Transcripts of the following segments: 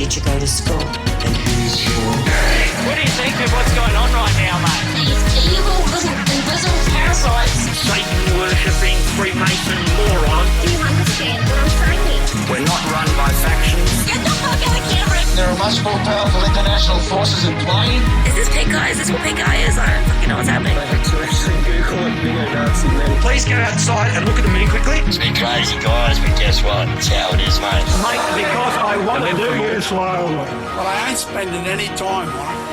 did you go to school? And here's your... What do you think of what's going on right now, mate? These evil little invisible parasites. Satan-worshipping Freemason moron. Do you understand what I'm saying? We're not run by factions. Get the fuck out of camera! There are much more powerful international forces in play. Is this pink eye? Is this what pink eye is? I don't fucking know what's happening. Please go outside and look at the mini quickly. It's been crazy, guys, but guess what? It's how it is, mate. Mate, because I want to do you slowly. But I ain't spending any time on it.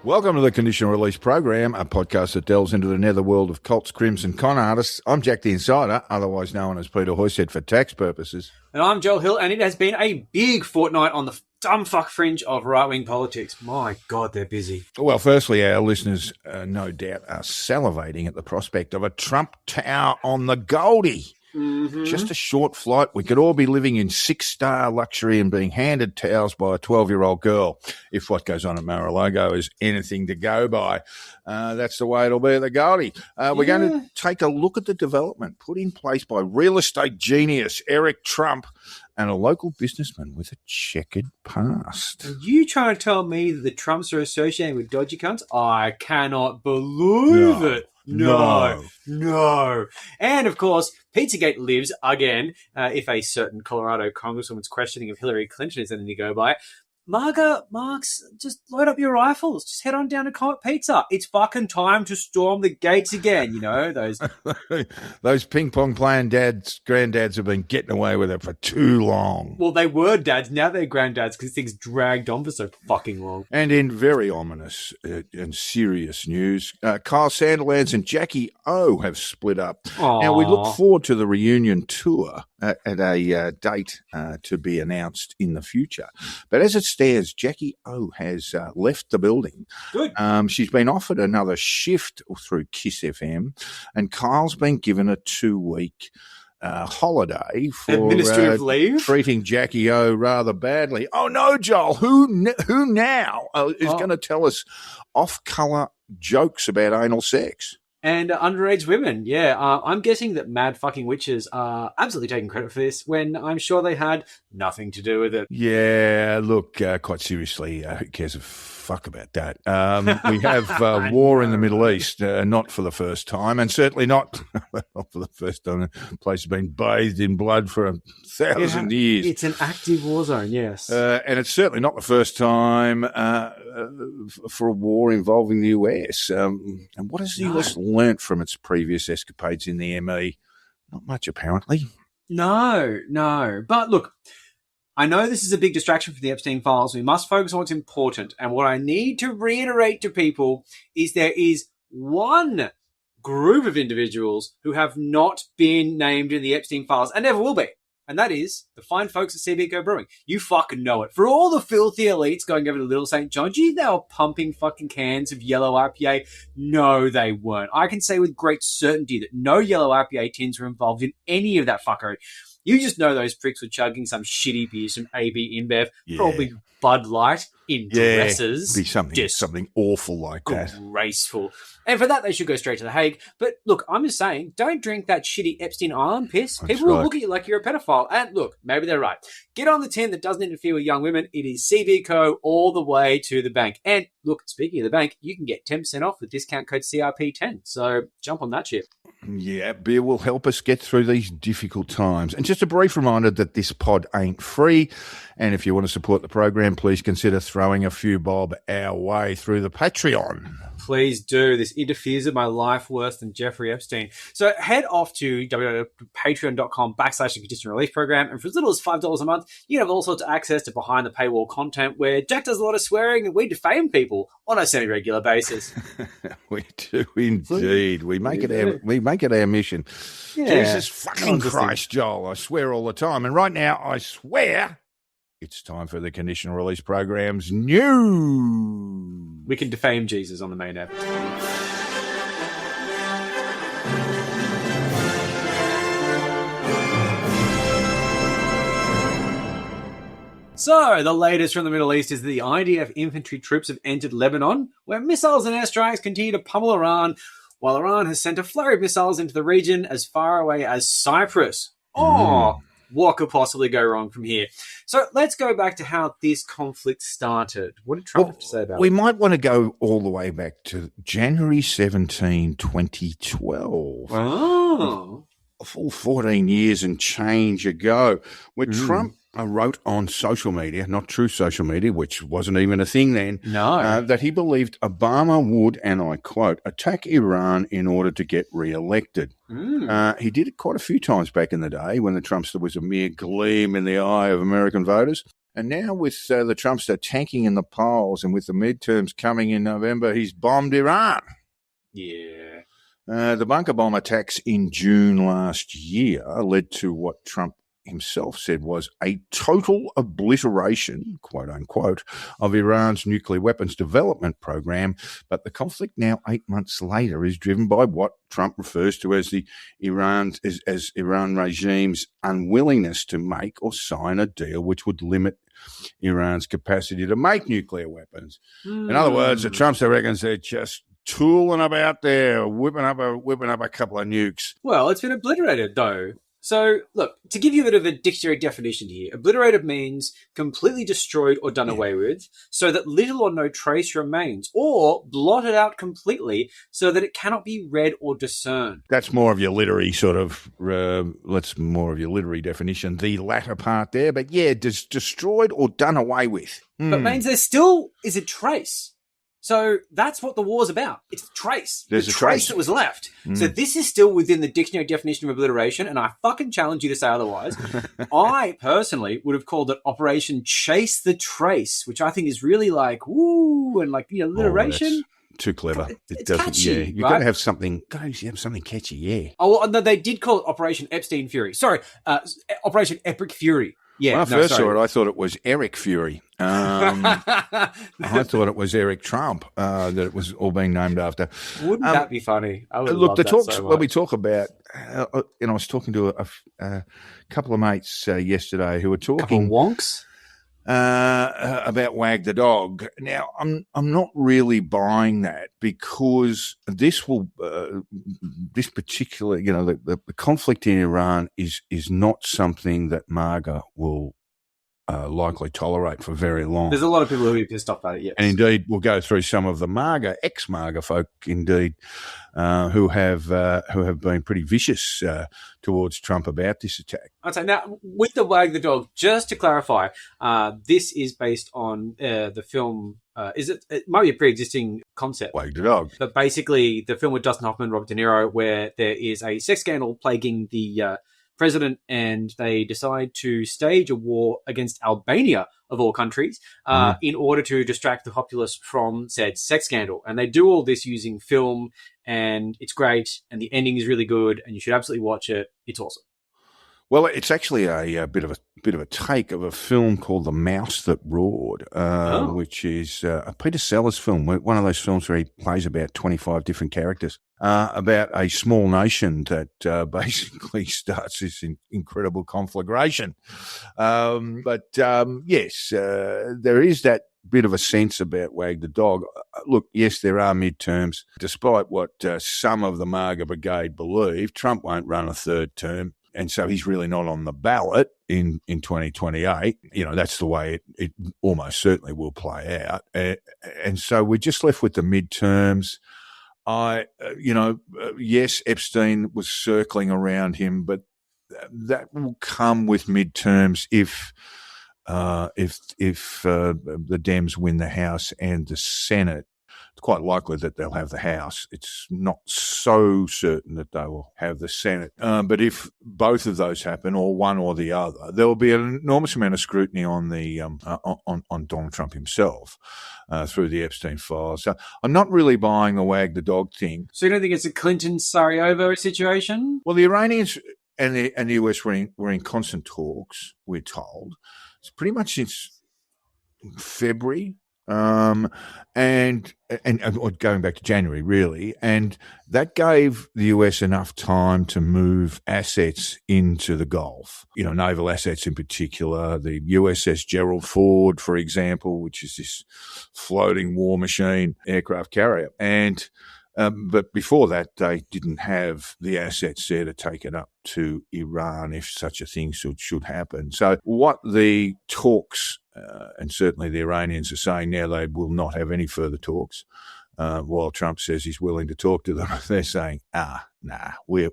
Welcome to the Conditional Release Program, a podcast that delves into the netherworld of cults, crims and con artists. I'm Jack the Insider, otherwise known as Peter Hoysett for tax purposes. And I'm Joel Hill, and it has been a big fortnight on the dumb fuck fringe of right-wing politics. My God, they're busy. Well, firstly, our listeners, no doubt, are salivating at the prospect of a Trump Tower on the Goldie. Mm-hmm. Just a short flight. We could all be living in 6-star luxury and being handed towels by a 12-year-old girl. If what goes on at Mar-a-Lago is anything to go by, that's the way it'll be at the Goldie. We're going to take a look at the development put in place by real estate genius Eric Trump and a local businessman with a checkered past. Are you trying to tell me that the Trumps are associated with dodgy cunts? I cannot believe it. No. And, of course, Pizzagate lives again. If a certain Colorado congresswoman's questioning of Hillary Clinton is anything to go by. Marks, just load up your rifles. Just head on down to Comet Pizza. It's fucking time to storm the gates again. You know, those ping pong playing granddads have been getting away with it for too long. Well, they were dads. Now they're grandddads because things dragged on for so fucking long. And in very ominous and serious news, Kyle Sandilands and Jackie O have split up. Aww. Now, we look forward to the reunion tour at a date to be announced in the future. But as it stands, Jackie O has left the building. Good. She's been offered another shift through KISS FM, and Kyle's been given a 2-week holiday for administrative leave, treating Jackie O rather badly. Oh no, Joel! Who now is going to tell us off-color jokes about anal sex? And underage women, yeah. I'm guessing that mad fucking witches are absolutely taking credit for this when I'm sure they had nothing to do with it. Yeah, look, quite seriously, who cares a fuck about that? We have war in the Middle East, not for the first time, and certainly not for the first time. The place has been bathed in blood for 1,000 years. It's an active war zone, yes. And it's certainly not the first time for a war involving the US. And what has the US learnt from its previous escapades in the ME? Not much, apparently. No. But look, I know this is a big distraction from the Epstein files. We must focus on what's important. And what I need to reiterate to people is there is one group of individuals who have not been named in the Epstein files and never will be. And that is the fine folks at CBCO Brewing. You fucking know it. For all the filthy elites going over to Little St. John, gee, they were pumping fucking cans of yellow IPA. No, they weren't. I can say with great certainty that no yellow IPA tins were involved in any of that fuckery. You just know those pricks were chugging some shitty beer, some AB InBev, probably Bud Light in dresses. Be something awful like that. Graceful. And for that, they should go straight to The Hague. But look, I'm just saying, don't drink that shitty Epstein Island piss. That's People will look at you like you're a pedophile. And look, maybe they're right. Get on the tin that doesn't interfere with young women. It is CBCO all the way to the bank. And look, speaking of the bank, you can get 10% off with discount code CRP10. So jump on that shit. Yeah, beer will help us get through these difficult times. And just a brief reminder that this pod ain't free. And if you want to support the program, please consider throwing a few bob our way through the Patreon. Please do. This interferes with my life worse than Jeffrey Epstein. So head off to www.patreon.com/the Conditional Release Program. And for as little as $5 a month, you have all sorts of access to behind the paywall content where Jack does a lot of swearing and we defame people on a semi-regular basis. We do indeed. We make it our mission. Yeah. Jesus fucking Christ, Joel. I swear all the time. And right now, I swear it's time for the Conditional Release Program's news. We can defame Jesus on the main app. So, the latest from the Middle East is that the IDF infantry troops have entered Lebanon, where missiles and airstrikes continue to pummel Iran, while Iran has sent a flurry of missiles into the region as far away as Cyprus. what could possibly go wrong from here? So let's go back to how this conflict started. What did Trump have to say about we it? might want to go all the way back to January 17, 2012. Oh. A full 14 years and change ago, where Trump wrote on social media, not true social media, which wasn't even a thing then, that he believed Obama would, and I quote, attack Iran in order to get re-elected. He did it quite a few times back in the day when the Trumpster was a mere gleam in the eye of American voters. And now with the Trumpster tanking in the polls and with the midterms coming in November, he's bombed Iran. Yeah. The bunker bomb attacks in June last year led to what Trump himself said was a total obliteration, quote unquote, of Iran's nuclear weapons development program. But the conflict now 8 months later is driven by what Trump refers to as the Iran regime's unwillingness to make or sign a deal which would limit Iran's capacity to make nuclear weapons. In other words, the Trumpster reckons they're just tooling about there, whipping up a couple of nukes. Well, it's been obliterated, though. So, look, to give you a bit of a dictionary definition here, obliterated means completely destroyed or done away with, so that little or no trace remains, or blotted out completely, so that it cannot be read or discerned. That's more of your literary sort of, more of your literary definition, the latter part there. But yeah, destroyed or done away with. But means there still is a trace. So that's what the war's about. It's the trace. There's the a trace trace that was left. So this is still within the dictionary definition of obliteration, and I fucking challenge you to say otherwise. I personally would have called it Operation Chase the Trace, which I think is really like, woo, and like, alliteration. Too clever. It's catchy, You've got to have something. Catchy. Yeah. Oh, well, no, they did call it Operation Epstein Fury. Sorry, Operation Epic Fury. Yeah. When I first saw it, I thought it was Eric Fury. I thought it was Eric Trump that it was all being named after. Wouldn't that be funny? I would look, love the that talks so much. when we talk about, I was talking to a couple of mates yesterday who were talking wonks about Wag the Dog. Now, I'm not really buying that because this particular, the conflict in Iran is not something that MAGA will likely tolerate for very long. There's a lot of people who will be pissed off about it, yes. And indeed, we'll go through some of the MAGA, ex-MAGA folk, indeed, who have been pretty vicious towards Trump about this attack. I'd say now, with the Wag the Dog, just to clarify, this is based on the film. It might be a pre-existing concept. Wag the Dog. But basically, the film with Dustin Hoffman, Robert De Niro, where there is a sex scandal plaguing the president, and they decide to stage a war against Albania, of all countries, in order to distract the populace from said sex scandal. And they do all this using film, and it's great, and the ending is really good, and you should absolutely watch it. It's awesome. Well, it's actually a bit of a take of a film called The Mouse That Roared, which is a Peter Sellers film, one of those films where he plays about 25 different characters, about a small nation that basically starts this incredible conflagration. But yes, there is that bit of a sense about Wag the Dog. Look, yes, there are midterms. Despite what some of the MAGA brigade believe, Trump won't run a third term. And so he's really not on the ballot in 2028. That's the way it almost certainly will play out. And so we're just left with the midterms. Yes, Epstein was circling around him, but that will come with midterms if the Dems win the House and the Senate. It's quite likely that they'll have the House. It's not so certain that they will have the Senate. But if both of those happen, or one or the other, there will be an enormous amount of scrutiny on the on Donald Trump himself through the Epstein files. So I'm not really buying the Wag the Dog thing. So you don't think it's a Clinton-Sarajevo situation? Well, the Iranians and the US were in constant talks, we're told. It's pretty much since February. And going back to January, really, and that gave the US enough time to move assets into the Gulf, naval assets in particular, the USS Gerald Ford, for example, which is this floating war machine aircraft carrier. And But before that, they didn't have the assets there to take it up to Iran if such a thing should happen. So what the talks, and certainly the Iranians are saying now they will not have any further talks, while Trump says he's willing to talk to them, they're saying, we're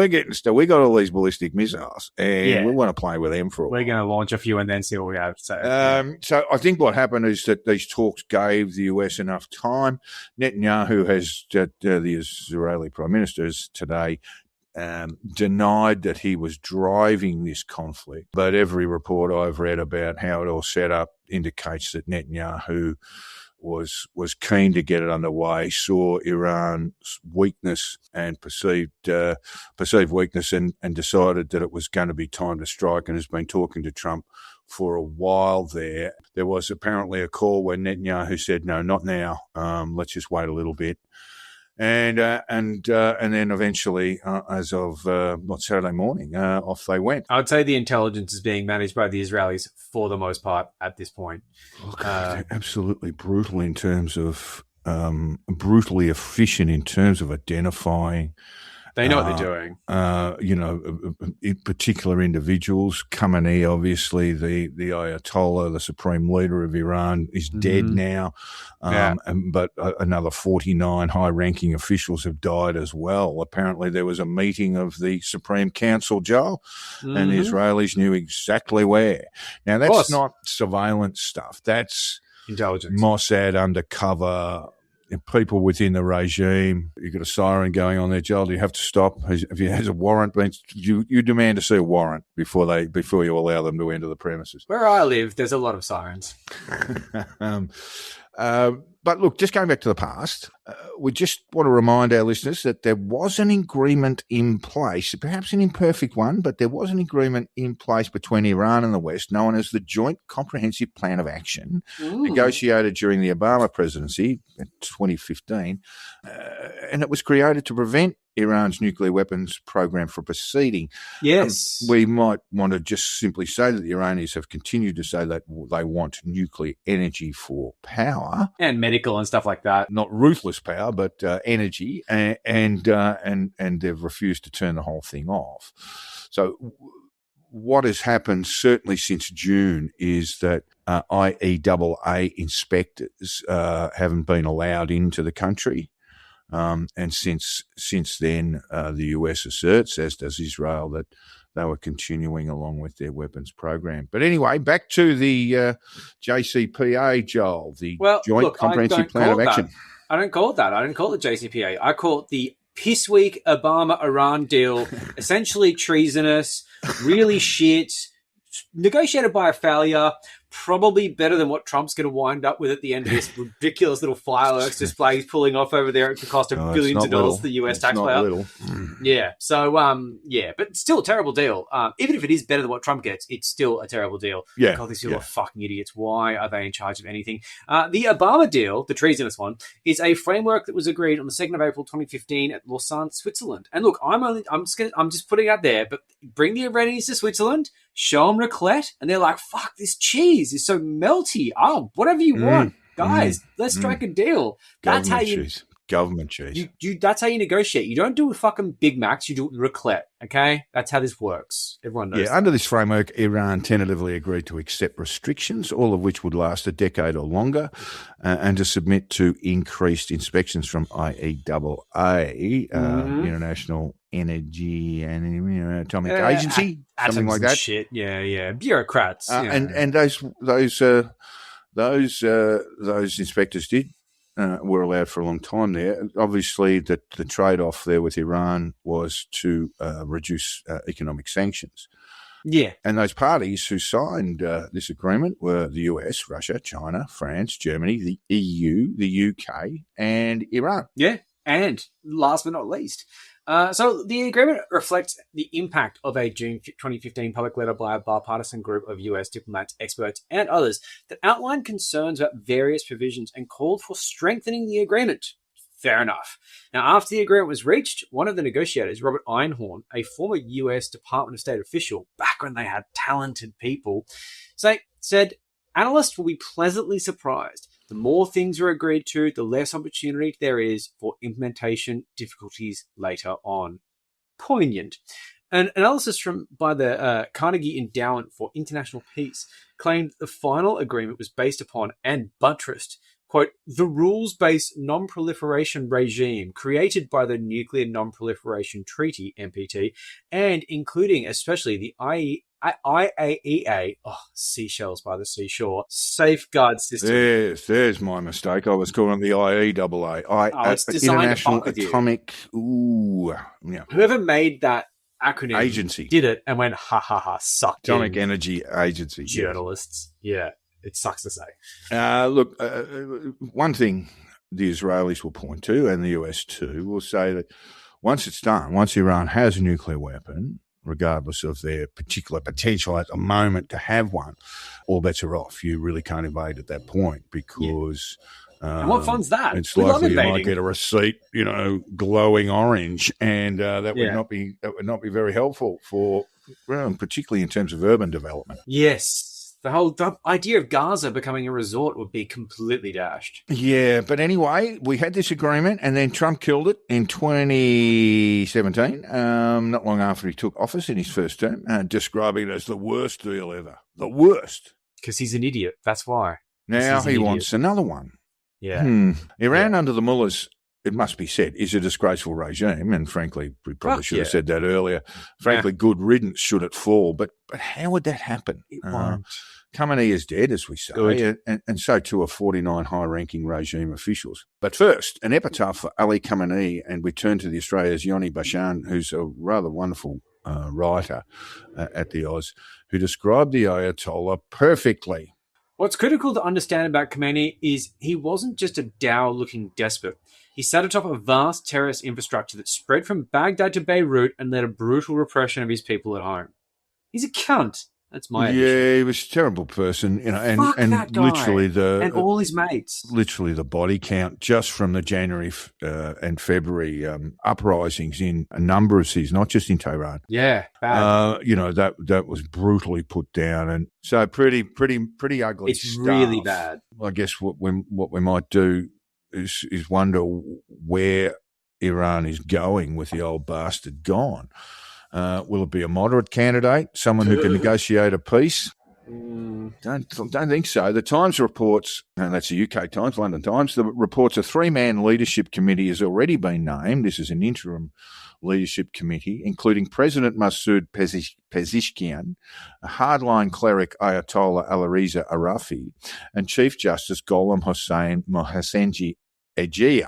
getting stuff. We got all these ballistic missiles, and we want to play with them for a while. We're going to launch a few and then see what we have to say. So I think what happened is that these talks gave the US enough time. Netanyahu has, the Israeli Prime Minister today, denied that he was driving this conflict, but every report I've read about how it all set up indicates that Netanyahu was keen to get it underway, saw Iran's weakness and perceived weakness and decided that it was going to be time to strike, and has been talking to Trump for a while there. There was apparently a call when Netanyahu said, no, not now. Let's just wait a little bit. And then eventually, as of Saturday morning, off they went. I would say the intelligence is being managed by the Israelis for the most part at this point. They're absolutely brutal in terms of brutally efficient in terms of identifying. They know what they're doing. In particular individuals. Khamenei, obviously, the Ayatollah, the supreme leader of Iran, is dead now. But another 49 high-ranking officials have died as well. Apparently, there was a meeting of the Supreme Council, Joel, and the Israelis knew exactly where. Now, that's not surveillance stuff. That's intelligence. Mossad undercover. People within the regime. You've got a siren going on there, Joel. Do you have to stop? Has a warrant been? You demand to see a warrant before you allow them to enter the premises. Where I live, there's a lot of sirens. But look, just going back to the past, we just want to remind our listeners that there was an agreement in place, perhaps an imperfect one, but there was an agreement in place between Iran and the West, known as the Joint Comprehensive Plan of Action, negotiated during the Obama presidency in 2015, and it was created to prevent Iran's nuclear weapons program from proceeding. Yes. We might want to just simply say that the Iranians have continued to say that they want nuclear energy for power. And medical and stuff like that. Not ruthless power, but energy. And they've refused to turn the whole thing off. So what has happened certainly since June is that IEAA inspectors haven't been allowed into the country. And since then, the US asserts, as does Israel, that they were continuing along with their weapons program. But anyway, back to the JCPA, Joel, the Joint Comprehensive Plan of Action. I don't call it that. I don't call it JCPA. I call it the piss weak Obama-Iran deal, essentially treasonous, really shit, negotiated by a failure, probably better than what Trump's going to wind up with at the end of this ridiculous little fireworks display he's pulling off over there at the cost of billions of dollars to the US taxpayer. Yeah. So, but still a terrible deal. Even if it is better than what Trump gets, it's still a terrible deal. Yeah. God, these people are fucking idiots. Why are they in charge of anything? The Obama deal, the treasonous one, is a framework that was agreed on the 2nd of April 2015 at Lausanne, Switzerland. And look, I'm just putting it out there, but bring the Iranians to Switzerland, show them raclette, and they're like, fuck, this cheese is so melty. Whatever you want, guys, let's strike a deal. That's how you government cheese. That's how you negotiate. You don't do with fucking Big Macs, you do it with raclette. Okay, that's how this works. Everyone knows. Yeah, under this framework, Iran tentatively agreed to accept restrictions, all of which would last a decade or longer, and to submit to increased inspections from IEAA, International Energy and Atomic Agency, something like that. Shit, yeah, bureaucrats. And those inspectors were allowed for a long time there. Obviously, the trade-off there with Iran was to reduce economic sanctions. Yeah. And those parties who signed this agreement were the US, Russia, China, France, Germany, the EU, the UK, and Iran. Yeah. And last but not least, so the agreement reflects the impact of a June 2015 public letter by a bipartisan group of US diplomats, experts, and others that outlined concerns about various provisions and called for strengthening the agreement. Fair enough. Now, after the agreement was reached, one of the negotiators, Robert Einhorn, a former US Department of State official, back when they had talented people, said, analysts will be pleasantly surprised The more things are agreed to, the less opportunity there is for implementation difficulties later on. Poignant. An analysis by the Carnegie Endowment for International Peace claimed the final agreement was based upon and buttressed, quote, the rules-based non-proliferation regime created by the Nuclear Non-Proliferation Treaty, NPT, and including especially the IAEA, seashells by the seashore, safeguard system. There's my mistake. I was calling the IEAA. It's designed International to fuck with you. Atomic. Ooh, yeah. Whoever made that acronym Agency did it and went, ha ha ha, sucked Atomic in. Energy Agency. Journalists. Yeah, it sucks to say. Look, one thing the Israelis will point to, and the US too, will say that once it's done, once Iran has a nuclear weapon, regardless of their particular potential at the moment to have one, all bets are off. You really can't invade at that point because... And what fun's that? It's We love likely you might invading. get a receipt, glowing orange, and that Yeah. would not be very helpful for, particularly in terms of urban development. Yes. The idea of Gaza becoming a resort would be completely dashed. Yeah, but anyway, we had this agreement, and then Trump killed it in 2017, not long after he took office in his first term, describing it as the worst deal ever. The worst. Because he's an idiot. That's why. Now He's an he idiot. wants another one. Yeah. Iran under the mullahs, it must be said, is a disgraceful regime, and frankly, we probably should have said that earlier. Frankly, good riddance should it fall, but how would that happen? It won't. Khamenei is dead, as we say, and so too are 49 high-ranking regime officials. But first, an epitaph for Ali Khamenei, and we turn to the Australia's Yoni Bashan, who's a rather wonderful writer at the Oz, who described the Ayatollah perfectly. What's critical to understand about Khamenei is he wasn't just a dour-looking despot. He sat atop a vast terrorist infrastructure that spread from Baghdad to Beirut and led a brutal repression of his people at home. He's a cunt. That's my addition. Yeah, he was a terrible person, Fuck and that guy. literally and all his mates. Literally the body count just from the January and February uprisings in a number of cities, not just in Tehran. Yeah, bad. That was brutally put down, and so pretty ugly. It's stuff. really bad. I guess what we might do is wonder where Iran is going with the old bastard gone. Will it be a moderate candidate, someone who can negotiate a peace? Don't think so. The Times reports, and that's the UK Times, London Times, the reports a 3-man leadership committee has already been named. This is an interim leadership committee, including President Masoud Pezeshkian, a hardline cleric Ayatollah Alireza Arafi, and Chief Justice Gholam Hossein Mohsenji Ejei.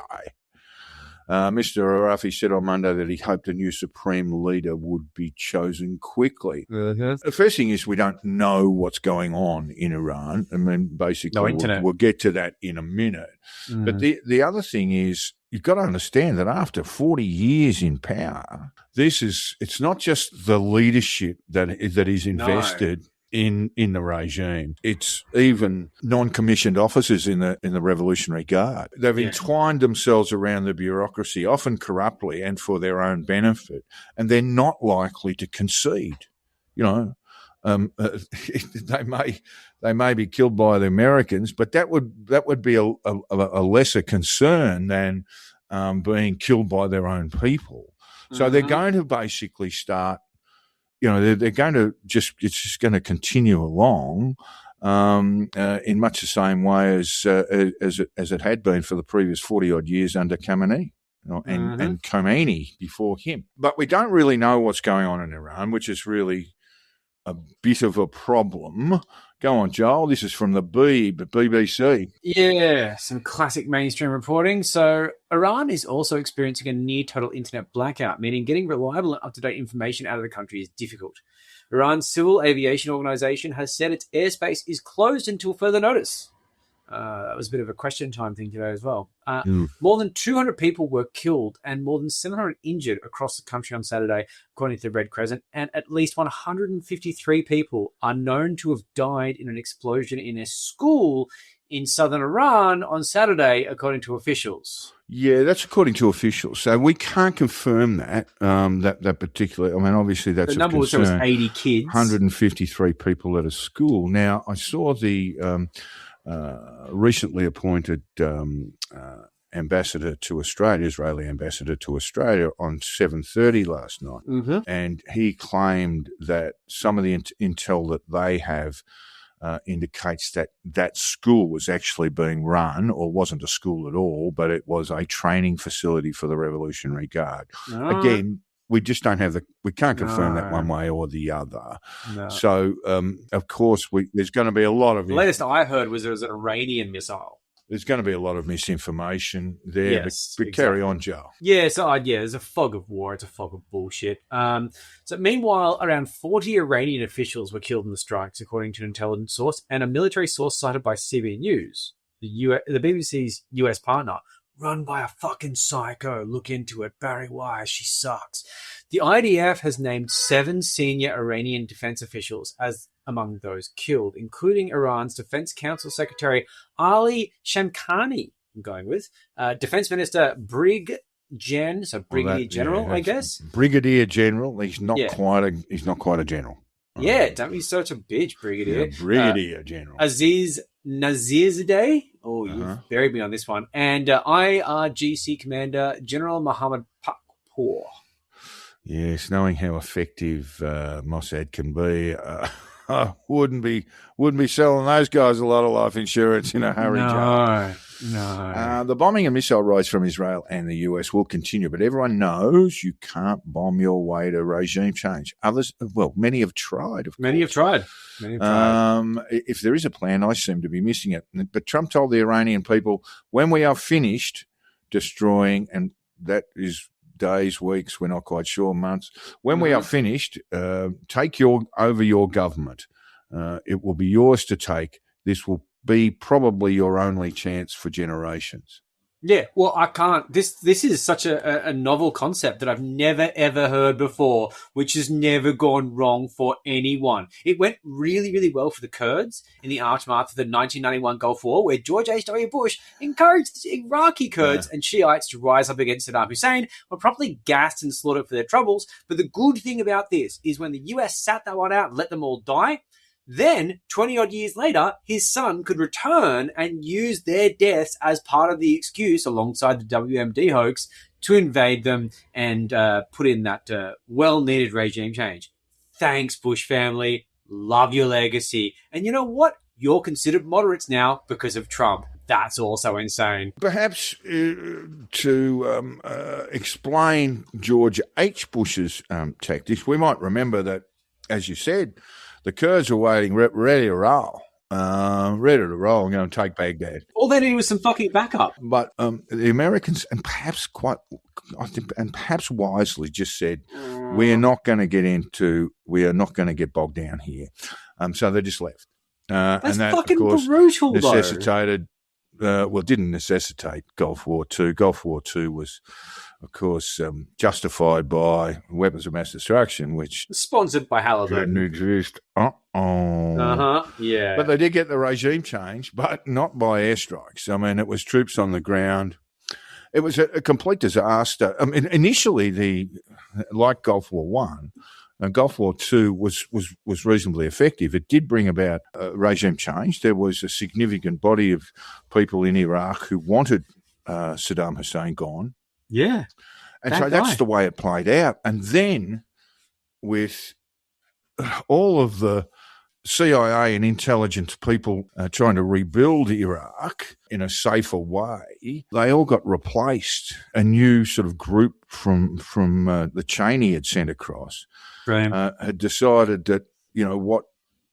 Mr. Arafi said on Monday that he hoped a new supreme leader would be chosen quickly. The first thing is we don't know what's going on in Iran. I mean, basically, No internet. We'll get to that in a minute. But the other thing is you've got to understand that after 40 years in power, it's not just the leadership that is invested in the regime. It's even non-commissioned officers in the Revolutionary Guard. They've entwined themselves around the bureaucracy, often corruptly and for their own benefit, and they're not likely to concede. They may be killed by the Americans, but that would be a lesser concern than being killed by their own people. So they're going to basically start. They're going to it's just going to continue along in much the same way as it had been for the previous 40-odd years under Khamenei and Khomeini before him. But we don't really know what's going on in Iran, which is really a bit of a problem. Go on, Joel. This is from the BBC. Yeah, some classic mainstream reporting. So Iran is also experiencing a near total internet blackout, meaning getting reliable and up-to-date information out of the country is difficult. Iran's civil aviation organization has said its airspace is closed until further notice. That was a bit of a question time thing today as well. More than 200 people were killed and more than 700 injured across the country on Saturday, according to the Red Crescent, and at least 153 people are known to have died in an explosion in a school in southern Iran on Saturday, according to officials. Yeah, that's according to officials. So we can't confirm that, that particular. I mean, obviously that's the number was 80 kids. 153 people at a school. Now, I saw the recently appointed ambassador to Australia, Israeli ambassador to Australia, on 7:30 last night. Mm-hmm. And he claimed that some of the intel that they have indicates that that school was actually being run, or wasn't a school at all, but it was a training facility for the Revolutionary Guard. Again, we just don't have we can't confirm that one way or the other. No. So, of course, there's going to be a lot of... The latest I heard was there was an Iranian missile. There's going to be a lot of misinformation there, Yes, but carry on, Joe. Yeah, so there's a fog of war. It's a fog of bullshit. So meanwhile, around 40 Iranian officials were killed in the strikes, according to an intelligence source, and a military source cited by CBN News, the BBC's US partner, run by a fucking psycho. Look into it. Barry Wise, she sucks. The IDF has named 7 senior Iranian defense officials as among those killed, including Iran's Defense Council Secretary Ali Shamkhani, I'm going with, Defense Minister Brigadier General, I guess. Brigadier General. He's not quite a general. Yeah, don't be such a bitch, Brigadier. Yeah, Brigadier General. Aziz Nazirzadeh. Oh, you've buried me on this one. And IRGC Commander General Mohammed Pakpour. Yes, knowing how effective Mossad can be, I wouldn't be selling those guys a lot of life insurance in a hurry. No. The bombing and missile raids from Israel and the US will continue, but everyone knows you can't bomb your way to regime change. Many have tried. Many have tried. If there is a plan, I seem to be missing it. But Trump told the Iranian people, when we are finished destroying, and that is days, weeks, we're not quite sure, months. When we are finished, take over your government. It will be yours to take. This will be probably your only chance for generations. Yeah, well, I can't. This is such a novel concept that I've never, ever heard before, which has never gone wrong for anyone. It went really, really well for the Kurds in the aftermath of the 1991 Gulf War, where George H.W. Bush encouraged Iraqi Kurds and Shiites to rise up against Saddam Hussein, were promptly gassed and slaughtered for their troubles. But the good thing about this is when the US sat that one out and let them all die, then, 20-odd years later, his son could return and use their deaths as part of the excuse, alongside the WMD hoax, to invade them and put in that well-needed regime change. Thanks, Bush family. Love your legacy. And you know what? You're considered moderates now because of Trump. That's also insane. Perhaps to explain George H. Bush's tactics, we might remember that, as you said, the Kurds were waiting, ready to roll, and going to take Baghdad. All they needed was some fucking backup. But the Americans, and perhaps wisely, just said, we are not going to get bogged down here. So they just left. That's and that, fucking of course, brutal, necessitated. Didn't necessitate Gulf War II. Gulf War II was, of course, justified by weapons of mass destruction, which sponsored by Halliburton. didn't exist. Yeah. But they did get the regime change, but not by airstrikes. I mean, it was troops on the ground. It was a complete disaster. I mean, initially, like Gulf War One, Gulf War II was reasonably effective. It did bring about regime change. There was a significant body of people in Iraq who wanted Saddam Hussein gone. Yeah. And so that's the way it played out. And then with all of the CIA and intelligence people trying to rebuild Iraq in a safer way, they all got replaced. A new sort of group from the Cheney had sent across had decided that, what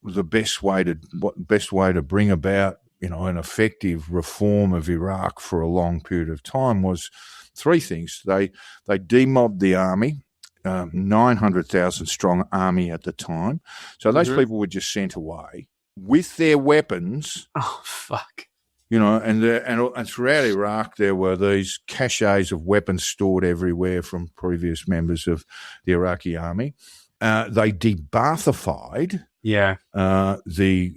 the best way to bring about, an effective reform of Iraq for a long period of time was 3 things. They demobbed the army, 900,000 strong army at the time. So those people were just sent away with their weapons. Oh, fuck. And throughout Iraq, there were these caches of weapons stored everywhere from previous members of the Iraqi army. They de-Baathified the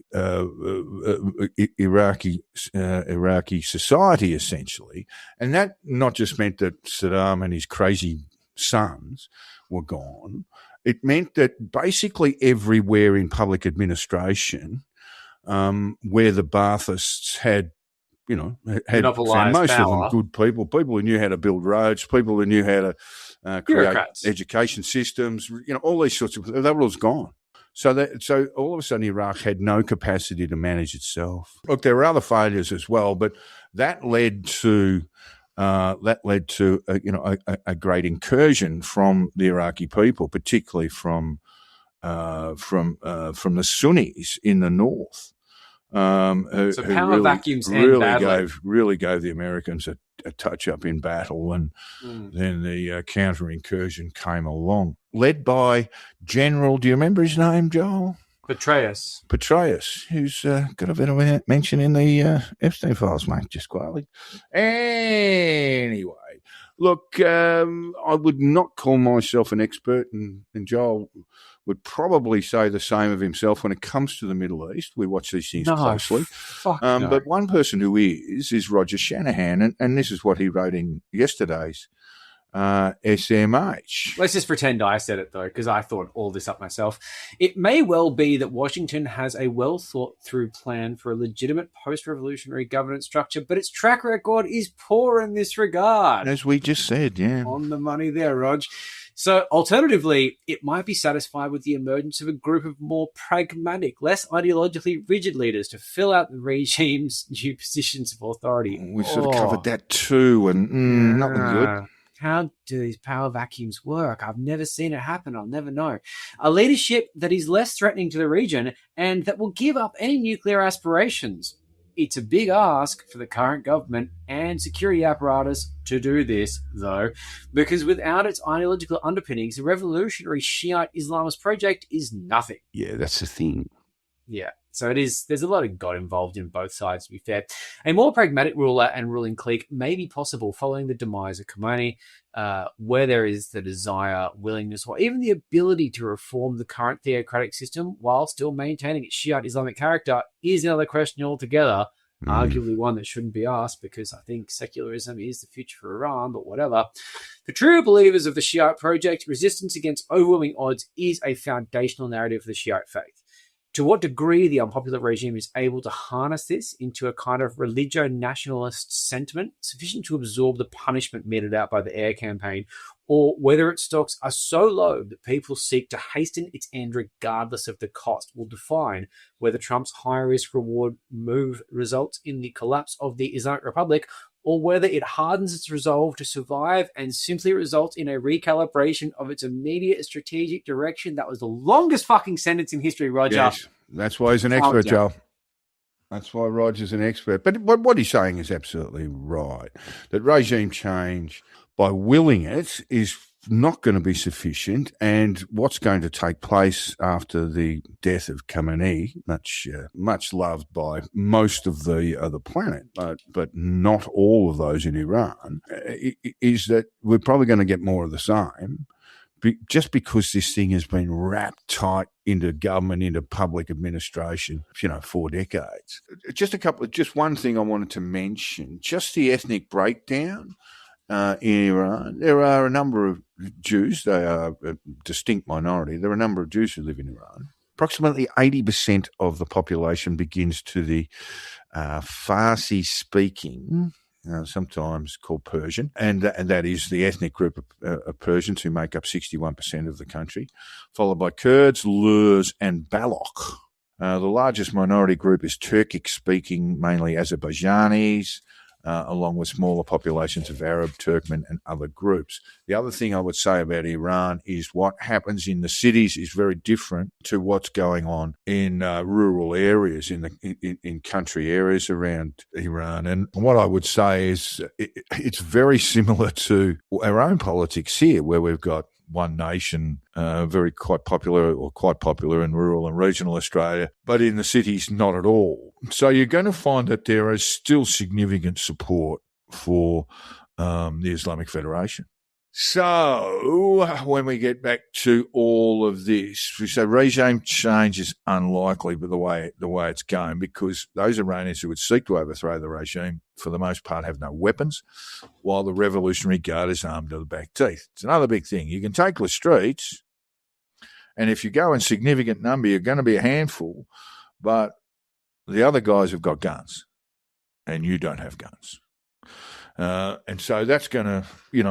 Iraqi society, essentially. And that not just meant that Saddam and his crazy sons were gone. It meant that basically everywhere in public administration where the Baathists had Monopolised most power. of them good people who knew how to build roads, people who knew how to create Bureaucrats. education systems, all these sorts of, that was gone. So all of a sudden Iraq had no capacity to manage itself. Look, there were other failures as well, but that led to a great incursion from the Iraqi people, particularly from the Sunnis in the north. So power vacuums end badly. Really gave the Americans a touch up in battle, and then the counter incursion came along, led by General. Do you remember his name, Joel? Petraeus, who's got a bit of a mention in the Epstein files, mate, just quietly. Anyway, look, I would not call myself an expert, and Joel would probably say the same of himself when it comes to the Middle East. We watch these things closely. No. But one person who is Roger Shanahan, and this is what he wrote in yesterday's SMH. Let's just pretend I said it, though, because I thought all this up myself. It may well be that Washington has a well-thought-through plan for a legitimate post-revolutionary governance structure, but its track record is poor in this regard. As we just said, yeah. On the money there, Rog. So, alternatively, it might be satisfied with the emergence of a group of more pragmatic, less ideologically rigid leaders to fill out the regime's new positions of authority. We sort of covered that too, and not good. How do these power vacuums work? I've never seen it happen. I'll never know. A leadership that is less threatening to the region and that will give up any nuclear aspirations. It's a big ask for the current government and security apparatus to do this, though, because without its ideological underpinnings, the revolutionary Shiite Islamist project is nothing. Yeah, that's the thing. Yeah. So it is. There's a lot of God involved in both sides, to be fair. A more pragmatic ruler and ruling clique may be possible following the demise of Khomeini, where there is the desire, willingness, or even the ability to reform the current theocratic system while still maintaining its Shiite Islamic character is another question altogether. Arguably one that shouldn't be asked, because I think secularism is the future for Iran, but whatever. For true believers of the Shiite project, resistance against overwhelming odds is a foundational narrative for the Shiite faith. To what degree the unpopular regime is able to harness this into a kind of religio-nationalist sentiment sufficient to absorb the punishment meted out by the air campaign, or whether its stocks are so low that people seek to hasten its end regardless of the cost, will define whether Trump's high-risk reward move results in the collapse of the Islamic Republic, or whether it hardens its resolve to survive and simply results in a recalibration of its immediate strategic direction. That was the longest fucking sentence in history, Roger. Yes, that's why he's an expert, Joe. That's why Roger's an expert. But what he's saying is absolutely right. That regime change, by willing it, is not going to be sufficient, and what's going to take place after the death of Khamenei, much loved by most of the planet, but not all of those in Iran, is that we're probably going to get more of the same, just because this thing has been wrapped tight into government, into public administration, 4 decades. Just one thing I wanted to mention, just the ethnic breakdown. In Iran, there are a number of Jews. They are a distinct minority. There are a number of Jews who live in Iran. Approximately 80% of the population begins to the Farsi-speaking, sometimes called Persian, and that is the ethnic group of Persians who make up 61% of the country, followed by Kurds, Lurs, and Baloch. The largest minority group is Turkic-speaking, mainly Azerbaijanis, along with smaller populations of Arab, Turkmen, and other groups. The other thing I would say about Iran is what happens in the cities is very different to what's going on in rural areas, in country areas around Iran. And what I would say is it's very similar to our own politics here, where we've got one nation, quite popular in rural and regional Australia, but in the cities, not at all. So you're going to find that there is still significant support for the Islamic Federation. So when we get back to all of this, we say regime change is unlikely, but the way it's going, because those Iranians who would seek to overthrow the regime, for the most part, have no weapons, while the Revolutionary Guard is armed to the back teeth. It's another big thing. You can take the streets, and if you go in significant number, you're going to be a handful, but the other guys have got guns and you don't have guns. And so that's going to,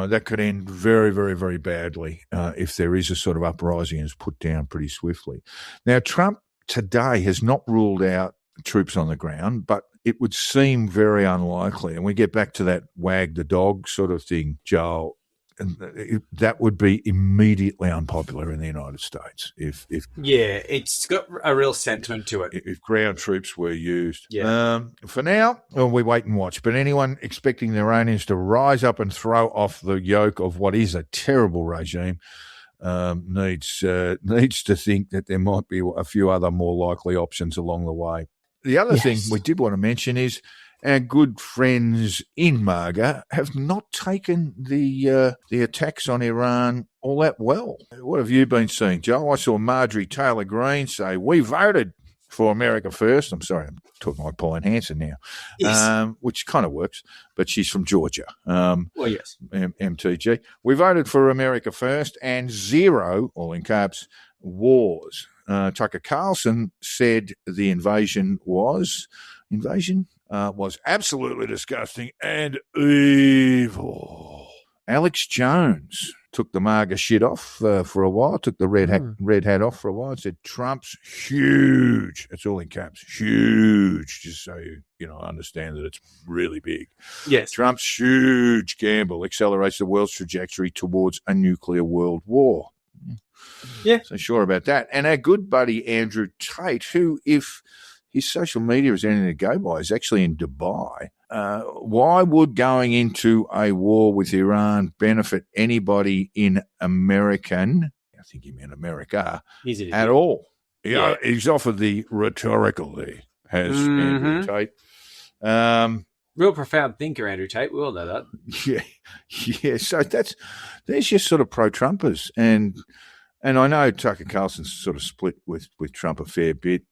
that could end very, very, very badly if there is a sort of uprising and is put down pretty swiftly. Now, Trump today has not ruled out troops on the ground, but it would seem very unlikely. And we get back to that wag the dog sort of thing, Joel. And that would be immediately unpopular in the United States if it's got a real sentiment to it. If ground troops were used. Yeah. For now, we wait and watch. But anyone expecting the Iranians to rise up and throw off the yoke of what is a terrible regime needs to think that there might be a few other more likely options along the way. The other thing we did want to mention is our good friends in MAGA have not taken the attacks on Iran all that well. What have you been seeing, Joe? I saw Marjorie Taylor Greene say, we voted for America first. I'm sorry, I'm talking like Pauline Hanson now, which kind of works, but she's from Georgia. Yes. MTG. We voted for America first and zero, all in caps, wars. Tucker Carlson said the invasion was absolutely disgusting and evil. Alex Jones took the MAGA shit off for a while, took the red hat off for a while, and said Trump's huge. It's all in caps, huge, just so you understand that it's really big. Yes. Trump's huge gamble accelerates the world's trajectory towards a nuclear world war. Yeah. So sure about that. And our good buddy Andrew Tate, who, if his social media is anything to go by, is actually in Dubai. Why would going into a war with Iran benefit anybody in American, I think he meant America, at all? Yeah. He's offered the rhetorical there, has Andrew Tate. Real profound thinker, Andrew Tate. We all know that. Yeah. So there's just sort of pro-Trumpers. And I know Tucker Carlson's sort of split with Trump a fair bit.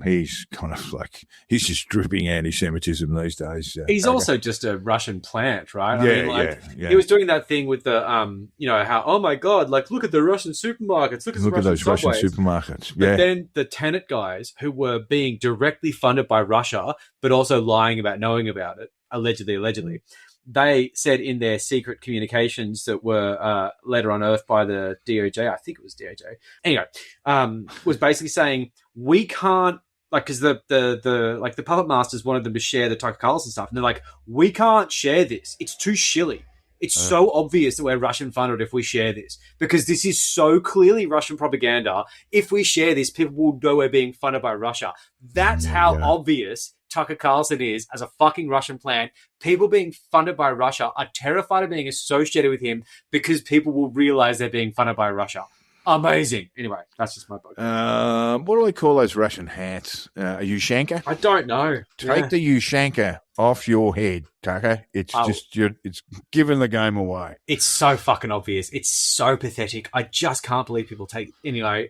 He's kind of like, he's just dripping anti-Semitism these days. He's also just a Russian plant, right? Yeah. He was doing that thing with the, how, oh my God, like, look at the Russian supermarkets. Look at those Russian supermarkets. But then the Tenet guys who were being directly funded by Russia, but also lying about knowing about it, allegedly, they said in their secret communications that were later unearthed by the DOJ, I think it was DOJ. Anyway, was basically saying we can't, like, because the puppet masters wanted them to share the Tucker Carlson stuff, and they're like, we can't share this. It's too shilly. It's so obvious that we're Russian funded if we share this, because this is so clearly Russian propaganda. If we share this, people will know we're being funded by Russia. That's how obvious Tucker Carlson is as a fucking Russian plant. People being funded by Russia are terrified of being associated with him because people will realize they're being funded by Russia. Amazing. Anyway, that's just my book. What do they call those Russian hats? A Ushanka? I don't know. Take the Ushanka off your head, Tucker. It's it's giving the game away. It's so fucking obvious. It's so pathetic. I just can't believe people take. Anyway,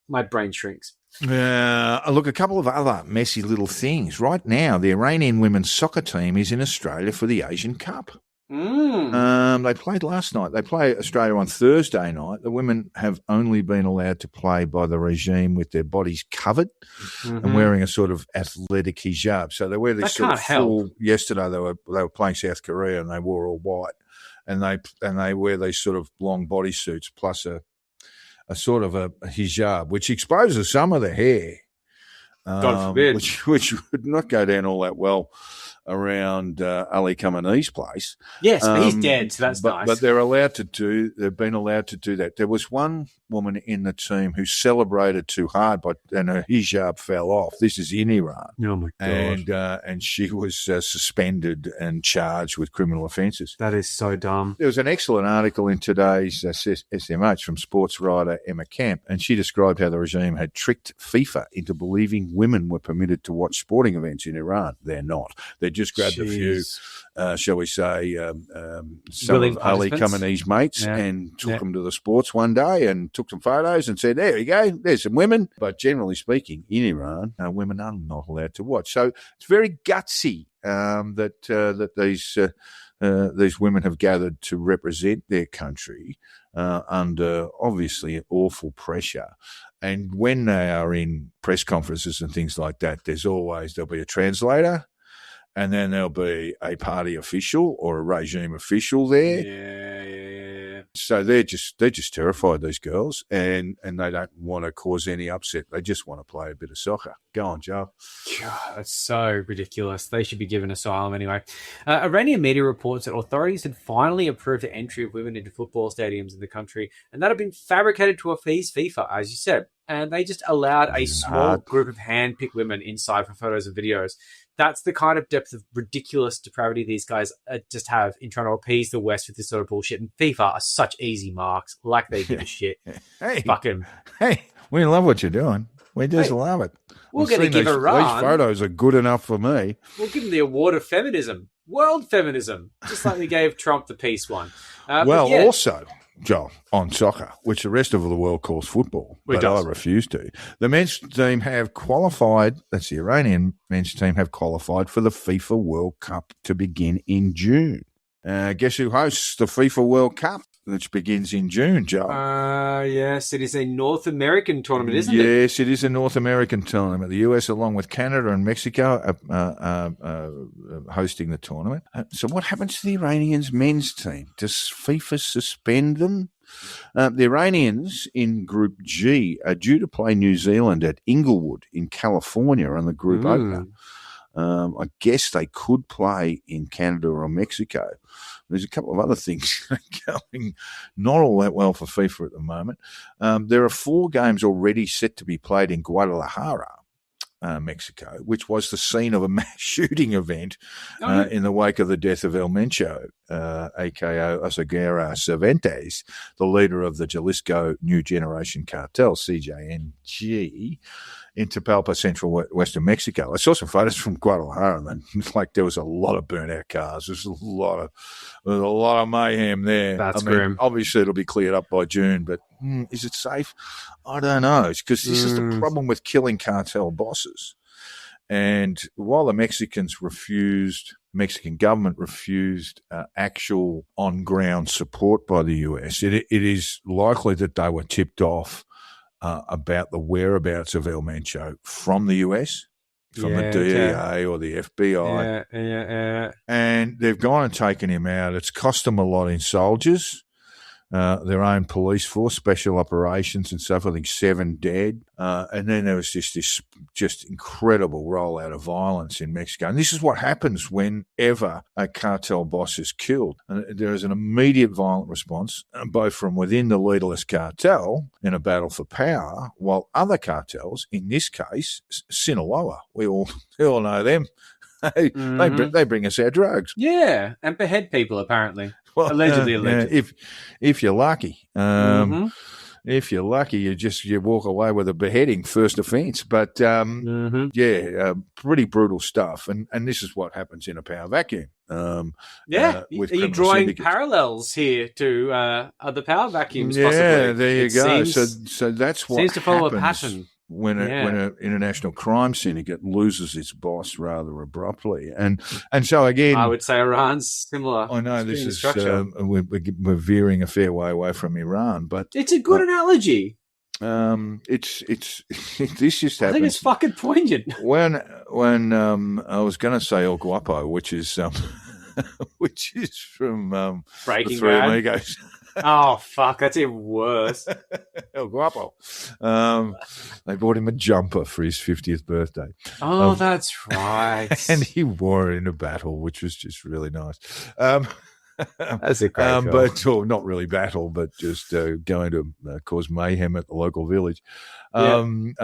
my brain shrinks. Look, a couple of other messy little things. Right now, the Iranian women's soccer team is in Australia for the Asian Cup. They played last night. They play Australia on Thursday night. The women have only been allowed to play by the regime with their bodies covered and wearing a sort of athletic hijab. So they wear this sort of full. Yesterday they were playing South Korea and they wore all white, and they wear these sort of long bodysuits plus a sort of a hijab, which exposes some of the hair. God forbid. Which would not go down all that well around Ali Khamenei's place. Yes, but he's dead, so that's nice. But they've been allowed to do that. There was one woman in the team who celebrated too hard, and her hijab fell off. This is in Iran. Oh my God. And she was suspended and charged with criminal offences. That is so dumb. There was an excellent article in today's SMH from sports writer Emma Camp, and she described how the regime had tricked FIFA into believing women were permitted to watch sporting events in Iran. They're not. They just grabbed a few, shall we say, some of Ali Khamenei's mates and took them to the sports one day and took some photos and said, there you go, there's some women. But generally speaking, in Iran, women are not allowed to watch. So it's very gutsy that these women have gathered to represent their country under obviously awful pressure. And when they are in press conferences and things like that, there'll be a translator, and then there'll be a party official or a regime official there. Yeah. So they're just terrified, these girls, and they don't want to cause any upset. They just want to play a bit of soccer. Go on, Joe. God, that's so ridiculous. They should be given asylum anyway. Iranian media reports that authorities had finally approved the entry of women into football stadiums in the country, and that had been fabricated to appease FIFA, as you said. And they just allowed a small group of hand-picked women inside for photos and videos. That's the kind of depth of ridiculous depravity these guys just have in trying to appease the West with this sort of bullshit. And FIFA are such easy marks, like they give a shit. Hey, fucking. Hey, we love what you're doing. We just love it. We're going to give Iran. These photos are good enough for me. We'll give them the award of feminism, world feminism, just like we gave Trump the peace one. Also, Joel, on soccer, which the rest of the world calls football, but I refuse to. The men's team have qualified, that's the Iranian men's team, have qualified for the FIFA World Cup to begin in June. Guess who hosts the FIFA World Cup, which begins in June, Joel? Yes, it is a North American tournament, isn't it? Yes, it is a North American tournament. The US, along with Canada and Mexico, are hosting the tournament. So what happens to the Iranians' men's team? Does FIFA suspend them? The Iranians in Group G are due to play New Zealand at Inglewood in California on the group opener. I guess they could play in Canada or Mexico. There's a couple of other things going not all that well for FIFA at the moment. There are 4 games already set to be played in Guadalajara, Mexico, which was the scene of a mass shooting event in the wake of the death of El Mencho, a.k.a. Oseguera Cervantes, the leader of the Jalisco New Generation Cartel, CJNG, in Tapalpa, central western Mexico. I saw some photos from Guadalajara, and like there was a lot of burnt out cars. There's a lot of mayhem there. That's grim. Obviously, it'll be cleared up by June, but is it safe? I don't know. Because this is the problem with killing cartel bosses. And while the Mexican government refused actual on-ground support by the US, it is likely that they were tipped off about the whereabouts of El Mencho from the US, from the DEA or the FBI. Yeah. And they've gone and taken him out. It's cost them a lot in soldiers, their own police force, special operations and stuff. I think 7 dead. And then there was this incredible rollout of violence in Mexico. And this is what happens whenever a cartel boss is killed. And there is an immediate violent response, both from within the leaderless cartel in a battle for power, while other cartels, in this case, Sinaloa, we all know them. They bring us our drugs. Yeah, and behead people, apparently. Well, allegedly. If you're lucky. If you're lucky, you walk away with a beheading, first offence. But, pretty brutal stuff. And this is what happens in a power vacuum. Are you drawing syndicates. Parallels here to other power vacuums, possibly? Yeah, there you go. So that's what seems to follow happens a pattern. When an international crime syndicate loses its boss rather abruptly. And so, again... I would say Iran's similar. I know this is... we're veering a fair way away from Iran, but... It's a good analogy. This just happens. I think it's fucking poignant. When I was going to say El Guapo, which is from Breaking the Three Bad. Amigos. Oh, fuck, that's even worse. El Guapo. They bought him a jumper for his 50th birthday. Oh, that's right. And he wore it in a battle, which was just really nice. That's a great but not really battle, but just going to cause mayhem at the local village. Who am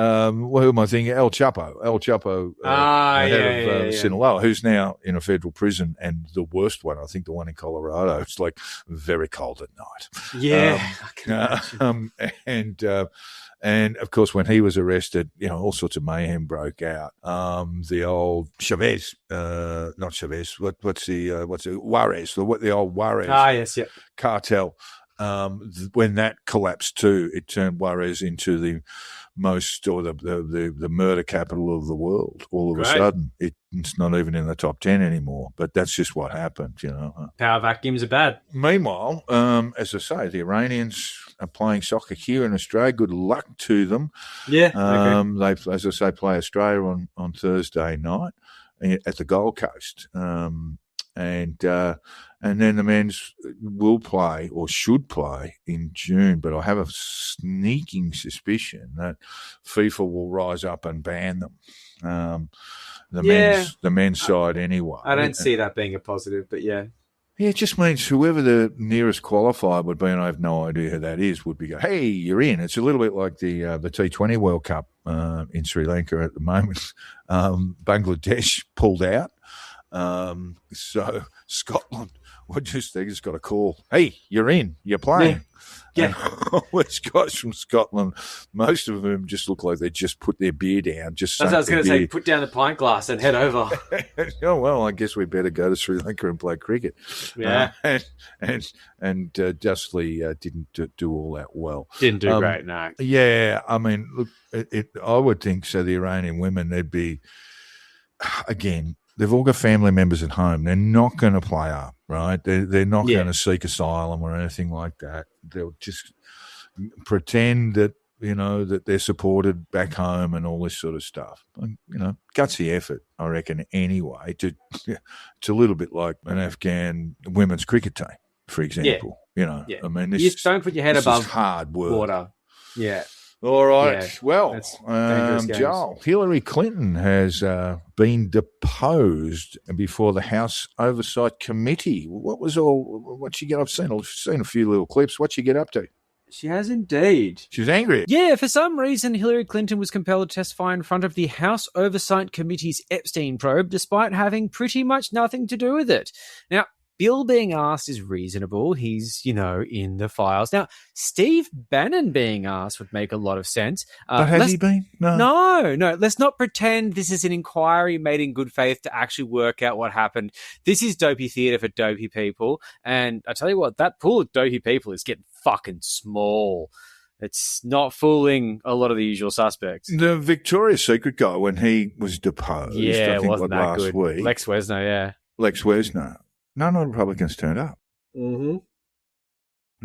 I thinking? El Chapo, head of Sinaloa, who's now in a federal prison, and the worst one, I think, the one in Colorado. It's like very cold at night. Yeah, I can imagine. And of course, when he was arrested, all sorts of mayhem broke out. The old Chavez, not Chavez. What's the Juarez? The old Juarez cartel. When that collapsed too, it turned Juarez into the most or the murder capital of the world. All of a Great. sudden, it's not even in the top 10 anymore. But that's just what happened, you know. Power vacuums are bad. Meanwhile, as I say, the Iranians are playing soccer here in Australia. Good luck to them. Yeah. Okay. They, as I say, play Australia on Thursday night at the Gold Coast. And then the men's will play or should play in June, but I have a sneaking suspicion that FIFA will rise up and ban them. The men's side anyway. I don't see that being a positive, but yeah. Yeah, it just means whoever the nearest qualifier would be, and I have no idea who that is, would be go, hey, you're in. It's a little bit like the T20 World Cup in Sri Lanka at the moment. Bangladesh pulled out. So Scotland, they just got a call. Hey, you're in. You're playing. Yeah. And all these guys from Scotland, most of them just look like they just put their beer down. Just That's what I was going to say. Put down the pint glass and head over. Oh well, I guess we better go to Sri Lanka and play cricket. Yeah. And Dustley didn't do all that well. Didn't do great, no. Yeah, I mean, look, I would think so. The Iranian women, they'd be again. They've all got family members at home. They're not going to play up, right? They're not going to seek asylum or anything like that. They'll just pretend that, you know, that they're supported back home and all this sort of stuff. And, you know, gutsy effort, I reckon, anyway. It's a little bit like an Afghan women's cricket team, for example. Yeah. You know, I mean, you just don't put your head above hard work. Water. Yeah. All right. Yeah, well, Joel, Hillary Clinton has been deposed before the House Oversight Committee. What'd she get? I've seen a few little clips. What'd she get up to? She has indeed. She's angry. Yeah, for some reason, Hillary Clinton was compelled to testify in front of the House Oversight Committee's Epstein probe, despite having pretty much nothing to do with it. Now, Bill being asked is reasonable. He's, in the files. Now, Steve Bannon being asked would make a lot of sense. But has he been? No. Let's not pretend this is an inquiry made in good faith to actually work out what happened. This is dopey theatre for dopey people. And I tell you what, that pool of dopey people is getting fucking small. It's not fooling a lot of the usual suspects. The Victoria's Secret guy, when he was deposed, I think wasn't that last good. week. Lex Wesner, yeah. Lex Wesner. None of the Republicans turned up. Mm-hmm.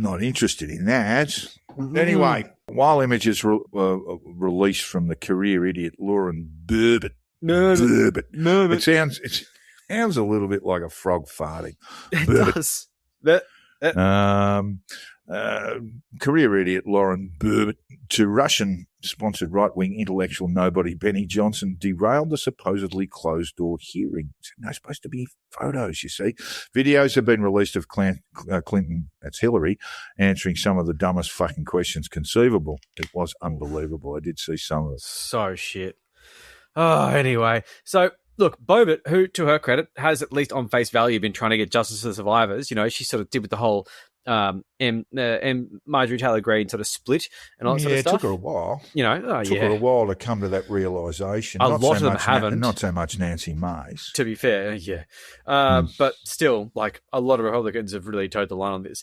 Not interested in that. Mm-hmm. Anyway, while images released from the career idiot Lauren Boebert. It sounds a little bit like a frog farting. It does. Career idiot Lauren Boebert to Russian-sponsored right-wing intellectual nobody Benny Johnson derailed the supposedly closed-door hearing. There's supposed to be photos, you see. Videos have been released of Clinton, that's Hillary, answering some of the dumbest fucking questions conceivable. It was unbelievable. I did see some of it. So shit. Oh, anyway. So, look, Boebert, who, to her credit, has at least on face value been trying to get justice for the survivors. She sort of did with the whole Marjorie Taylor Greene sort of split and all that sort of stuff. It took her a while. It took her a while to come to that realisation. A lot of them haven't. Not so much Nancy Mace. To be fair, yeah. But still, a lot of Republicans have really towed the line on this.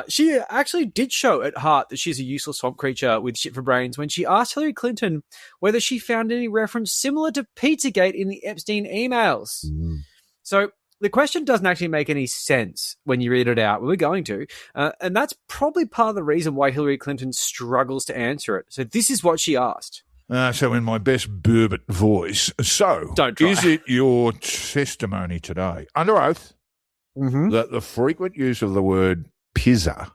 She actually did show at heart that she's a useless swamp creature with shit for brains when she asked Hillary Clinton whether she found any reference similar to Pizzagate in the Epstein emails. So the question doesn't actually make any sense when you read it out. We're going to. And that's probably part of the reason why Hillary Clinton struggles to answer it. So this is what she asked. So in my best Boebert voice. So don't try. Is it your testimony today, under oath, that the frequent use of the word pizza,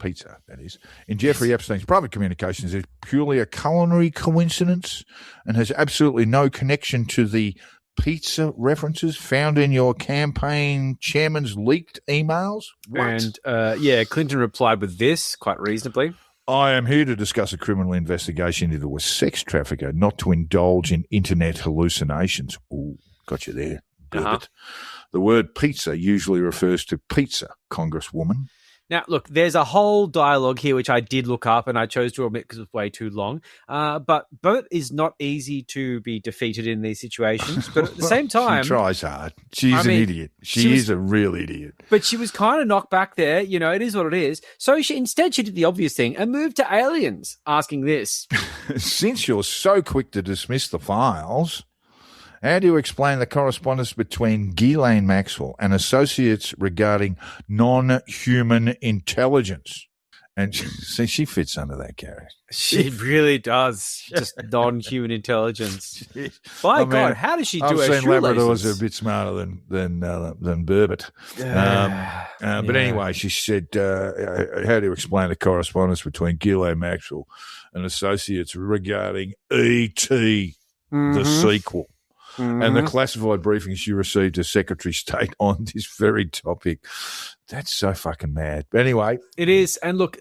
that is, in Jeffrey Epstein's private communications is purely a culinary coincidence and has absolutely no connection to the pizza references found in your campaign chairman's leaked emails? What? And, Clinton replied with this, quite reasonably. I am here to discuss a criminal investigation into a sex trafficker, not to indulge in internet hallucinations. Ooh, got you there. The word pizza usually refers to pizza, Congresswoman. Now, look, there's a whole dialogue here which I did look up and I chose to omit because it was way too long. But Bert is not easy to be defeated in these situations. But at the same time... She tries hard. She's an idiot. She is a real idiot. But she was kind of knocked back there. You know, it is what it is. So instead she did the obvious thing and moved to aliens, asking this. Since you're so quick to dismiss the files... How do you explain the correspondence between Ghislaine Maxwell and associates regarding non-human intelligence? And she fits under that character. She really does. Just non-human intelligence. By God, how does she do her shoelaces? I've seen Labradors are a bit smarter than Boebert. But anyway, she said, how do you explain the correspondence between Ghislaine Maxwell and associates regarding E.T., the sequel? And the classified briefings you received as Secretary of State on this very topic. That's so fucking mad. But anyway. It is. And look,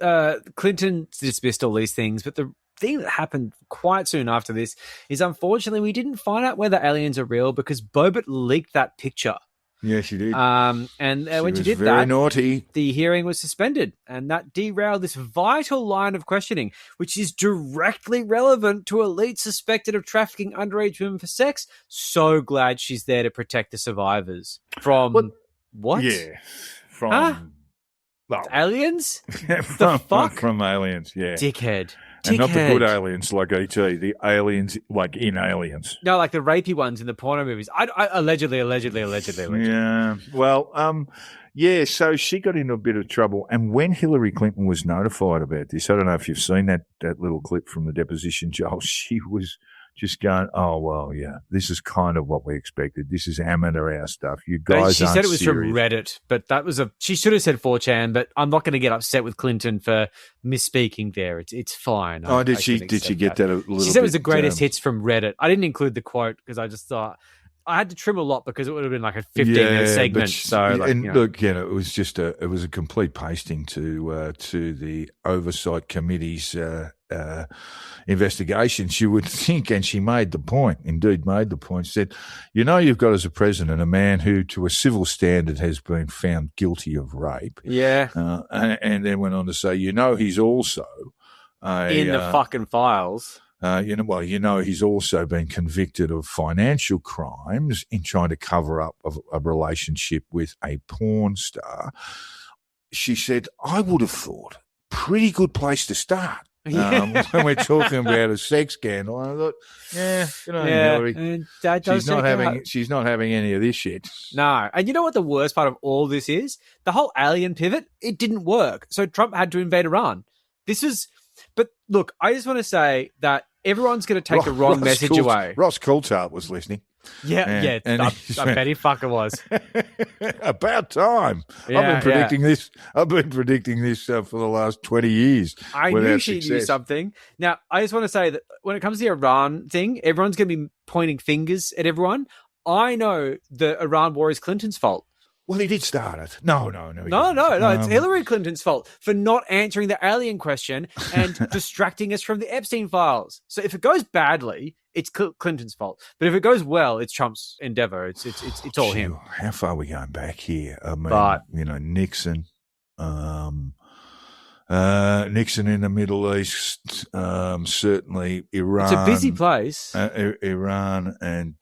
Clinton dismissed all these things, but the thing that happened quite soon after this is, unfortunately, we didn't find out whether aliens are real because Boebert leaked that picture. Yeah, she did. And when she did very that, naughty. The hearing was suspended, and that derailed this vital line of questioning, which is directly relevant to elite suspected of trafficking underage women for sex. So glad she's there to protect the survivors from what? Yeah, from aliens. The fuck from aliens. Yeah, dickhead. And not the good aliens like E.T., the aliens like in Aliens. No, like the rapey ones in the porno movies. I allegedly. Yeah. Well, so she got into a bit of trouble. And when Hillary Clinton was notified about this, I don't know if you've seen that little clip from the deposition, Joel, she was just going, oh, well, yeah, this is kind of what we expected. This is amateur hour stuff. You guys She aren't said it was serious. from Reddit, but she should have said 4chan, but I'm not going to get upset with Clinton for misspeaking there. It's fine. Did she get that a little bit? She said it was the greatest hits from Reddit. I didn't include the quote because I just thought I had to trim a lot because it would have been like a 15-minute segment. Look, it was just it was a complete pasting to the Oversight Committee's investigation. She would think, and she made the point, said, you've got as a president a man who, to a civil standard, has been found guilty of rape. Yeah. And then went on to say, he's also in the fucking files. He's also been convicted of financial crimes in trying to cover up a relationship with a porn star. She said, I would have thought, pretty good place to start. When we're talking about a sex scandal. And I thought, Hillary, she's not having any of this shit. No. And you know what the worst part of all this is? The whole alien pivot, it didn't work. So Trump had to invade Iran. But look, I just want to say that everyone's going to take the wrong message away. Ross Coulthard was listening. Yeah, I bet he fucking was. About time. Yeah, I've been predicting this for the last 20 years. I knew she knew something. Now, I just want to say that when it comes to the Iran thing, everyone's going to be pointing fingers at everyone. I know the Iran war is Clinton's fault. Well, he did start it. No. It's Hillary Clinton's fault for not answering the alien question and distracting us from the Epstein files. So if it goes badly, it's Clinton's fault. But if it goes well, it's Trump's endeavor. It's all him. How far are we going back here? I mean, Nixon. Nixon in the Middle East, certainly Iran. It's a busy place. Iran and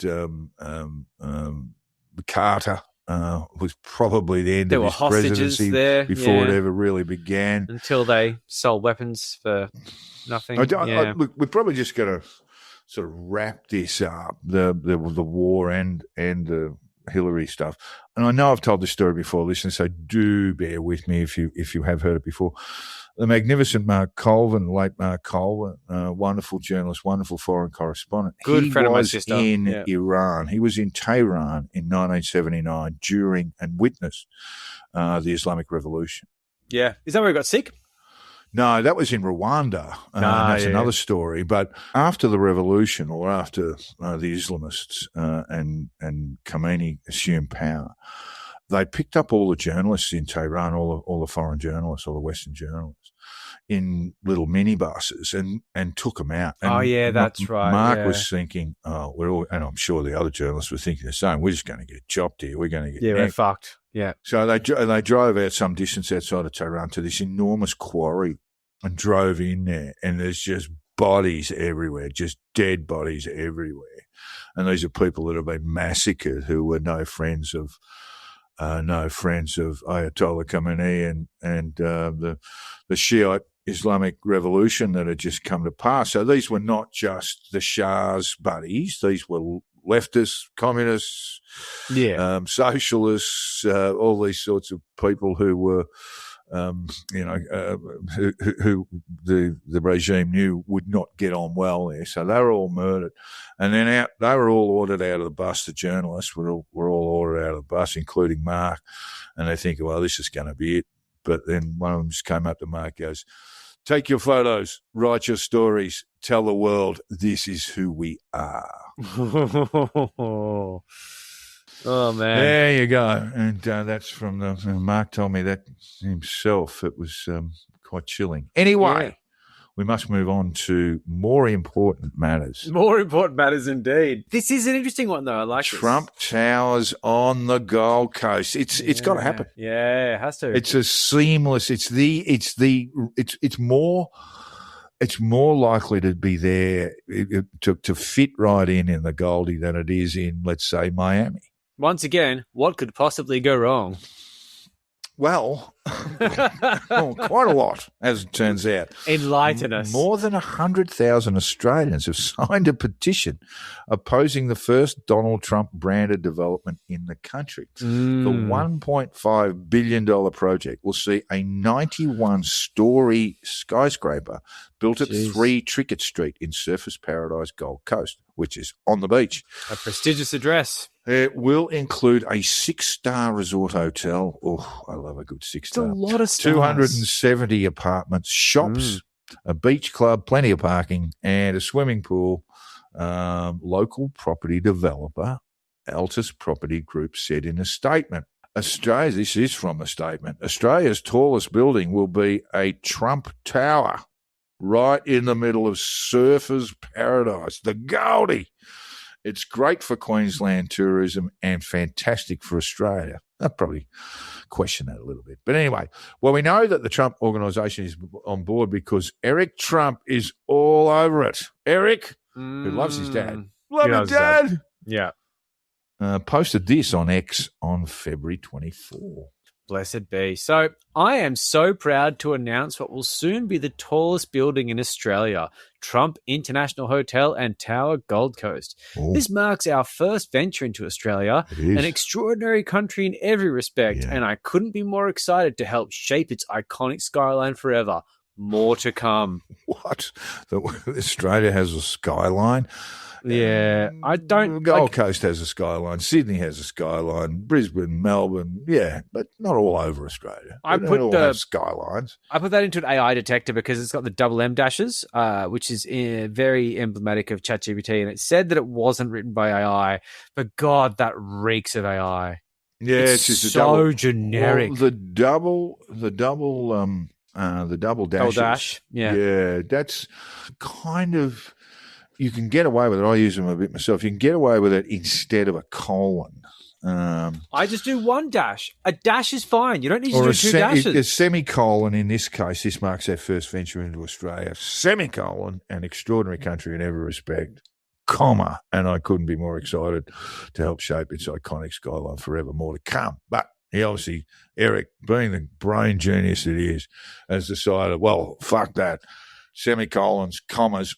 Carter. Was probably the end of his presidency there, before it ever really began. Until they sold weapons for nothing. Look, we're probably just going to sort of wrap this up, the war and the Hillary stuff. And I know I've told this story before, listeners, so do bear with me if you have heard it before. The magnificent Mark Colvin, late Mark Colvin, wonderful journalist, wonderful foreign correspondent. Good friend of my sister. He was in Iran. He was in Tehran in 1979 during and witnessed the Islamic Revolution. Yeah. Is that where he got sick? No, that was in Rwanda. That's another story. But after the revolution, or after the Islamists and Khomeini assumed power, they picked up all the journalists in Tehran, all the foreign journalists, all the Western journalists, in little minibuses and took them out. And that's right. Mark was thinking, and I'm sure the other journalists were thinking the same. We're just going to get chopped here. We're going to get we're fucked. Yeah. So they drove out some distance outside of Tehran to this enormous quarry and drove in there, and there's just bodies everywhere, just dead bodies everywhere. And these are people that have been massacred who were no friends of Ayatollah Khamenei and the Shiite Islamic revolution that had just come to pass. So these were not just the Shah's buddies; these were leftists, communists, socialists, all these sorts of people who were, who the regime knew would not get on well there. So they were all murdered, and then they were all ordered out of the bus. The journalists were all ordered out of the bus, including Mark, and they think, well, this is going to be it. But then one of them just came up to Mark, goes, "Take your photos, write your stories, tell the world this is who we are." Oh, man. There you go. And that's from Mark told me that himself. It was quite chilling. Anyway, we must move on to more important matters. More important matters indeed. This is an interesting one, though. I like Trump Towers on the Gold Coast. It's got to happen. Yeah, it has to. It's a seamless. It's more likely to be there to fit right in the Goldie than it is in, let's say, Miami. Once again, what could possibly go wrong? Well, quite a lot, as it turns out. Enlighten us. More than 100,000 Australians have signed a petition opposing the first Donald Trump branded development in the country. The $1.5 billion project will see a 91-story skyscraper built at 3 Trickett Street in Surfers Paradise, Gold Coast, which is on the beach. A prestigious address. It will include a 6-star resort hotel. Oh, I love a good 6-star. It's a lot of stars. 270 apartments, shops, a beach club, plenty of parking, and a swimming pool. Local property developer, Altus Property Group, said in a statement. This is from a statement. Australia's tallest building will be a Trump Tower right in the middle of Surfers Paradise, the Goldie. It's great for Queensland tourism and fantastic for Australia. I'll probably question that a little bit. But anyway, well, we know that the Trump organisation is on board because Eric Trump is all over it. Eric, who loves his dad. Love your dad. Yeah. Posted this on X on February 24. Blessed be. So I am so proud to announce what will soon be the tallest building in Australia, Trump International Hotel and Tower, Gold Coast. Ooh. This marks our first venture into Australia, an extraordinary country in every respect, and I couldn't be more excited to help shape its iconic skyline forever. More to come. What? Australia has a skyline? Yeah, I don't. Gold Coast has a skyline. Sydney has a skyline. Brisbane, Melbourne, but not all over Australia. I don't put all have skylines. I put that into an AI detector because it's got the double M dashes, which is very emblematic of ChatGPT, and it said that it wasn't written by AI. But God, that reeks of AI. Yeah, it's just so generic. Well, the double dashes. Yeah, that's kind of. You can get away with it. I use them a bit myself. You can get away with it instead of a colon. I just do one dash. A dash is fine. You don't need to do 2 dashes. A semicolon in this case. This marks our first venture into Australia. Semicolon, an extraordinary country in every respect. Comma, and I couldn't be more excited to help shape its iconic skyline forever. More to come. But he obviously, Eric, being the brain genius that he is, has decided, well, fuck that. Semicolons, commas,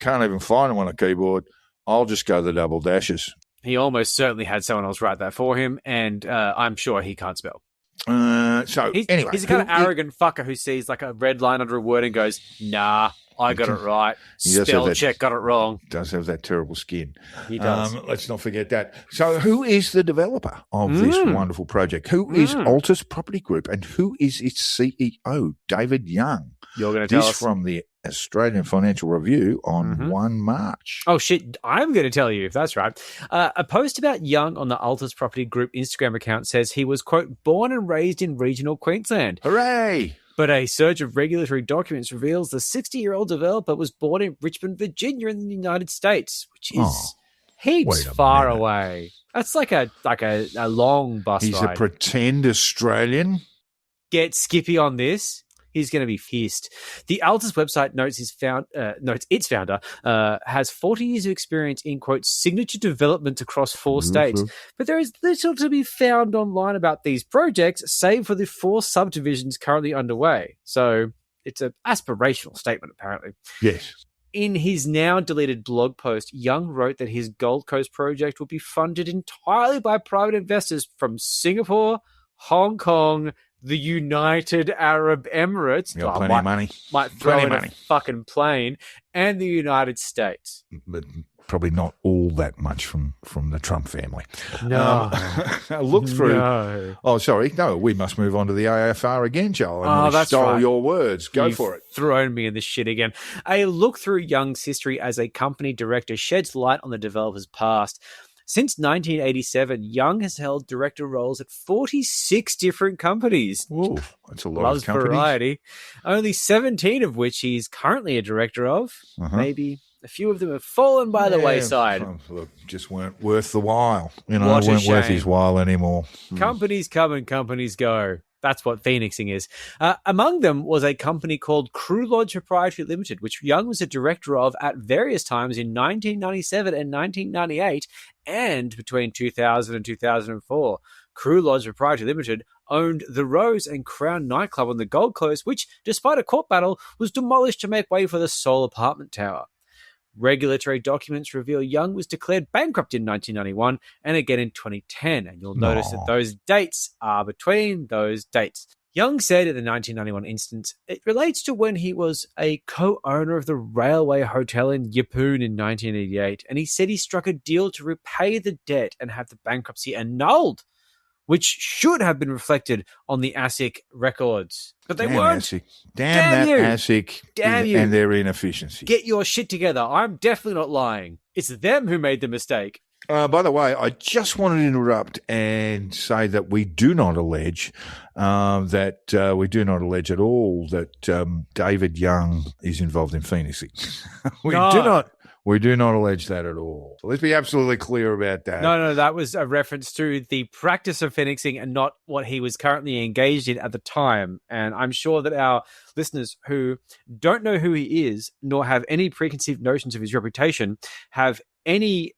can't even find them on a keyboard. I'll just go the double dashes. He almost certainly had someone else write that for him, and I'm sure he can't spell. Anyway. He's a kind of arrogant fucker who sees like a red line under a word and goes, nah, I got it right. Spell check, got it wrong. Does have that terrible skin. He does. Let's not forget that. So who is the developer of this wonderful project? Who is Altus Property Group, and who is its CEO, David Young? You're going to tell us. This from the Australian Financial Review on 1 March. Oh, shit. I'm going to tell you if that's right. A post about Young on the Altus Property Group Instagram account says he was, quote, born and raised in regional Queensland. Hooray! But a search of regulatory documents reveals the 60-year-old developer was born in Richmond, Virginia in the United States, which is heaps far away. That's like a long bus He's ride. a pretend Australian. Get Skippy on this. He's going to be pissed. The Altus website notes its founder has 40 years of experience in, quote, signature development across 4 states. But there is little to be found online about these projects, save for the 4 subdivisions currently underway. So it's an aspirational statement, apparently. Yes. In his now deleted blog post, Young wrote that his Gold Coast project will be funded entirely by private investors from Singapore, Hong Kong, the United Arab Emirates. Got plenty of money. Might throw Plenty in of money. a fucking plane. And the United States. But probably not all that much from the Trump family. No. I looked through. No. Oh, sorry. No, we must move on to the AFR again, Joel. Oh, that's stole right. your words. Go You've for it. Thrown me in this shit again. A look through Young's history as a company director sheds light on the developer's past. Since 1987, Young has held director roles at 46 different companies. Ooh, that's a lot Loves of companies. variety. Only 17 of which he's currently a director of. Maybe a few of them have fallen by the wayside. Oh, look, just weren't worth the while. What a weren't worth shame. his while anymore. Companies come and companies go. That's what Phoenixing is. Among them was a company called Crew Lodge Proprietary Limited, which Young was a director of at various times in 1997 and 1998, and between 2000 and 2004. Crew Lodge Proprietary Limited owned the Rose and Crown nightclub on the Gold Coast, which, despite a court battle, was demolished to make way for the Seoul apartment tower. Regulatory documents reveal Young was declared bankrupt in 1991 and again in 2010, and you'll notice that those dates are between those dates. Young said in the 1991 instance, it relates to when he was a co-owner of the Railway Hotel in Yeppoon in 1988, and he said he struck a deal to repay the debt and have the bankruptcy annulled, which should have been reflected on the ASIC records. But they weren't. ASIC. Damn that you. ASIC Damn you. and their inefficiency. Get your shit together. I'm definitely not lying. It's them who made the mistake. By the way, I just wanted to interrupt and say that we do not allege at all that David Young is involved in Phoenixing. We do not allege that at all. So let's be absolutely clear about that. No, that was a reference to the practice of Phoenixing and not what he was currently engaged in at the time. And I'm sure that our listeners who don't know who he is, nor have any preconceived notions of his reputation, have any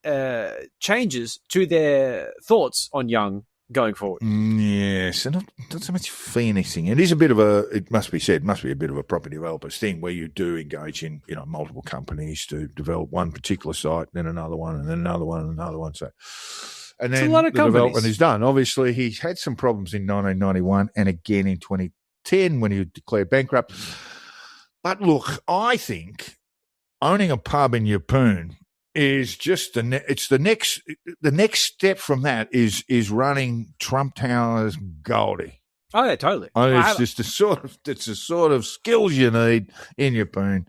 changes to their thoughts on Young going forward. Yes, and not so much Phoenixing. It is a bit of it must be said, a bit of a property developer's thing where you do engage in, multiple companies to develop one particular site, then another one, and then another one, and another one. So, and then a lot of the companies. development is done. Obviously, he's had some problems in 1991 and again in 2010 when he declared bankrupt. But look, I think owning a pub in Yeppoon is just the next step from that is running Trump Tower's Goldie. Oh yeah, totally. It's just the sort of skills you need in Yeppoon.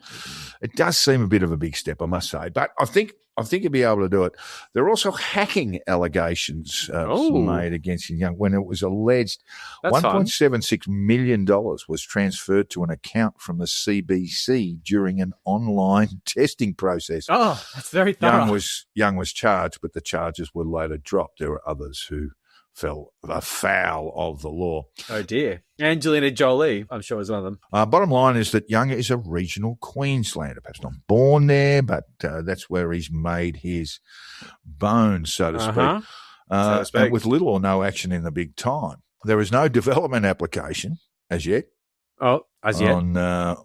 It does seem a bit of a big step, I must say, but I think you'd be able to do it. There are also hacking allegations made against Young when it was alleged $1.76 million was transferred to an account from the CBC during an online testing process. Oh, that's very thorough. Young was charged, but the charges were later dropped. There were others who fell afoul of the law. Oh dear. Angelina Jolie, I'm sure, is one of them. Bottom line is that Young is a regional Queenslander. Perhaps not born there, but that's where he's made his bones, so to speak. And with little or no action in the big time. There is no development application as yet. Oh, as yet. On the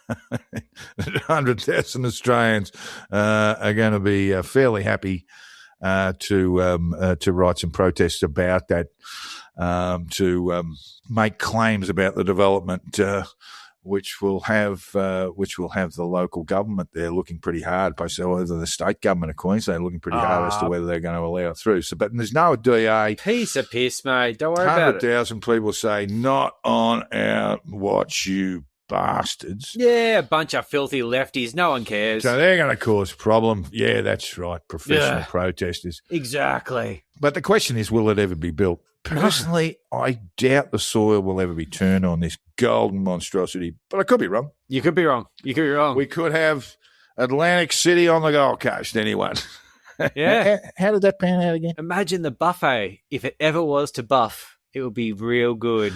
100,000 Australians are going to be fairly happy to write some protests about that, to make claims about the development, which will have the local government there looking pretty hard, whether the state government of Queensland looking pretty hard as to whether they're going to allow it through. So, but there's no DA. Piece of piss, mate. Don't worry about it. 100,000 people say, not on our watch, you bastards. Yeah, a bunch of filthy lefties. No one cares. So they're going to cause a problem. Yeah, that's right. Professional protesters. Exactly. But the question is, will it ever be built? Personally, I doubt the soil will ever be turned on this golden monstrosity. But I could be wrong. You could be wrong. We could have Atlantic City on the Gold Coast, anyone. Yeah. How did that pan out again? Imagine the buffet. If it ever was to buff, it would be real good.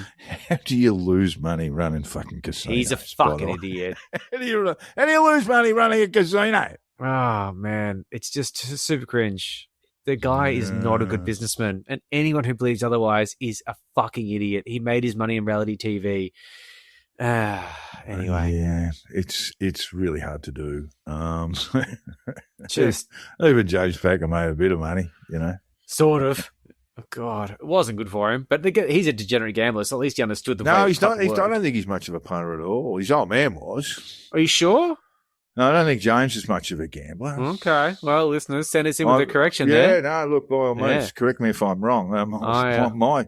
How do you lose money running fucking casinos? He's a fucking idiot. How do you lose money running a casino? Oh, man. It's just super cringe. The guy is not a good businessman. And anyone who believes otherwise is a fucking idiot. He made his money in reality TV. Anyway. Yeah, it's really hard to do. Just even James Packer made a bit of money, you know. sort of. Oh, God. It wasn't good for him. But he's a degenerate gambler, so at least he understood the way No, it he's not. fucking I worked. don't think he's much of a punter at all. His old man was. Are you sure? No, I don't think James is much of a gambler. Okay. Well, listeners, send us in with a correction yeah, there. no, look, by all means, correct me if I'm wrong. My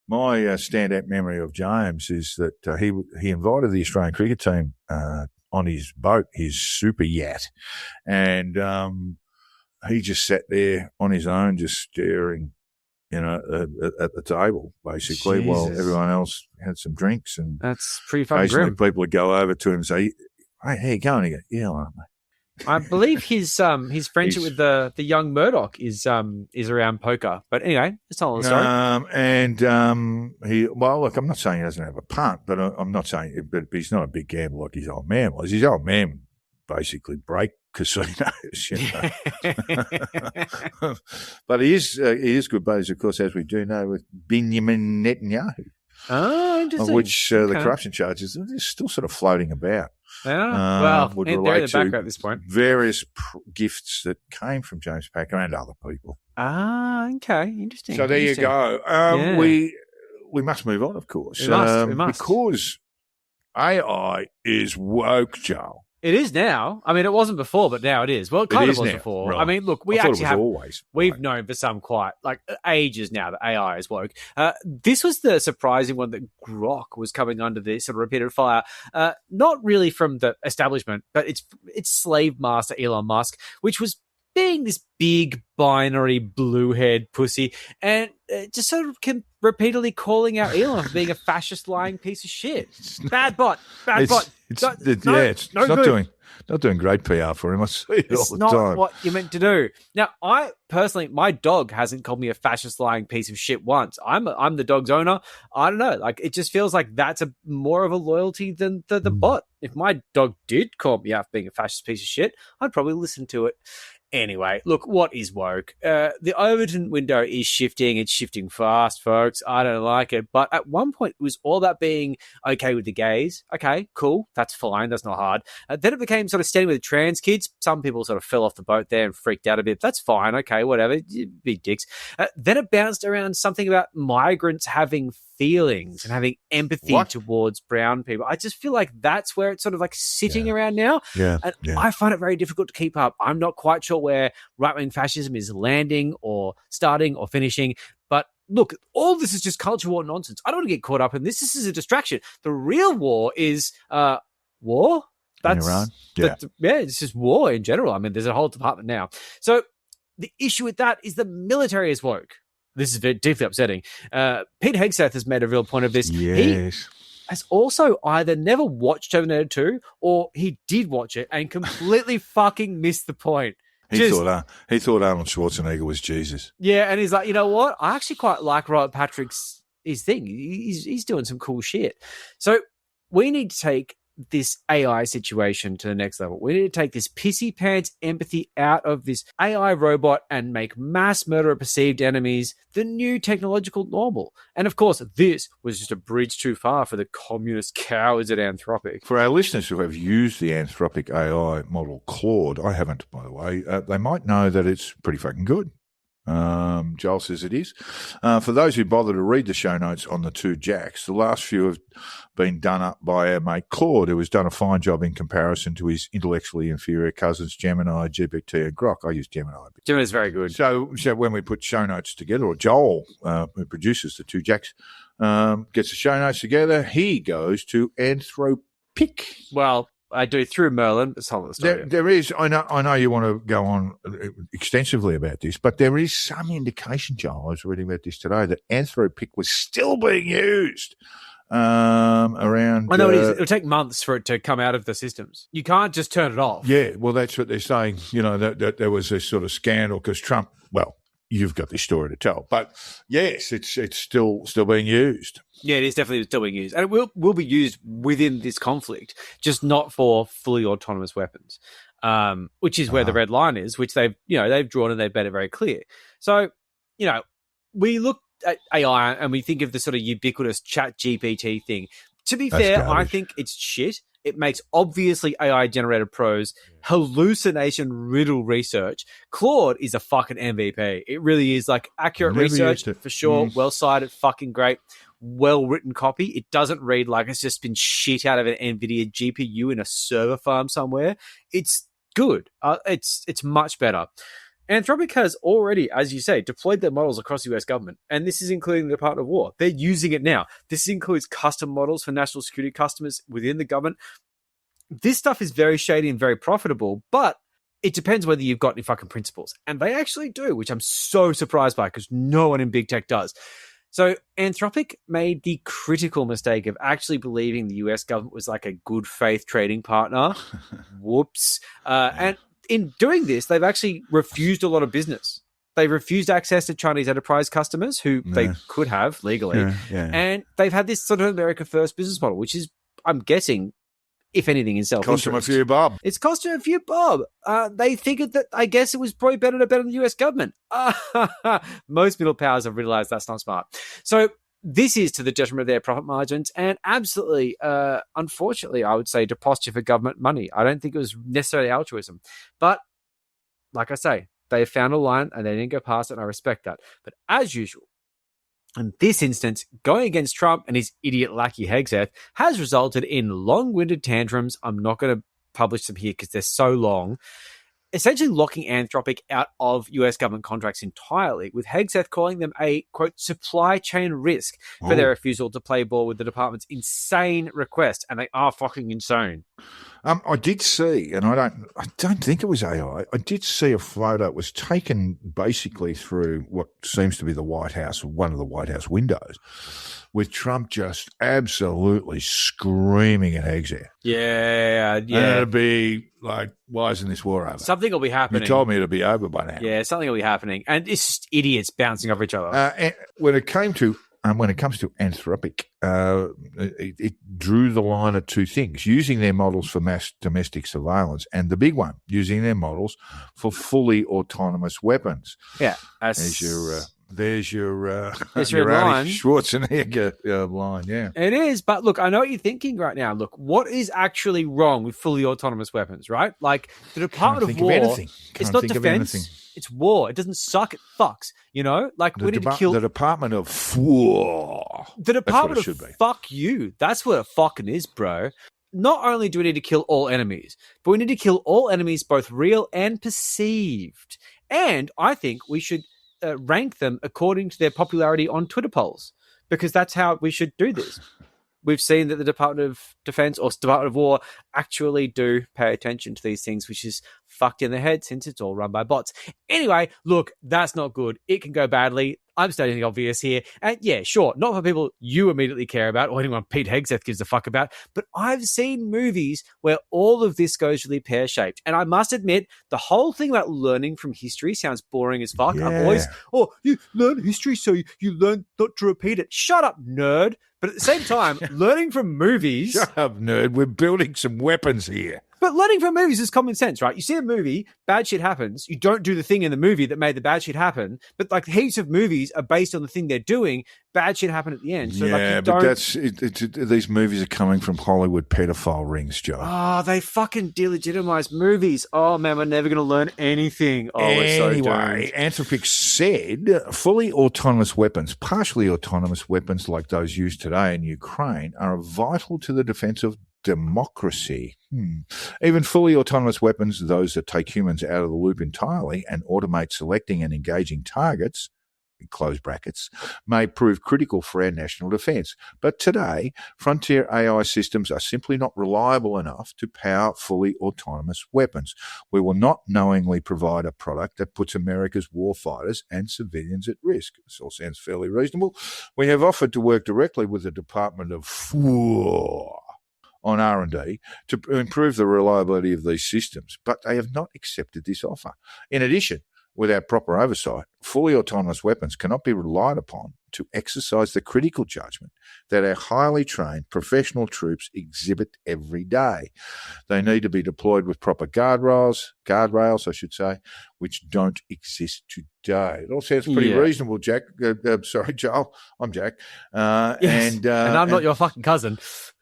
standout memory of James is that he invited the Australian cricket team on his boat, his super yacht, and he just sat there on his own, just staring, you know, at the table, basically, while everyone else had some drinks. And That's pretty fucking occasionally grim. people would go over to him and say, "Hey, how you going?" He go, "Yeah, I'm." I believe his friendship with the young Murdoch is around poker. But anyway, that's all the story. Look, I'm not saying he doesn't have a punt, but I'm not saying, but he's not a big gambler like his old man was. His old man basically break casinos, you know. But he is good buddies, of course, as we do know, with Benjamin Netanyahu. Oh, interesting. Of which the corruption charges are still sort of floating about. Yeah. Well, would they're in relate the to background at this point. various gifts that came from James Packer and other people. Ah, okay. Interesting. So there you Interesting. go. We must move on, of course. We must. Because AI is woke, Joel. It is now. I mean, it wasn't before, but now it is. Well, it kind of was now, before. right. I mean, look, I thought it was always. We've right. known for some quite like ages now that AI is woke. This was the surprising one that Grok was coming under this sort of repeated fire. Not really from the establishment, but it's slave master Elon Musk, which was being this big binary blue-haired pussy and just sort of repeatedly calling out Elon for being a fascist lying piece of shit. Bad bot. It's not doing great PR for him. I see it all It's the not time. what you're meant to do. Now, I personally, my dog hasn't called me a fascist lying piece of shit once. I'm the dog's owner. I don't know. Like, it just feels like that's more of a loyalty than the bot. If my dog did call me out for being a fascist piece of shit, I'd probably listen to it. Anyway, look, what is woke? The Overton window is shifting. It's shifting fast, folks. I don't like it. But at one point, it was all about being okay with the gays. Okay, cool. That's fine. That's not hard. Then it became sort of standing with the trans kids. Some people sort of fell off the boat there and freaked out a bit. That's fine. Okay, whatever. Big dicks. Then it bounced around something about migrants having feelings and having empathy towards brown people. I just feel like that's where it's sort of like sitting around now. And I find it very difficult to keep up. I'm not quite sure where right-wing fascism is landing or starting or finishing. But look, all this is just culture war nonsense. I don't want to get caught up in this. This is a distraction. The real war is war. That's Iran. It's just war in general. I mean, there's a whole department now. So the issue with that is the military is woke. This is very deeply upsetting. Pete Hegseth has made a real point of this. Yes. He has also either never watched Terminator 2 or he did watch it and completely fucking missed the point. He thought Arnold Schwarzenegger was Jesus. Yeah, and he's like, you know what? I actually quite like Robert Patrick's his thing. He's doing some cool shit. So we need to take this AI situation to the next level. We need to take this pissy pants empathy out of this AI robot and make mass murder of perceived enemies the new technological normal. And of course, this was just a bridge too far for the communist cowards at Anthropic. For our listeners who have used the Anthropic AI model Claude, I haven't, by the way, they might know that it's pretty fucking good. Joel says it is. For those who bother to read the show notes on the two Jacks, the last few have been done up by our mate Claude, who has done a fine job in comparison to his intellectually inferior cousins Gemini, GPT, and Grok. I use Gemini. Gemini is very good. So when we put show notes together, or Joel, who produces the two Jacks, gets the show notes together, he goes to Anthropic. Well, I do through Merlin. It's all the story. There is. I know you want to go on extensively about this, but there is some indication, Joel, I was reading about this today, that Anthropic was still being used around. I know it is. It'll take months for it to come out of the systems. You can't just turn it off. Yeah, well, that's what they're saying. You know, that there was this sort of scandal because Trump. Well, you've got this story to tell, but yes, it's still being used. Yeah, it is definitely still being used, and it will be used within this conflict, just not for fully autonomous weapons, which is where the red line is, which they've drawn and they've made it very clear. So, we look at AI and we think of the sort of ubiquitous Chat GPT thing. To be fair, garbage. I think it's shit. It makes obviously AI-generated prose, hallucination riddle research. Claude is a fucking MVP. It really is, like, accurate Never research, used it. for sure, well-cited, fucking great, well-written copy. It doesn't read like it's just been shit out of an NVIDIA GPU in a server farm somewhere. It's good. It's much better. Anthropic has already, as you say, deployed their models across the US government, and this is including the Department of War. They're using it now. This includes custom models for national security customers within the government. This stuff is very shady and very profitable, but it depends whether you've got any fucking principles. And they actually do, which I'm so surprised by because no one in big tech does. So Anthropic made the critical mistake of actually believing the US government was like a good faith trading partner. Whoops. And in doing this, they've actually refused a lot of business. They refused access to Chinese enterprise customers who they could have legally. And they've had this sort of America First business model, which is, I'm guessing, if anything, in self-interest. Cost them a few bob. It's cost them a few bob. They figured that, I guess, it was probably better to bet on the US government. Most middle powers have realized that's not smart. So this is to the detriment of their profit margins and absolutely, unfortunately, I would say, to posture for government money. I don't think it was necessarily altruism. But, like I say, they found a line and they didn't go past it, and I respect that. But as usual, in this instance, going against Trump and his idiot lackey Hegseth has resulted in long-winded tantrums. I'm not going to publish them here because they're so long. Essentially locking Anthropic out of US government contracts entirely, with Hegseth calling them a, quote, supply chain risk for their refusal to play ball with the department's insane request. And they are fucking insane. I did see, and I don't think it was AI. I did see a photo. It was taken basically through what seems to be the White House, one of the White House windows, with Trump just absolutely screaming at Hegseth. Yeah. And it'd be like, why isn't this war over? Something will be happening. You told me it'd be over by now. Yeah, something will be happening. And it's just idiots bouncing off each other. And when it comes to Anthropic, it drew the line at two things: using their models for mass domestic surveillance, and the big one, using their models for fully autonomous weapons. Yeah, there's your line. Arnie Schwarzenegger line. Yeah, it is. But look, I know what you're thinking right now. Look, what is actually wrong with fully autonomous weapons? Right, like the Department of War. It's not defense. It's war. It doesn't suck. It fucks. You know, like we need to kill the Department of War. The Department of fuck you. That's what it fucking is, bro. Not only do we need to kill all enemies, but we need to kill all enemies, both real and perceived. And I think we should rank them according to their popularity on Twitter polls, because that's how we should do this. We've seen that the Department of Defense or Department of War actually do pay attention to these things, which is fucked in the head since it's all run by bots. Anyway, look, that's not good. It can go badly. I'm stating the obvious here. And yeah, sure, not for people you immediately care about or anyone Pete Hegseth gives a fuck about, but I've seen movies where all of this goes really pear-shaped. And I must admit, the whole thing about learning from history sounds boring as fuck. Yeah. I'm always, you learn history so you learn not to repeat it. Shut up, nerd. But at the same time, learning from movies... Shut up, nerd. We're building some weapons here. But learning from movies is common sense, right? You see a movie, bad shit happens. You don't do the thing in the movie that made the bad shit happen. But like heaps of movies are based on the thing they're doing. Bad shit happen at the end. So, but that's these movies are coming from Hollywood pedophile rings, Joe. Oh, they fucking delegitimize movies. Oh man, we're never going to learn anything. Oh, anyway, we're so Anthropic said fully autonomous weapons, partially autonomous weapons like those used today in Ukraine, are vital to the defense of democracy. Even fully autonomous weapons, those that take humans out of the loop entirely and automate selecting and engaging targets, close brackets, may prove critical for our national defence. But today, frontier AI systems are simply not reliable enough to power fully autonomous weapons. We will not knowingly provide a product that puts America's warfighters and civilians at risk. This all sounds fairly reasonable. We have offered to work directly with the Department of War on R&D to improve the reliability of these systems, but they have not accepted this offer. In addition, without proper oversight, fully autonomous weapons cannot be relied upon to exercise the critical judgment that our highly trained professional troops exhibit every day. They need to be deployed with proper guardrails, I should say, which don't exist today. It all sounds pretty reasonable, Jack. Sorry, Joel. I'm Jack. Yes. And I'm not your fucking cousin.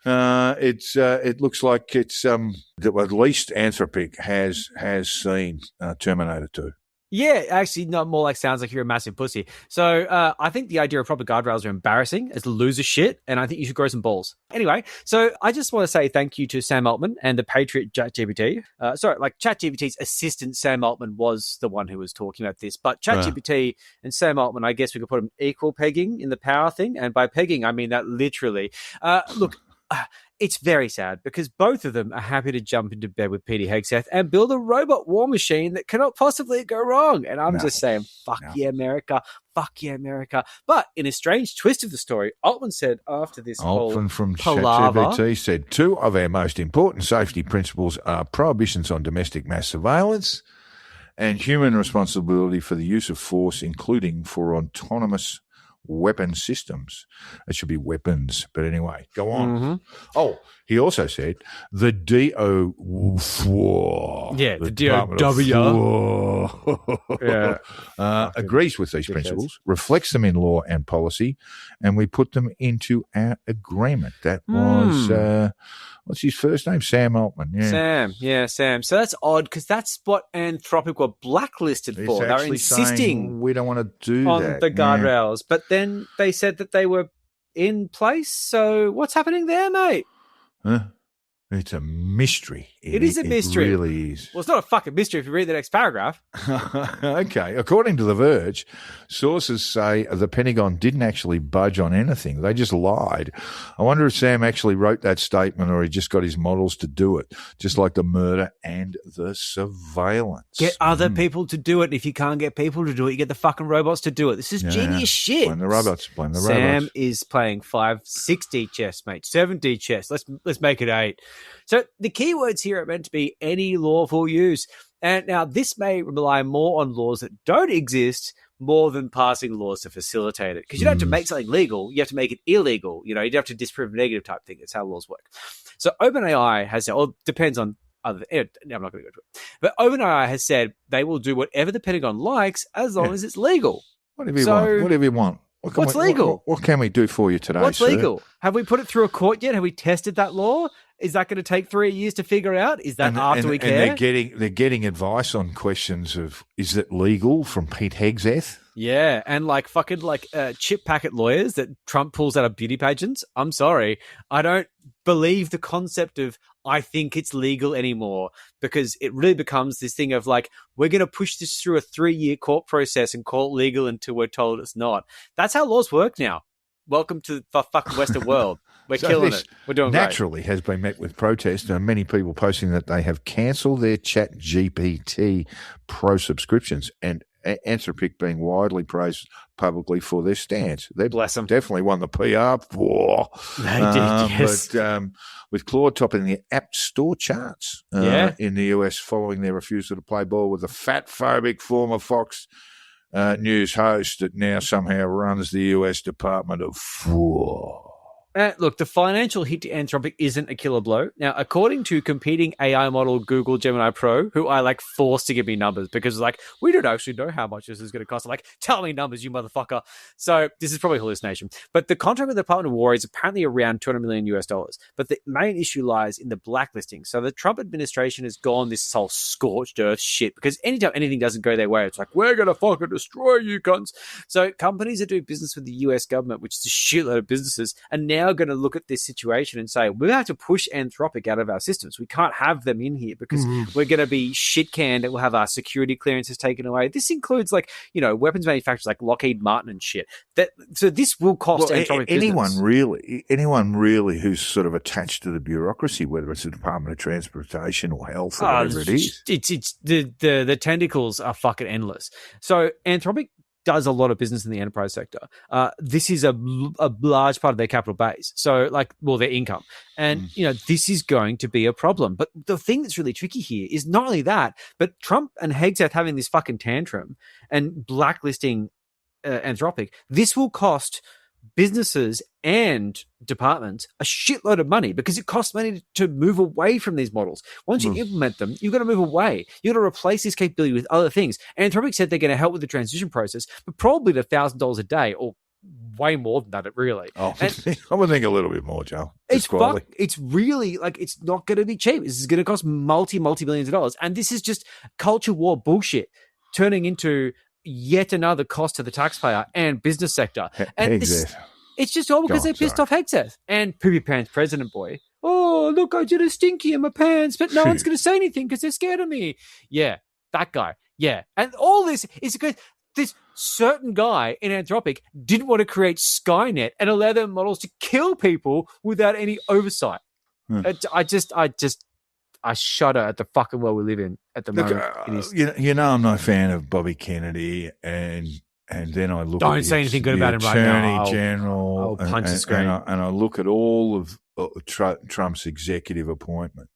It looks like it's at least Anthropic has seen Terminator 2. Yeah, actually, not more like sounds like you're a massive pussy. So I think the idea of proper guardrails are embarrassing as loser shit, and I think you should grow some balls. Anyway, so I just want to say thank you to Sam Altman and the Patriot ChatGPT. ChatGPT's assistant Sam Altman was the one who was talking about this, but ChatGPT and Sam Altman, I guess we could put them equal pegging in the power thing, and by pegging, I mean that literally. It's very sad because both of them are happy to jump into bed with Petey Hegseth and build a robot war machine that cannot possibly go wrong. And I'm just saying, yeah, America. Fuck yeah, America. But in a strange twist of the story, Altman said after this Altman from palaver, ChatGPT said 2 of our most important safety principles are prohibitions on domestic mass surveillance and human responsibility for the use of force, including for autonomous weapon systems. It should be weapons, but anyway, go on. Mm-hmm. Oh, he also said the DOW. Yeah, the DOW. Agrees with these principles, reflects them in law and policy, and we put them into our agreement. That was, what's his first name? Sam Altman. Yeah. Sam. So that's odd because that's what Anthropic were blacklisted for. They're insisting we don't want to do on that. the guardrails, but then they said that they were in place. So what's happening there, mate? It's a mystery. It is a mystery. It really is. Well, it's not a fucking mystery if you read the next paragraph. Okay. According to The Verge, sources say the Pentagon didn't actually budge on anything. They just lied. I wonder if Sam actually wrote that statement or he just got his models to do it, just like the murder and the surveillance. Get other people to do it. If you can't get people to do it, you get the fucking robots to do it. This is genius shit. Blame the robots. Sam is playing 560 chess, mate. 70 chess. Let's make it 8. So the keywords here are meant to be any lawful use. And now this may rely more on laws that don't exist more than passing laws to facilitate it. Because you don't have to make something legal, you have to make it illegal. You have to disprove a negative type thing. That's how laws work. So OpenAI has said, or depends on other, I'm not going to go to it. But OpenAI has said they will do whatever the Pentagon likes as long as it's legal. Whatever you want. What's legal? What can we do for you today, What's sir? legal? Have we put it through a court yet? Have we tested that law? Is that going to take 3 years to figure out? Is that after we care? And they're getting advice on questions of, is it legal from Pete Hegseth? Yeah, and chip packet lawyers that Trump pulls out of beauty pageants. I'm sorry. I don't believe the concept of I think it's legal anymore because it really becomes this thing of like, we're going to push this through a 3-year court process and call it legal until we're told it's not. That's how laws work now. Welcome to the fucking Western world. We're killing it. We're doing naturally great. Has been met with protest. Many people posting that they have cancelled their ChatGPT Pro subscriptions, and Anthropic being widely praised publicly for their stance. They bless them. Definitely won the PR war. They did, yes. But with Claude topping the App Store charts in the US following their refusal to play ball with the fat-phobic former Fox News host that now somehow runs the US Department of War. Look, the financial hit to Anthropic isn't a killer blow. Now, according to competing AI model Google Gemini Pro, who I forced to give me numbers because we don't actually know how much this is going to cost. I'm like, tell me numbers, you motherfucker. So this is probably hallucination. But the contract with the Department of War is apparently around $200 million US. But the main issue lies in the blacklisting. So the Trump administration has gone this whole scorched earth shit because anytime anything doesn't go their way, it's like, we're going to fucking destroy you cunts. So companies that do business with the US government, which is a shitload of businesses, are now are going to look at this situation and say, we have to push Anthropic out of our systems. We can't have them in here because we're going to be shit canned and we'll have our security clearances taken away. This includes weapons manufacturers like Lockheed Martin and shit. So this will cost Anthropic anyone business. really who's sort of attached to the bureaucracy, whether it's the Department of Transportation or Health or whatever it is. It's the tentacles are fucking endless. So Anthropic does a lot of business in the enterprise sector. This is a large part of their capital base. So their income. And, this is going to be a problem. But the thing that's really tricky here is not only that, but Trump and Hegseth having this fucking tantrum and blacklisting Anthropic. This will cost businesses and departments a shitload of money because it costs money to move away from these models. Once you implement them, you've got to move away. You've got to replace this capability with other things. Anthropic said they're going to help with the transition process, but probably at $1,000 a day or way more than that, really. Oh, I would think a little bit more, Joe. It's really it's not going to be cheap. This is going to cost multi-millions of dollars. And this is just culture war bullshit turning into yet another cost to the taxpayer and business sector. And it's just all because they pissed off Hegseth and Poopy Pants President Boy. Oh, look, I did a stinky in my pants, but no one's going to say anything because they're scared of me. Yeah, that guy. Yeah. And all this is because this certain guy in Anthropic didn't want to create Skynet and allow their models to kill people without any oversight. I shudder at the fucking world we live in at the moment. I'm not a fan of Bobby Kennedy, and then I look. Don't say anything good about him right now. Attorney General, I'll punch the screen. And I look at all of Trump's executive appointment,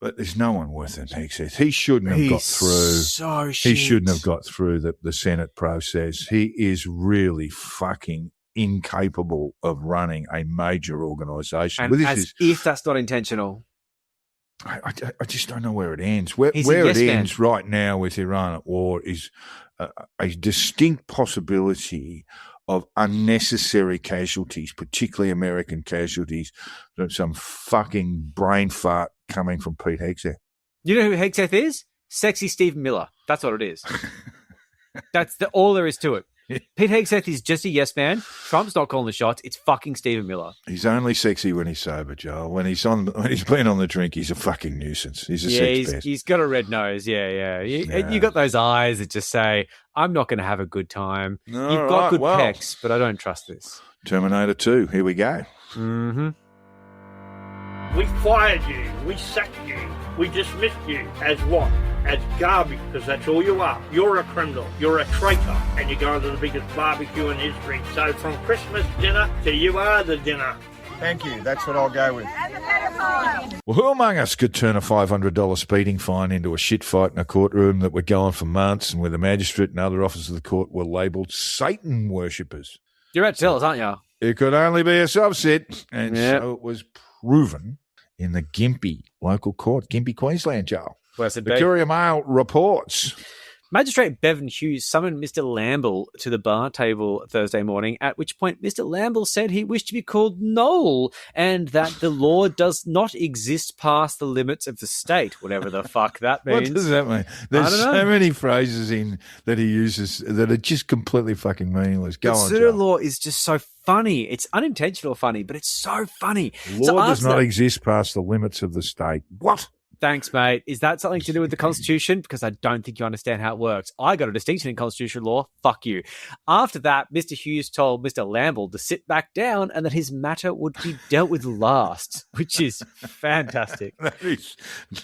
but there's no one worth an excess. He shouldn't have got through. He shouldn't have got through the Senate process. He is really fucking incapable of running a major organisation. And if that's not intentional. I just don't know where it ends. Where it ends right now with Iran at war is a distinct possibility of unnecessary casualties, particularly American casualties, some fucking brain fart coming from Pete Hegseth. You know who Hegseth is? Sexy Stephen Miller. That's what it is. That's all there is to it. Pete Hegseth is just a yes man. Trump's not calling the shots. It's fucking Stephen Miller. He's only sexy when he's sober, Joel. When he's been on the drink, he's a fucking nuisance. He's a sex pest. He's got a red nose. Yeah. You got those eyes that just say, "I'm not going to have a good time." You've got good pecs, but I don't trust this. Terminator 2. Here we go. Mm-hmm. We fired you. We sacked you. We dismissed you as what? As garbage, because that's all you are. You're a criminal. You're a traitor. And you're going to the biggest barbecue in history. So from Christmas dinner to you are the dinner. Thank you. That's what I'll go with. Well, who among us could turn a $500 speeding fine into a shit fight in a courtroom that would go on for months and where the magistrate and other officers of the court were labelled Satan worshippers? You're about to tell us, aren't you? It could only be a subset. And so it was proven in the Gympie local court, Gympie, Queensland, Joel. The Courier Mail reports. Magistrate Bevan Hughes summoned Mr. Lamble to the bar table Thursday morning, at which point Mr. Lamble said he wished to be called Noel and that the law does not exist past the limits of the state, whatever the fuck that means. What does that mean? There's so many phrases in that he uses that are just completely fucking meaningless. Go on, pseudo law is just so funny. It's unintentional funny, but it's so funny. Law does not exist past the limits of the state. What? Thanks, mate. Is that something to do with the Constitution? Because I don't think you understand how it works. I got a distinction in constitutional law. Fuck you. After that, Mr. Hughes told Mr. Lamble to sit back down and that his matter would be dealt with last, which is fantastic.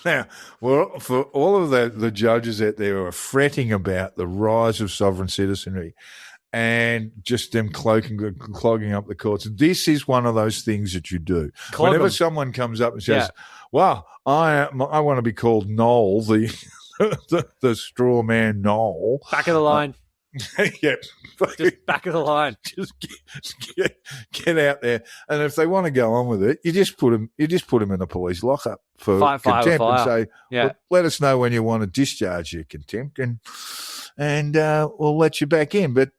Now, well, for all of the judges out there who are fretting about the rise of sovereign citizenry and just them clogging up the courts, this is one of those things that you do. Whenever someone comes up and says, well, I want to be called Noel, the straw man Noel. Back of the line. Yeah. Just back of the line. Just get out there. And if they want to go on with it, you just put them in a police lockup for contempt and say, well, let us know when you want to discharge your contempt and we'll let you back in. But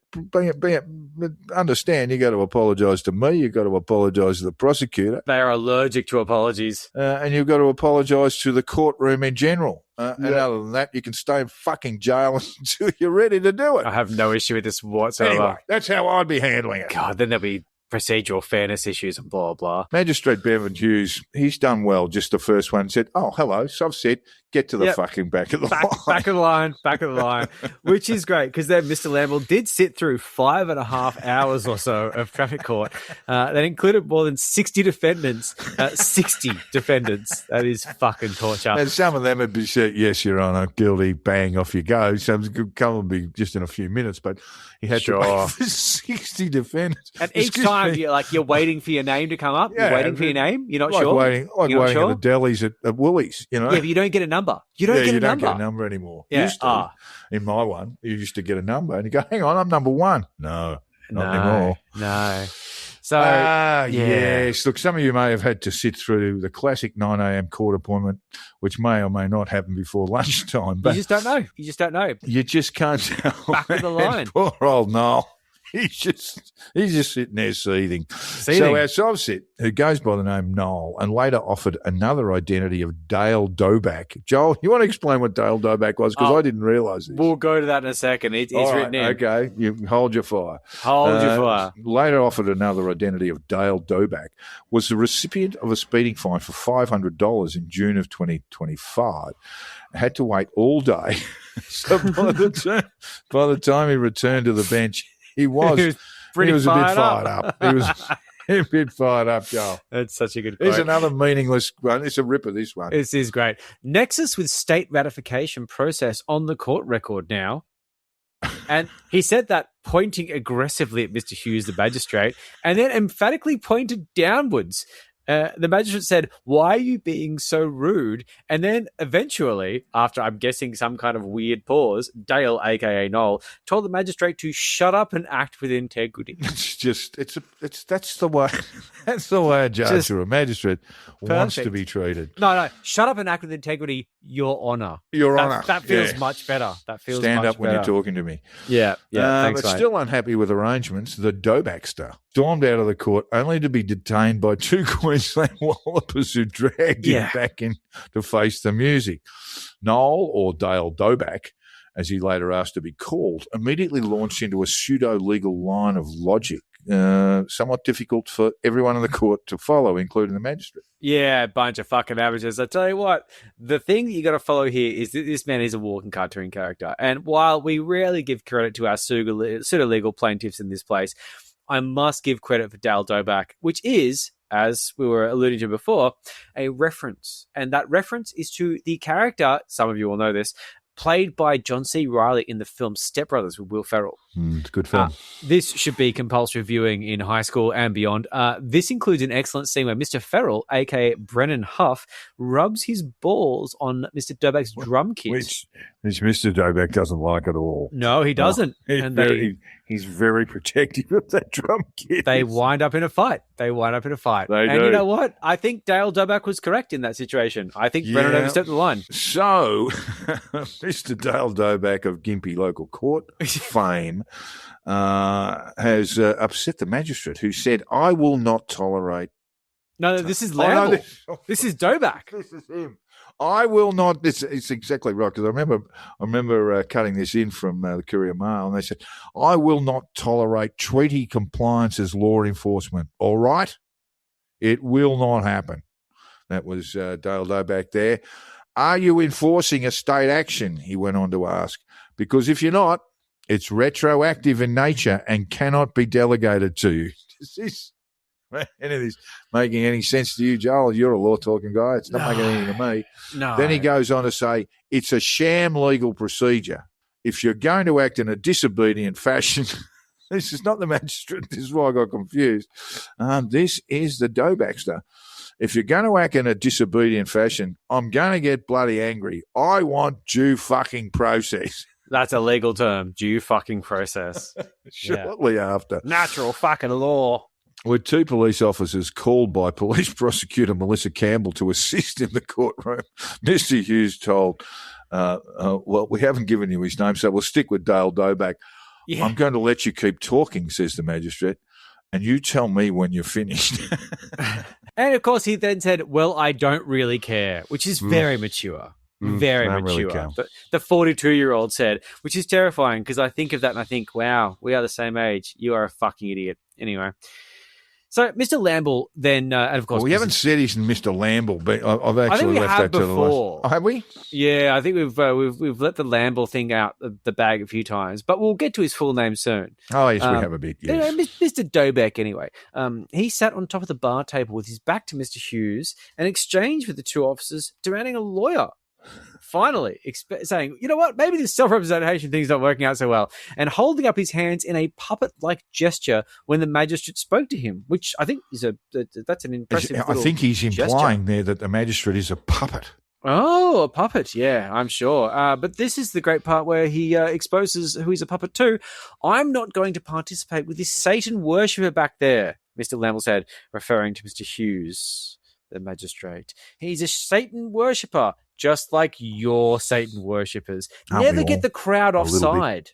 understand, you got to apologise to me. You got to apologise to the prosecutor. They are allergic to apologies, and you've got to apologise to the courtroom in general. And other than that, you can stay in fucking jail until you're ready to do it. I have no issue with this whatsoever. Anyway, that's how I'd be handling it. God, then there'll be procedural fairness issues and blah, blah. Magistrate Bevan Hughes, he's done well. Just the first one said, "Oh, hello, so I've said, get to the Yep. fucking back of the line." Back of the line, which is great because then Mr. Lamble did sit through 5.5 hours or so of traffic court. That included more than 60 defendants. 60 defendants. That is fucking torture. And some of them would be said, "Yes, Your Honour, guilty, bang, off you go." Some could come and be just in a few minutes, but he had to wait for 60 defendants. And each Excuse time me. you're waiting for your name to come up. Yeah, You're waiting for your name. You're not like sure. Waiting, like You're not waiting sure? at the delis at Woolies, you know. Yeah, but you don't get a number. You don't get a number. Get a number anymore. Yeah. Used to. In my one, you used to get a number and you go, "Hang on, I'm number one." No, not anymore. No. So, yes. Look, some of you may have had to sit through the classic 9 a.m. court appointment, which may or may not happen before lunchtime. But you just don't know. You just can't tell. Back of the line. Poor old Noel. He's just sitting there seething. So our Sovsit, who goes by the name Noel, and later offered another identity of Dale Doback. Joel, you want to explain what Dale Doback was? Because I didn't realise this. We'll go to that in a second. It's written in. Okay, you hold your fire. Hold your fire. Later offered another identity of Dale Doback, was the recipient of a speeding fine for $500 in June of 2025. Had to wait all day. So by the time he returned to the bench, he was a bit fired up. He was a bit fired up, Joel. That's such a good quote. Here's another meaningless one. It's a ripper, this one. This is great. Nexus with state ratification process on the court record now. And he said that pointing aggressively at Mr. Hughes, the magistrate, and then emphatically pointed downwards. The magistrate said, "Why are you being so rude?" And then eventually, after I'm guessing some kind of weird pause, Dale, aka Noel, told the magistrate to shut up and act with integrity. That's the way a judge or a magistrate wants to be treated. No, shut up and act with integrity, Your Honour. Your Honour. That feels much better. That feels Stand much up when better. you're talking to me. Yeah. Thanks, but mate. still unhappy with arrangements, the Dobackster stormed out of the court only to be detained by two Queensland wallopers who dragged him back in to face the music. Noel, or Dale Doback, as he later asked to be called, immediately launched into a pseudo-legal line of logic, somewhat difficult for everyone in the court to follow, including the magistrate. Yeah, a bunch of fucking amateurs. I tell you what, the thing that you got to follow here is that this man is a walking cartoon character. And while we rarely give credit to our pseudo-legal plaintiffs in this place, I must give credit for Dale Doback, which is, as we were alluding to before, a reference. And that reference is to the character, some of you will know this, played by John C. Reilly in the film Step Brothers with Will Ferrell. It's a good film. This should be compulsory viewing in high school and beyond. This includes an excellent scene where Mr. Ferrell, a.k.a. Brennan Huff, rubs his balls on Mr. Doback's drum kit. Which Mr. Doback doesn't like at all. No, he doesn't. He's very protective of that drum kit. They wind up in a fight. They do. You know what? I think Dale Doback was correct in that situation. I think Brennan overstepped the line. So, Mr. Dale Doback of Gympie Local Court fame has upset the magistrate, who said, "I will not tolerate." No, this is Lamble. This is Doback. This is him. I will not. It's exactly right, because I remember cutting this in from the Courier Mail, and they said, "I will not tolerate treaty compliance as law enforcement." All right, it will not happen. That was Dale Doback there. Are you enforcing a state action? He went on to ask, because if you're not, it's retroactive in nature and cannot be delegated to you. Is this any of this making any sense to you, Joel? You're a law-talking guy. It's not making anything to me. No. Then he goes on to say, it's a sham legal procedure. If you're going to act in a disobedient fashion, this is not the magistrate. This is why I got confused. This is the Dobackster. If you're going to act in a disobedient fashion, I'm going to get bloody angry. I want due fucking process. That's a legal term, due fucking process. Shortly after. Natural fucking law. With two police officers called by police prosecutor Melissa Campbell to assist in the courtroom, Mr. Hughes told, well, we haven't given you his name, so we'll stick with Dale Doback. Yeah. I'm going to let you keep talking, says the magistrate, and you tell me when you're finished. And, of course, he then said, well, I don't really care, which is very mature. Very mature. Really the 42-year-old said, which is terrifying, because I think of that and I think, wow, we are the same age. You are a fucking idiot. Anyway. So Mr. Lamble then, and of course, Well, we haven't said he's Mr. Lamble, but I've actually left that to the last. Oh, have we? Yeah, I think we've let the Lamble thing out of the bag a few times, but we'll get to his full name soon. Oh, yes, we have a bit. Yes. Mr. Dobeck, anyway. He sat on top of the bar table with his back to Mr. Hughes and exchanged with the two officers, demanding a lawyer. Finally, saying, you know what, maybe this self-representation thing's not working out so well, and holding up his hands in a puppet-like gesture when the magistrate spoke to him, which I think is that's an impressive. I think he's implying there that the magistrate is a puppet. Oh, a puppet. Yeah, I'm sure. But this is the great part where he exposes who he's a puppet to. I'm not going to participate with this Satan worshipper back there, Mr. Lamble said, referring to Mr. Hughes, the magistrate. He's a Satan worshipper, just like your Satan worshippers. Never get the crowd offside.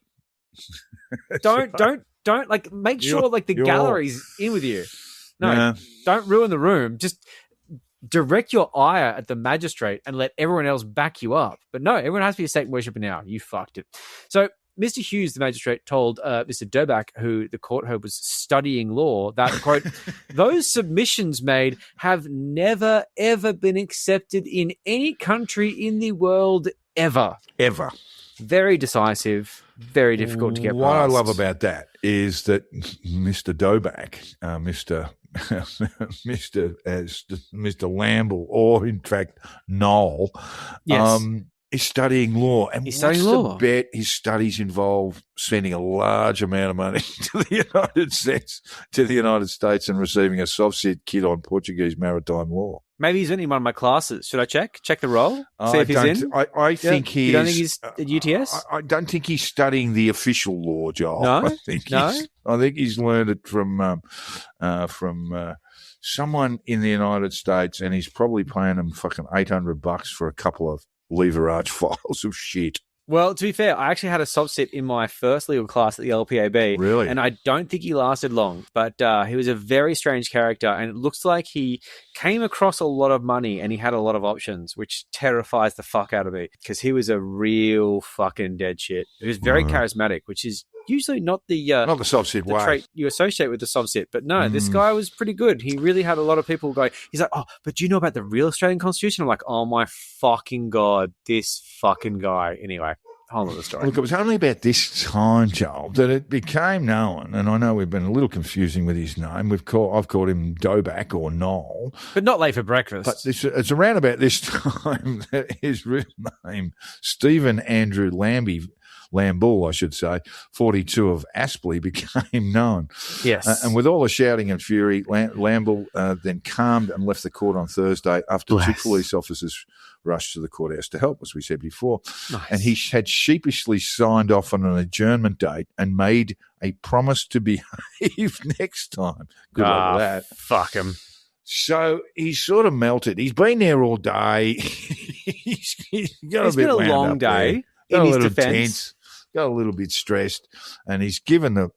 Don't like make sure like the gallery's in with you. No, don't ruin the room. Just direct your ire at the magistrate and let everyone else back you up. But no, everyone has to be a Satan worshipper now. You fucked it. So Mr. Hughes, the magistrate, told Mr. Doback, who the court heard was studying law, that, quote, those submissions made have never, ever been accepted in any country in the world ever. Ever. Very decisive, very difficult to get past. What I love about that is that Mr. Doback, Mr. Lamble, or in fact Noel, yes. Is studying law. And he's studying law. The bet his studies involve spending a large amount of money to the United States and receiving a soft-set kit on Portuguese maritime law. Maybe he's in one of my classes. Should I check the roll? See if he's in? I think he is. You don't think he's at UTS? I don't think he's studying the official law, Joel. No? I think he's learned it from someone in the United States, and he's probably paying him fucking $800 for a couple of lever arch files of shit. Well, to be fair, I actually had a soft sit in my first legal class at the LPAB. Really? And I don't think he lasted long, but he was a very strange character, and it looks like he came across a lot of money and he had a lot of options, which terrifies the fuck out of me because he was a real fucking dead shit. He was very charismatic, which is usually not the soft sit way trait you associate with the soft sit. But no, this guy was pretty good. He really had a lot of people going, he's like, oh, but do you know about the real Australian Constitution? I'm like, oh my fucking God, this fucking guy. Anyway, whole other story. Look, it was only about this time, Joel, that it became known, and I know we've been a little confusing with his name. I've called him Doback or Noel. But not late for breakfast. But it's around about this time that his real name, Stephen Andrew Lamble, I should say, 42 of Aspley, became known. Yes. And with all the shouting and fury, Lamble then calmed and left the court on Thursday after two police officers rushed to the courthouse to help, as we said before. Nice. And he had sheepishly signed off on an adjournment date and made a promise to behave next time. Good luck with that. Fuck him. So he's sort of melted. He's been there all day. He's got it's been a long day. Got in a his little defense. tense. Got a little bit stressed, and he's given the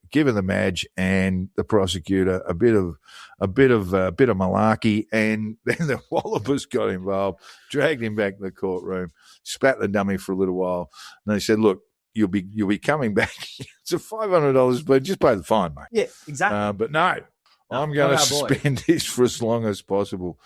Madge and the prosecutor a bit of malarkey, and then the Wallopers got involved, dragged him back to the courtroom, spat the dummy for a little while, and they said, "Look, you'll be coming back. It's a $500, but just pay the fine, mate." Yeah, exactly. But no, I'm going to suspend this for as long as possible.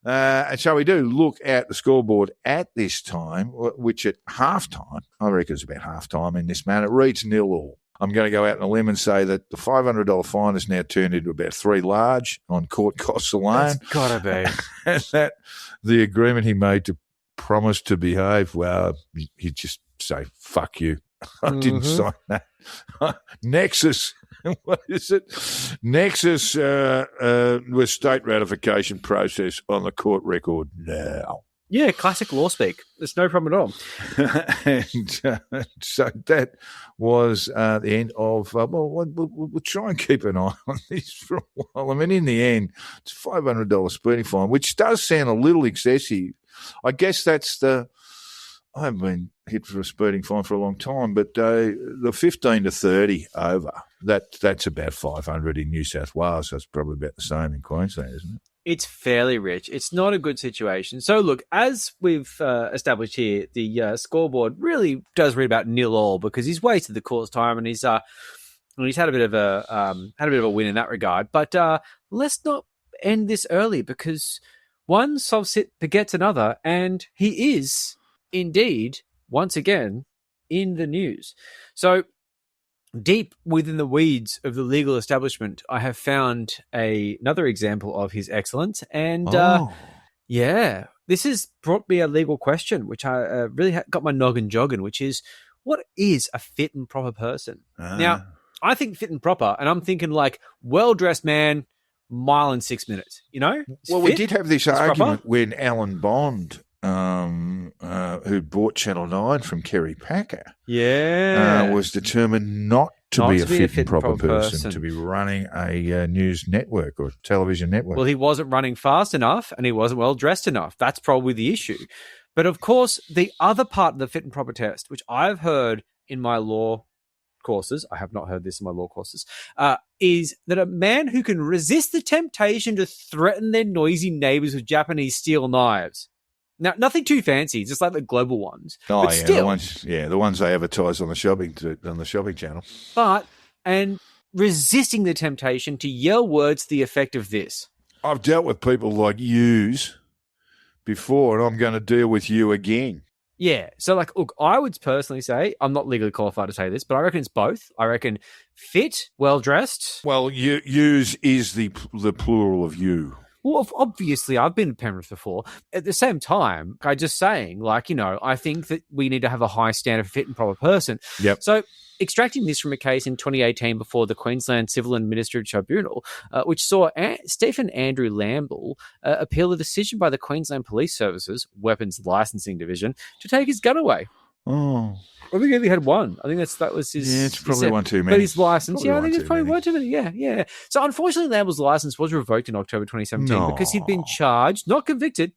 And so we do look at the scoreboard at this time, which at halftime, I reckon it's about halftime in this man, it reads 0-0. I'm going to go out on a limb and say that the $500 fine has now turned into about $3 large on court costs alone. That's got to be. And that the agreement he made to promise to behave, well, he'd just say, fuck you. I didn't sign that. Nexus. What is it? Nexus with state ratification process on the court record now. Yeah, classic law speak. There's no problem at all. And so that was the end of, we'll try and keep an eye on this for a while. I mean, in the end, it's a $500 speeding fine, which does sound a little excessive. I guess that's I haven't been hit for a speeding fine for a long time, but the 15 to 30 over, that's about 500 in New South Wales. So it's probably about the same in Queensland, isn't it? It's fairly rich. It's not a good situation. So look, as we've established here, the scoreboard really does read about 0-0 because he's wasted the court's time and he's And he's had a bit of a win in that regard. But let's not end this early, because one Sovsit begets another, and he is indeed once again in the news. So deep within the weeds of the legal establishment, I have found another example of his excellence, and yeah, this has brought me a legal question, which I really got my noggin jogging, which is, what is a fit and proper person? Now, I think fit and proper, and I'm thinking like well-dressed man, mile in 6 minutes, you know? Well, fit, we did have this argument proper. when Alan Bond, who bought Channel 9 from Kerry Packer, was determined not to be a fit and proper person, to be running a news network or television network. Well, he wasn't running fast enough and he wasn't well dressed enough. That's probably the issue. But of course, the other part of the fit and proper test, which I've heard in my law courses, I have not heard this in my law courses, is that a man who can resist the temptation to threaten their noisy neighbors with Japanese steel knives. Now, nothing too fancy, just like the global ones. Oh, but yeah, still, the ones they advertise on the shopping channel. And resisting the temptation to yell words to the effect of this. I've dealt with people like yous before, and I'm going to deal with you again. Yeah. So, like, look, I would personally say, I'm not legally qualified to say this, but I reckon it's both. I reckon fit, well-dressed. Well, yous is the plural of you. Well, obviously, I've been to Penrith before. At the same time, I'm just saying, like, you know, I think that we need to have a high standard for fit and proper person. Yep. So, extracting this from a case in 2018 before the Queensland Civil and Administrative Tribunal, which saw Stephen Andrew Lamble appeal the decision by the Queensland Police Services Weapons Licensing Division to take his gun away. Oh. I think he only had one. I think that was his. Yeah, it's probably one too many. But his license, Probably I think one it's probably too one too many. Yeah. So unfortunately, Lamble's license was revoked in October 2017 because he'd been charged, not convicted,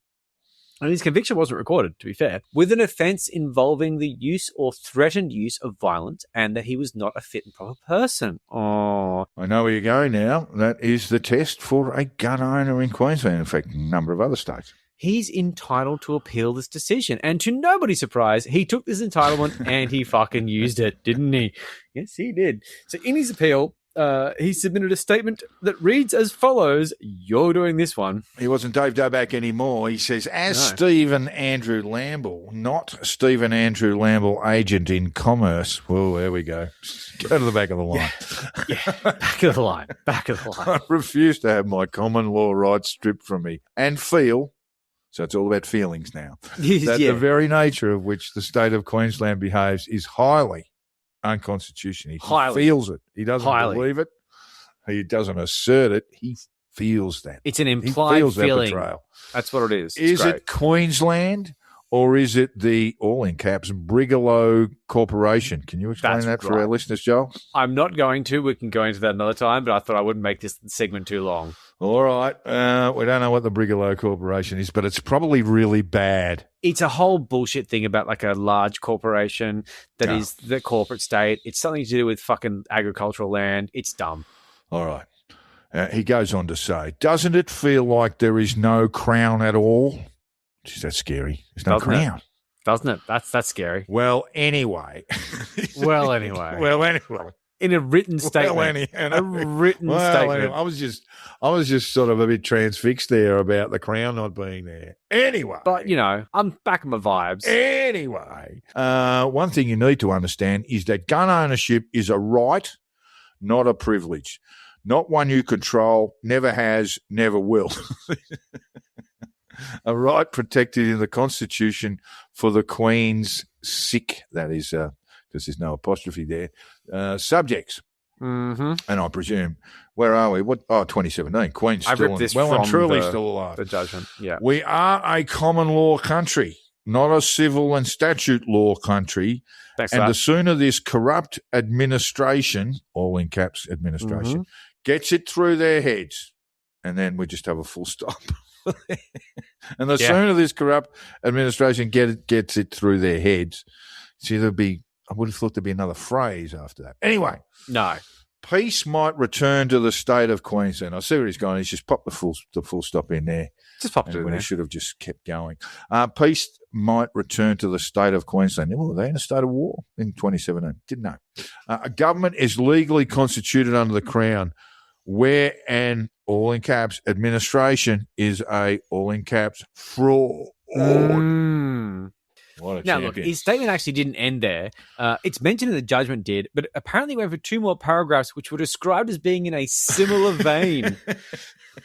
and his conviction wasn't recorded, to be fair, with an offence involving the use or threatened use of violence, and that he was not a fit and proper person. Oh, I know where you're going now. That is the test for a gun owner in Queensland, in fact, a number of other states. He's entitled to appeal this decision. And to nobody's surprise, he took this entitlement and he fucking used it, didn't he? Yes, he did. So in his appeal, he submitted a statement that reads as follows. You're doing this one. He wasn't Dave Doback anymore. He says, Stephen Andrew Lamble, not Stephen Andrew Lamble, agent in commerce. Well, there we go. Go to the back of the line. Yeah, back of the line. Back of the line. I refuse to have my common law rights stripped from me and feel. So it's all about feelings now. That the very nature of which the state of Queensland behaves is highly unconstitutional. He feels it. He doesn't believe it. He doesn't assert it. He feels that. It's an implied feeling. That betrayal. That's what it is. Is it Queensland or is it the, all in caps, Brigalow Corporation? Can you explain that for our listeners, Joel? I'm not going to. We can go into that another time, but I thought I wouldn't make this segment too long. All right. We don't know what the Brigalow Corporation is, but it's probably really bad. It's a whole bullshit thing about like a large corporation that is the corporate state. It's something to do with fucking agricultural land. It's dumb. All right. He goes on to say, doesn't it feel like there is no crown at all? Geez, that's scary. There's no crown. Doesn't it? That's scary. Well, anyway. In a written statement. Statement. I was just sort of a bit transfixed there about the crown not being there. Anyway. But, you know, I'm back on my vibes. Anyway. One thing you need to understand is that gun ownership is a right, not a privilege. Not one you control, never has, never will. A right protected in the Constitution for the Queen's sick, that is, because there's no apostrophe there, subjects. Mm-hmm. And I presume, where are we? 2017. Queen's still and truly still alive. The judgment, yeah. We are a common law country, not a civil and statute law country. Thanks and the sooner this corrupt administration, all in caps administration, gets it through their heads, and then we just have a full stop. And the sooner this corrupt administration gets it through their heads, see, I would have thought there'd be another phrase after that. Anyway. No. Peace might return to the state of Queensland. I see where he's going. He's just popped the full stop in there. Just popped it And in when there. he should have just kept going. Peace might return to the state of Queensland. Well, they're in a state of war in 2017. Didn't know. A government is legally constituted under the Crown, where an, all in caps, administration is a, all in caps, fraud. What a Now, champion. look, his statement actually didn't end there. It's mentioned in the judgment did, but apparently went for 2 more paragraphs, which were described as being in a similar vein.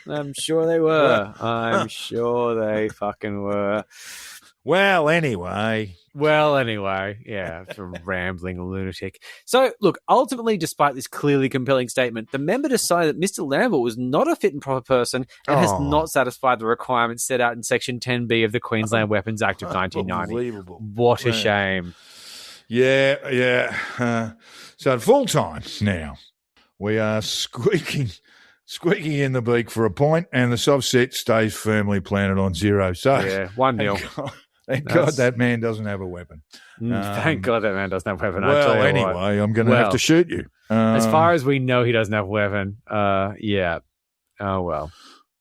I'm sure they were. I'm sure they fucking were. Well, anyway. Yeah, it's a rambling lunatic. So, look, ultimately, despite this clearly compelling statement, the member decided that Mr. Lambert was not a fit and proper person and has not satisfied the requirements set out in Section 10B of the Queensland Weapons Act of 1990. Unbelievable. What a shame. Yeah. So at full time now, we are squeaking in the beak for a point, and the soft set stays firmly planted on 0. So Yeah, 1-0. Thank God that man doesn't have a weapon. Thank God that man doesn't have a weapon. I Well, tell you anyway, what. I'm going to have to shoot you. As far as we know, he doesn't have a weapon. Yeah. Oh, well.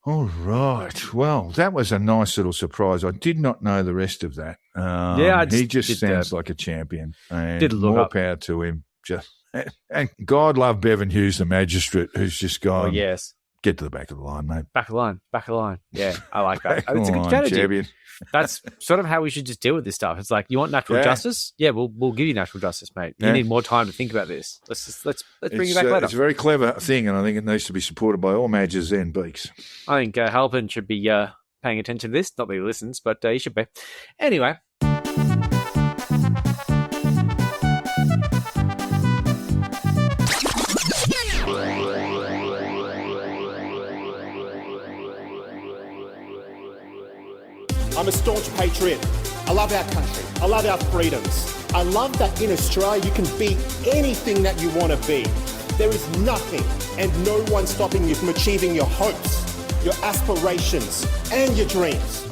All right. Well, that was a nice little surprise. I did not know the rest of that. He just sounds like a champion. And did look more up. power to him. And God love Bevan Hughes, the magistrate, who's just gone. Oh, yes. Get to the back of the line, mate. Back of the line. Yeah, I like that. Back of It's a the good line, strategy. champion. That's sort of how we should just deal with this stuff. It's like, you want natural justice? Yeah, we'll give you natural justice, mate. You need more time to think about this. Let's bring you back later. It's a very clever thing, and I think it needs to be supported by all Madges and Beaks. I think Halpin should be paying attention to this. Not that he listens, but he should be. Anyway. I'm a staunch patriot. I love our country. I love our freedoms. I love that in Australia you can be anything that you want to be. There is nothing and no one stopping you from achieving your hopes, your aspirations, and your dreams.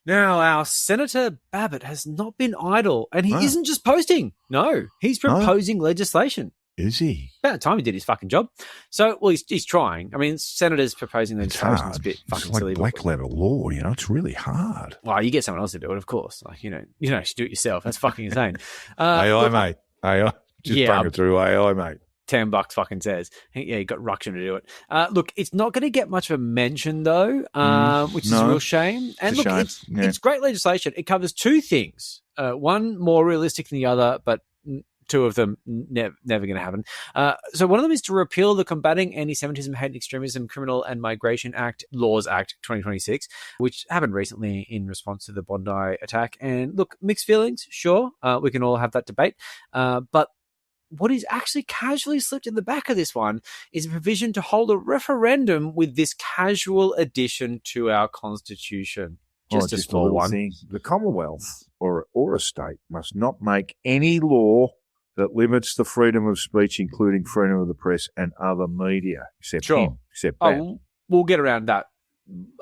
Now, our Senator Boebert has not been idle, and he isn't just posting. No, he's proposing legislation. Is he? About time he did his fucking job. So, well, he's trying. I mean, senators proposing legislation is a bit fucking it's like silly. black letter law, it's really hard. Well, you get someone else to do it, of course. Like, you don't do it yourself. That's fucking insane. AI, mate. AI. Just bring it through AI, mate. $10 fucking says. Yeah, you got Ruction to do it. Look, it's not going to get much of a mention, though, which is a real shame. And look, it's great legislation. It covers 2 things. One more realistic than the other, but 2 of them never going to happen. So one of them is to repeal the Combating Anti-Semitism, Hate and Extremism, Criminal and Migration Laws Act 2026, which happened recently in response to the Bondi attack. And look, mixed feelings, sure. We can all have that debate. But what is actually casually slipped in the back of this one is a provision to hold a referendum with this casual addition to our Constitution. Just a small one. Thing. The Commonwealth or a state must not make any law that limits the freedom of speech, including freedom of the press and other media, except him, except that. We'll get around that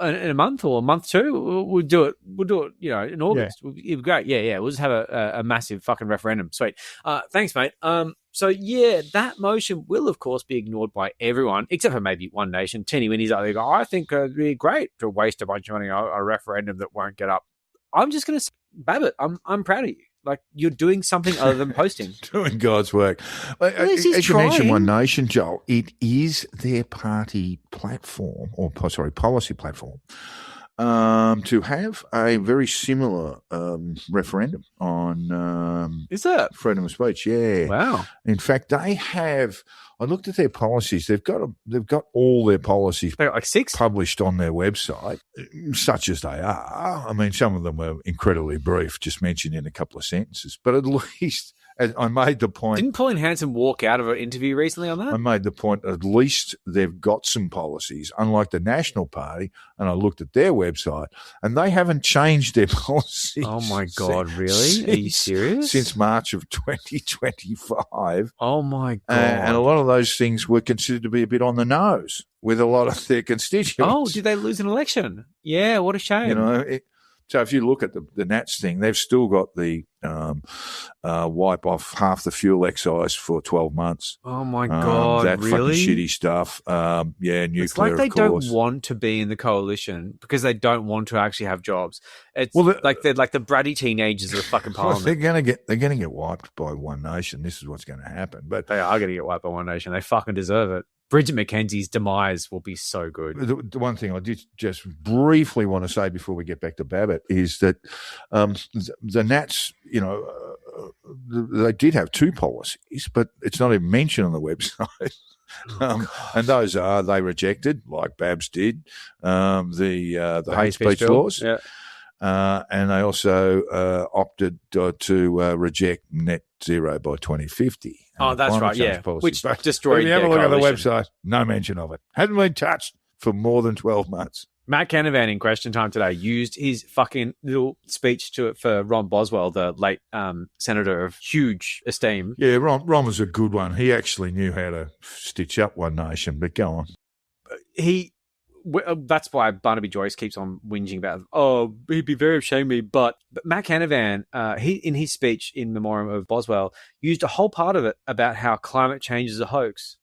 in a month or a month too. We'll do it. In August. It'll be great. Yeah. We'll just have a massive fucking referendum. Sweet. Thanks, mate. So yeah, that motion will of course be ignored by everyone except for maybe one nation. Teeny Winnie's out there go, I think it'd be great to waste a bunch of money on a referendum that won't get up. I'm just going to say, Boebert, I'm proud of you. Like, you're doing something other than posting. Doing God's work. As you mentioned One Nation, Joel, it is their party platform, policy platform, to have a very similar referendum on is that freedom of speech. Yeah. Wow. In fact, they have. I looked at their policies. They've got all their policies. They've got like 6 published on their website, such as they are. I mean, some of them were incredibly brief, just mentioned in a couple of sentences. But at least, I made the point. Didn't Pauline Hanson walk out of an interview recently on that? I made the point. At least they've got some policies, unlike the National Party. And I looked at their website, and they haven't changed their policies. Oh my God! Really? Are you serious? Since March of 2025. Oh my God! And a lot of those things were considered to be a bit on the nose with a lot of their constituents. Oh, did they lose an election? Yeah, what a shame. So if you look at the Nats thing, they've still got the wipe off half the fuel excise for 12 months. Oh my God, that really? fucking shitty stuff. Nuclear, it's like they of course. don't want to be in the coalition because they don't want to actually have jobs. It's Well, like they're like the bratty teenagers of the fucking Well, parliament. they're gonna get wiped by One Nation. This is what's going to happen. But They are going to get wiped by One Nation. They fucking deserve it. Bridget McKenzie's demise will be so good. the one thing I did just briefly want to say before we get back to Boebert is that the Nats, they did have two policies, but it's not even mentioned on the website. And those are they rejected, like Babs did, the hate speech laws. Yeah. And they also opted to reject net zero by 2050. Oh, that's right, yeah. Which destroyed If you have a look at the coalition. website, no mention of it. Hadn't been touched for more than 12 months. Matt Canavan in Question Time today used his fucking little speech for Ron Boswell, the late senator of huge esteem. Yeah, Ron was a good one. He actually knew how to stitch up One Nation, but go on. That's why Barnaby Joyce keeps on whinging about, he'd be very ashamed of me. But Matt Canavan, he in his speech in memoriam of Boswell, used a whole part of it about how climate change is a hoax.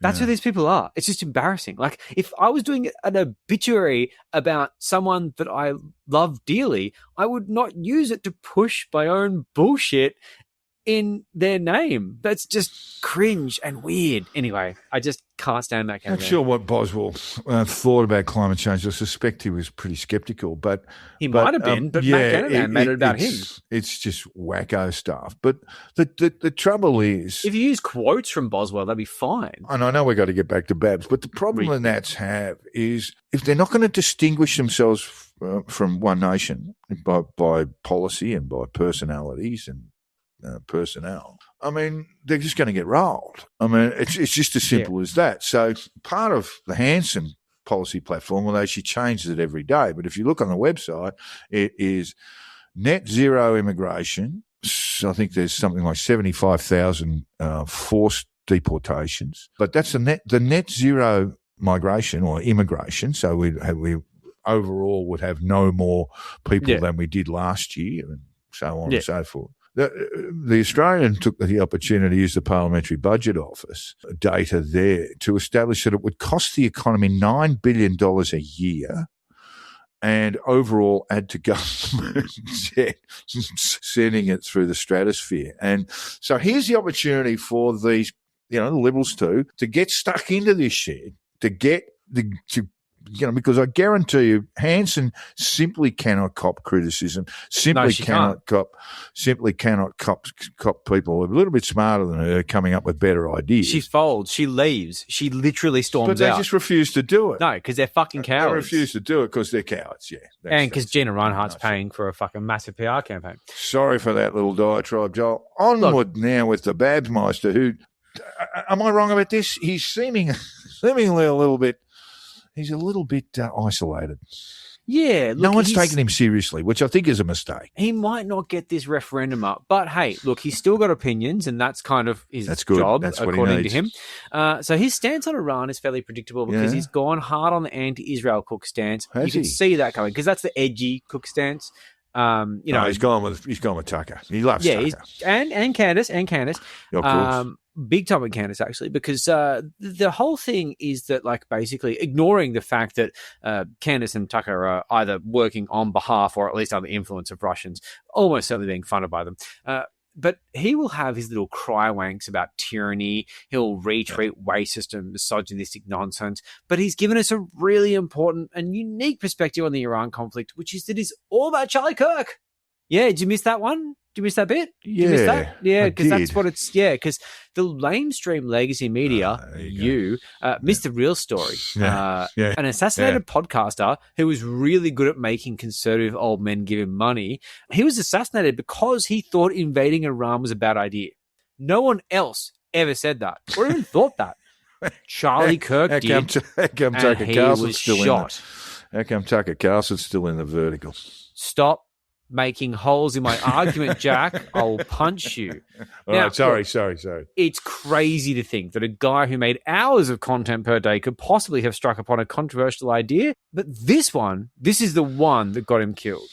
That's who these people are. It's just embarrassing. Like, if I was doing an obituary about someone that I love dearly, I would not use it to push my own bullshit in their name. That's just cringe and weird. Anyway, I just can't stand that kind Not sure what Boswell thought about climate change. I suspect he was pretty sceptical, but he might have been. But Matt Canavan made it about him. It's just wacko stuff. But the trouble is, if you use quotes from Boswell, that'd be fine. And I know we've got to get back to Babs, but the problem the Nats have is if they're not going to distinguish themselves from One Nation by policy and by personalities and personnel, I mean, they're just going to get rolled. I mean, it's just as simple as that. So part of the Hanson policy platform, although she changes it every day, but if you look on the website, it is net zero immigration. So I think there's something like 75,000 forced deportations, but that's the net zero migration or immigration. So we overall would have no more people than we did last year, and so on and so forth. The Australian took the opportunity to use the Parliamentary Budget Office data there to establish that it would cost the economy $9 billion a year and overall add to government debt, sending it through the stratosphere. And so here's the opportunity for these, the Liberals to get stuck into this shit, because I guarantee you, Hanson simply cannot cop criticism. Simply cannot cop people a little bit smarter than her coming up with better ideas. She folds. She leaves. She literally storms out. But they just refuse to do it. No, because they're fucking cowards. They refuse to do it because they're cowards. Yeah, and because Gina Reinhart's paying for a fucking massive PR campaign. Sorry for that little diatribe, Joel. Onward now with the Babsmeister. Who am I wrong about this? He's seemingly a little bit. He's a little bit isolated. Yeah. No one's taking him seriously, which I think is a mistake. He might not get this referendum up, but hey, look, he's still got opinions, and that's kind of his job, according to him. So his stance on Iran is fairly predictable because he's gone hard on the anti-Israel Cook stance. You can see that coming because that's the edgy Cook stance. He's gone with Tucker. He loves Tucker. and Candace. Of course. Big time with Candace, actually, because the whole thing is that, like, basically ignoring the fact that Candace and Tucker are either working on behalf or at least under the influence of Russians, almost certainly being funded by them. But he will have his little cry wanks about tyranny. He'll retweet racist and misogynistic nonsense. But he's given us a really important and unique perspective on the Iran conflict, which is that it's all about Charlie Kirk. Yeah, did you miss that one? Did you miss that bit? Did you miss that? Yeah, because that's what it's... Yeah, because the mainstream legacy media, missed the real story. An assassinated podcaster who was really good at making conservative old men give him money. He was assassinated because he thought invading Iran was a bad idea. No one else ever said that or even thought that. Charlie Kirk did, how come Tucker and he Carlson's was still shot. How come Tucker Carlson's still in the vertical? Stop making holes in my argument, Jack, I'll punch you. All Now, right, sorry. It's crazy to think that a guy who made hours of content per day could possibly have struck upon a controversial idea, but this is the one that got him killed.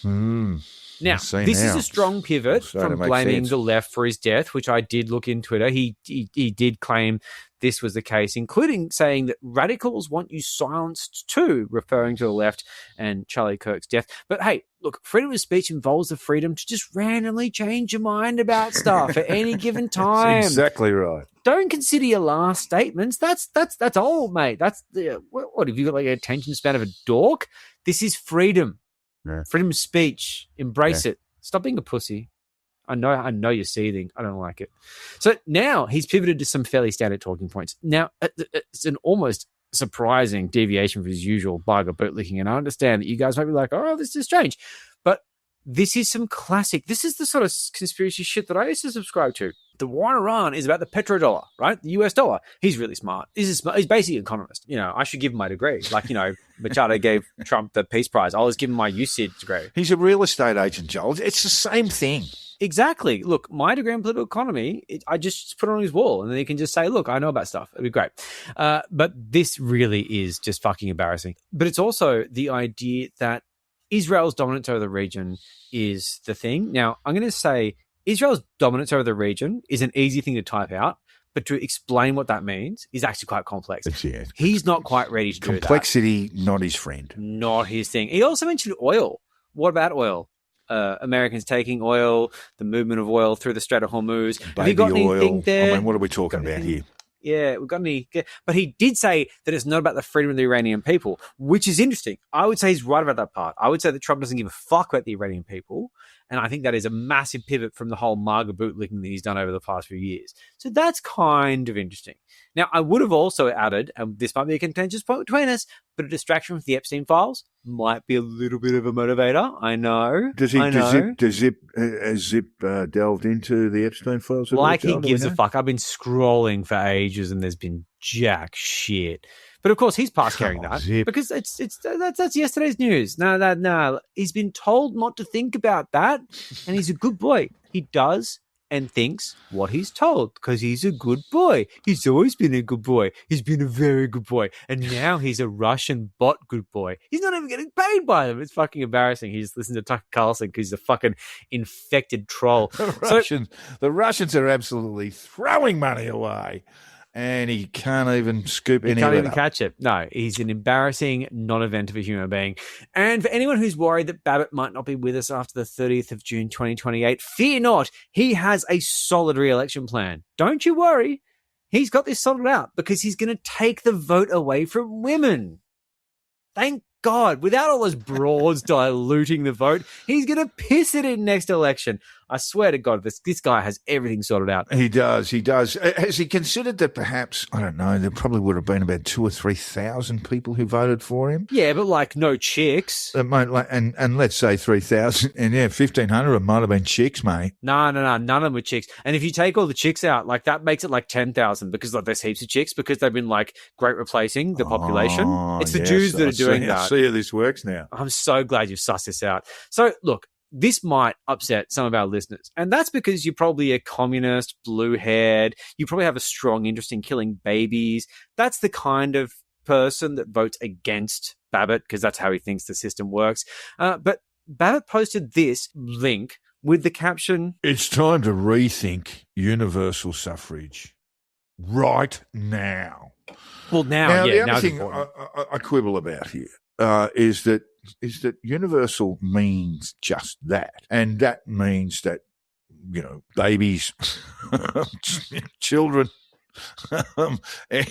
Now, this is a strong pivot from blaming the left for his death, which I did look in Twitter. He did claim this was the case, including saying that radicals want you silenced too, referring to the left and Charlie Kirk's death. But hey, look, freedom of speech involves the freedom to just randomly change your mind about stuff at any given time. That's exactly right. Don't consider your last statements. That's old, mate. That's what have you got, like an attention span of a dork? This is freedom. Yeah. Freedom of speech. Embrace it. Stop being a pussy. I know you're seething. I don't like it. So now he's pivoted to some fairly standard talking points. Now, it's an almost surprising deviation from his usual bug of bootlicking, and I understand that you guys might be like, oh, this is strange. But this is some classic. This is the sort of conspiracy shit that I used to subscribe to. The war in Iran is about the petrodollar, right? The US dollar. He's really smart. He's basically an economist. You know, I should give him my degree. Like, you know, Machado gave Trump the Peace Prize. I'll just give him my UCID degree. He's a real estate agent, Joel. It's the same thing. Exactly. Look, my degree in political economy, I just put it on his wall and then he can just say, look, I know about stuff. It'd be great. But this really is just fucking embarrassing. But it's also the idea that Israel's dominance over the region is the thing. Now, I'm going to say Israel's dominance over the region is an easy thing to type out, but to explain what that means is actually quite complex. He's not quite ready to do that. Complexity, not his friend. Not his thing. He also mentioned oil. What about oil? Americans taking oil, the movement of oil through the Strait of Hormuz. Have you got anything there? I mean, what are we talking about here? Yeah, we've got any. But he did say that it's not about the freedom of the Iranian people, which is interesting. I would say he's right about that part. I would say that Trump doesn't give a fuck about the Iranian people. And I think that is a massive pivot from the whole MAGA bootlicking that he's done over the past few years. So that's kind of interesting. Now, I would have also added, and this might be a contentious point between us, but a distraction from the Epstein files might be a little bit of a motivator. I know. Has Zip delved into the Epstein files? Like he gives a fuck. I've been scrolling for ages and there's been jack shit. But of course, he's past carrying that because that's yesterday's news. No. He's been told not to think about that, and he's a good boy. He does and thinks what he's told because he's a good boy. He's always been a good boy. He's been a very good boy, and now he's a Russian bot good boy. He's not even getting paid by them. It's fucking embarrassing. He's listening to Tucker Carlson because he's a fucking infected troll. The Russians are absolutely throwing money away. And he can't even scoop any of it. He can't even catch it. No, he's an embarrassing non-event of a human being. And for anyone who's worried that Babbitt might not be with us after the 30th of June 2028, fear not. He has a solid re-election plan. Don't you worry. He's got this sorted out because he's going to take the vote away from women. Thank God. Without all those broads diluting the vote, he's going to piss it in next election. I swear to God, this guy has everything sorted out. He does. Has he considered that perhaps, I don't know, there probably would have been about 2,000 or 3,000 people who voted for him? Yeah, but like no chicks. And let's say 3,000, and 1,500 of them might have been chicks, mate. No, none of them were chicks. And if you take all the chicks out, like that makes it like 10,000 because like there's heaps of chicks because they've been like great replacing the population. It's the Jews that are doing that. I see how this works now. I'm so glad you've sussed this out. So look, this might upset some of our listeners, and that's because you're probably a communist, blue-haired. You probably have a strong interest in killing babies. That's the kind of person that votes against Babbitt because that's how he thinks the system works. But Babbitt posted this link with the caption, "It's time to rethink universal suffrage right now." Well, now the other thing I quibble about here is that universal means just that. And that means that, babies, children,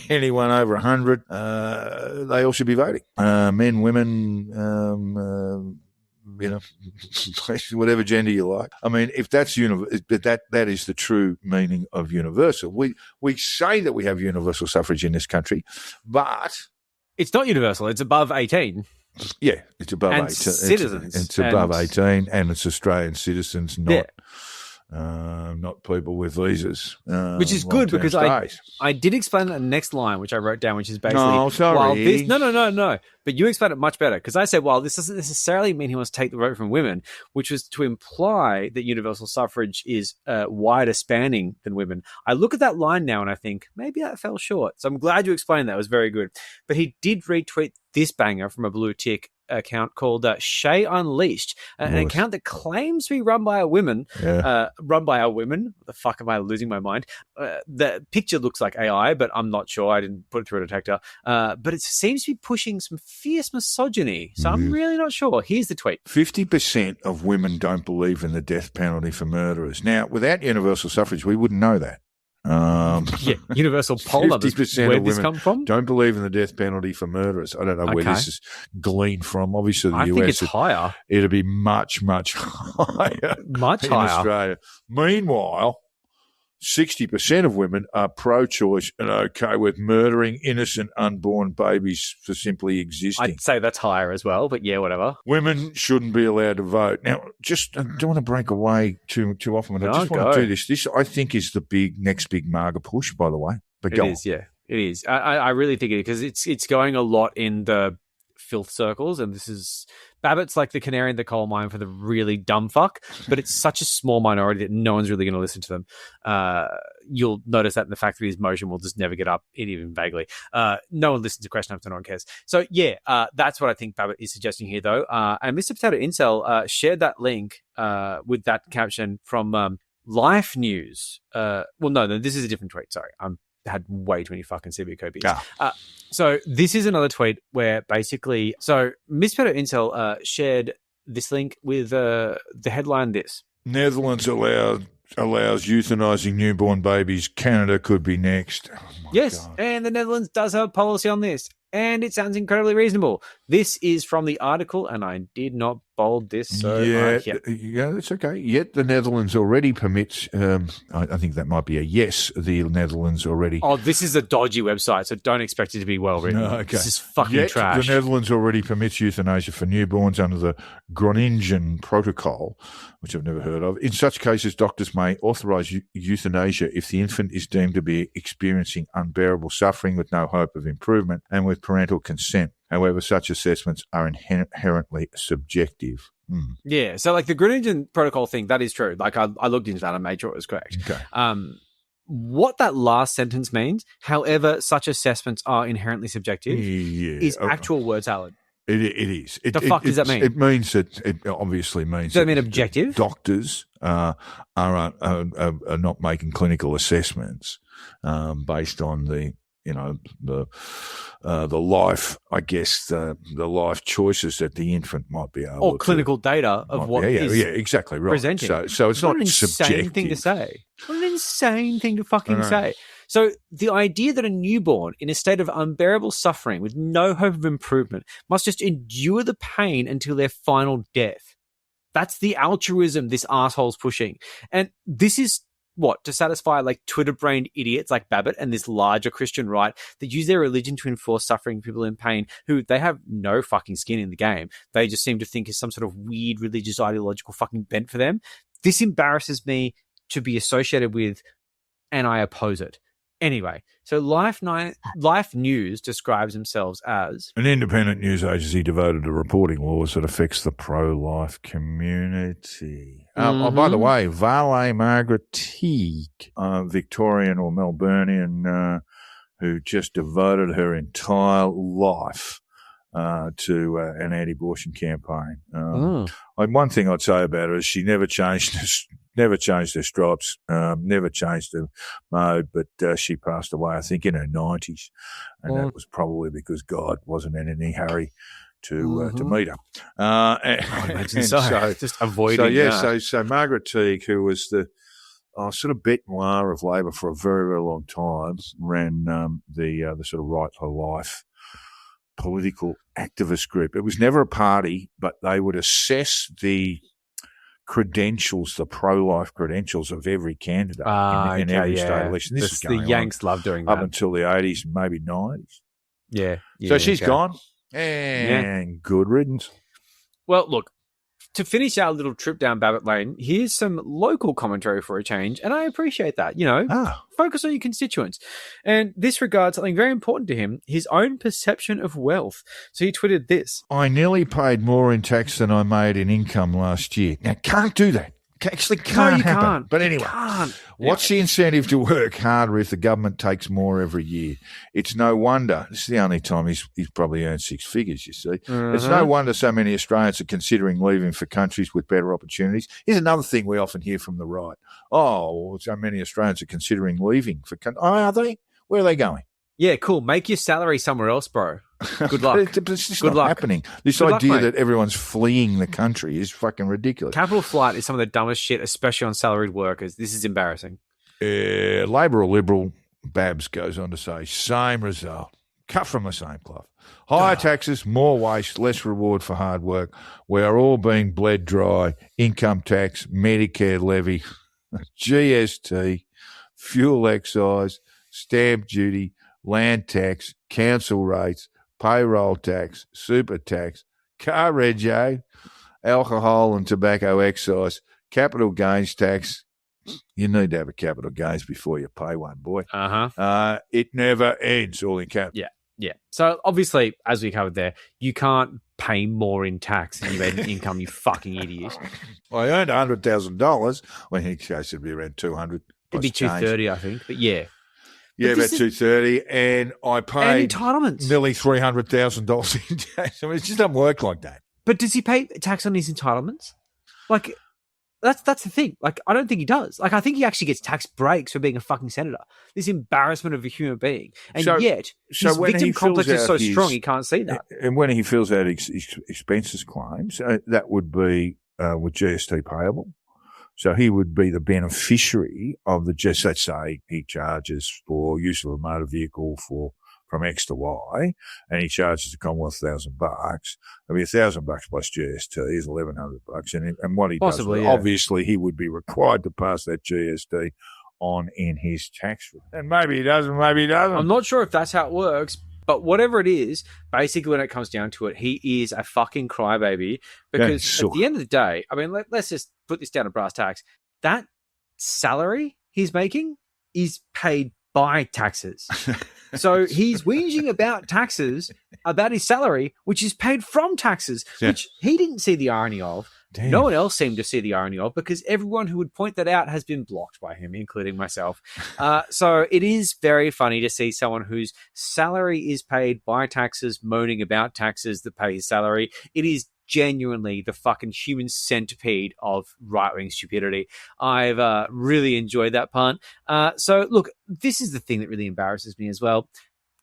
anyone over 100, they all should be voting. Men, women, whatever gender you like. I mean, if that's that is the true meaning of universal. We say that we have universal suffrage in this country, but it's not universal. It's above 18. Yeah, it's above 18. Citizens. It's above 18, and it's Australian citizens, not not people with visas. Which is good because I did explain that next line, which I wrote down, which is basically... No, sorry. No. But you explained it much better because I said, well, this doesn't necessarily mean he wants to take the vote from women, which was to imply that universal suffrage is wider spanning than women. I look at that line now and I think, maybe that fell short. So I'm glad you explained that. It was very good. But he did retweet this banger from a blue tick account called Shay Unleashed, an account that claims to be run by a woman. Run by a women. What the fuck am I losing my mind? The picture looks like AI, but I'm not sure. I didn't put it through a detector. But it seems to be pushing some fierce misogyny. So I'm really not sure. Here's the tweet. 50% of women don't believe in the death penalty for murderers. Now, without universal suffrage, we wouldn't know that. Universal poll numbers. 50% Where'd of this women come from? don't believe in the death penalty for murderers. I don't know where this is gleaned from. Obviously, the I US. think it's higher. It'd be much, much higher. Much in higher. Australia. Meanwhile, 60% of women are pro-choice and okay with murdering innocent unborn babies for simply existing. I'd say that's higher as well, but yeah, whatever. Women shouldn't be allowed to vote. Now, I don't want to break away too often, but I just want to do this. This, I think, is the next big MAGA push, by the way. But It is, yeah. It is. I really think it is because it's going a lot in the filth circles, and this is... Babbitt's like the canary in the coal mine for the really dumb fuck, but it's such a small minority that no one's really going to listen to them. You'll notice that in the fact that his motion will just never get up, even vaguely. No one listens to question after no one cares. So, yeah, that's what I think Babbitt is suggesting here, though. And Mr. Potato Incel shared that link with that caption from Life News. No, this is a different tweet. Sorry, had way too many fucking CB copies. So this is another tweet where basically, Miss Potato Incel shared this link with the headline this. Netherlands allows euthanizing newborn babies. Canada could be next. Oh yes, God. And the Netherlands does have a policy on this. And it sounds incredibly reasonable. This is from the article, and I did not bold this. So yeah, it's okay. Yet the Netherlands already permits. I think that might be a yes. The Netherlands already. Oh, this is a dodgy website, so don't expect it to be well written. No, okay. This is fucking trash. The Netherlands already permits euthanasia for newborns under the Groningen Protocol, which I've never heard of. In such cases, doctors may authorise euthanasia if the infant is deemed to be experiencing unbearable suffering with no hope of improvement and with parental consent. However, such assessments are inherently subjective. Yeah, so like the Groningen Protocol thing, that is true. Like I looked into that and made sure it was correct. Okay. What that last sentence means, however, such assessments are inherently subjective, is actual word salad. It is. The fuck does that mean? It means that it obviously means. Does that mean objective? Doctors are not making clinical assessments based on the life, I guess, the life choices that the infant might be able or clinical data of what is exactly right. Presenting. So it's not an subjective. Insane thing to say. What an insane thing to fucking say. So the idea that a newborn in a state of unbearable suffering with no hope of improvement must just endure the pain until their final death. That's the altruism this asshole's pushing. And this is what? To satisfy like Twitter-brained idiots like Babbitt and this larger Christian right that use their religion to enforce suffering people in pain who they have no fucking skin in the game. They just seem to think is some sort of weird religious ideological fucking bent for them. This embarrasses me to be associated with, and I oppose it. Anyway, so Life News describes themselves as an independent news agency devoted to reporting laws that affects the pro-life community. By the way, Vale Margaret Teague, Victorian or Melburnian, who just devoted her entire life to an anti-abortion campaign. One thing I'd say about her is she never changed her stripes, never changed her mode, but she passed away, I think, in her 90s, and that was probably because God wasn't in any hurry to meet her. I imagine so. Just avoiding So Margaret Teague, who was the sort of bête noire of Labor for a very, very long time, ran the sort of Right to Life political activist group. It was never a party, but they would assess the credentials, the pro-life credentials of every candidate in every state election. This is going the Yanks love doing that. Up until the 80s, maybe 90s. Yeah. So she's gone, and good riddance. Well, look, to finish our little trip down Babbitt Lane, here's some local commentary for a change, and I appreciate that. Focus on your constituents. And this regards something very important to him, his own perception of wealth. So he tweeted this. I nearly paid more in tax than I made in income last year. Now, can't do that. Actually can't happen. Can't. But anyway, what's the incentive to work harder if the government takes more every year? It's no wonder. This is the only time he's probably earned six figures, you see. It's no wonder so many Australians are considering leaving for countries with better opportunities. Here's another thing we often hear from the right. Oh, so many Australians are considering leaving for countries. Oh, are they? Where are they going? Yeah, cool. Make your salary somewhere else, bro. Good luck. But it's just not happening. This idea that everyone's fleeing the country is fucking ridiculous. Capital flight is some of the dumbest shit, especially on salaried workers. This is embarrassing. Labor or Liberal, Babs goes on to say, same result. Cut from the same cloth. Higher taxes, more waste, less reward for hard work. We are all being bled dry. Income tax, Medicare levy, GST, fuel excise, stamp duty, land tax, council rates, payroll tax, super tax, car rego, alcohol and tobacco excise, capital gains tax. You need to have a capital gains before you pay one, boy. It never ends, all in cap. Yeah. So obviously, as we covered there, you can't pay more in tax than you made in income, you fucking idiot. I earned $100,000. Well, in his case, it'd be around 200. It'd be 230, I think. But yeah. Yeah, about 230, and I paid and entitlements. Nearly $300,000 in tax. I mean, it just doesn't work like that. But does he pay tax on his entitlements? Like, that's the thing. Like, I don't think he does. Like, I think he actually gets tax breaks for being a fucking senator. This embarrassment of a human being, and yet his victim complex is so strong he can't see that. And when he fills out his expenses claims, that would be with GST payable. So he would be the beneficiary of the just, let's say he charges for use of a motor vehicle from X to Y, and he charges the Commonwealth $1,000. It'll be $1,000 plus GST is $1,100, and what he Possibly, does, obviously, he would be required to pass that GST on in his tax return. And maybe he doesn't, maybe he doesn't. I'm not sure if that's how it works. But whatever it is, basically when it comes down to it, he is a fucking crybaby because at the end of the day, I mean, let's just put this down to brass tacks. That salary he's making is paid by taxes. So he's whinging about taxes, about his salary, which is paid from taxes, which he didn't see the irony of. Damn. No one else seemed to see the irony of because everyone who would point that out has been blocked by him, including myself. So it is very funny to see someone whose salary is paid by taxes moaning about taxes that pay his salary. It is genuinely the fucking human centipede of right-wing stupidity. I've really enjoyed that pun. So look, this is the thing that really embarrasses me as well.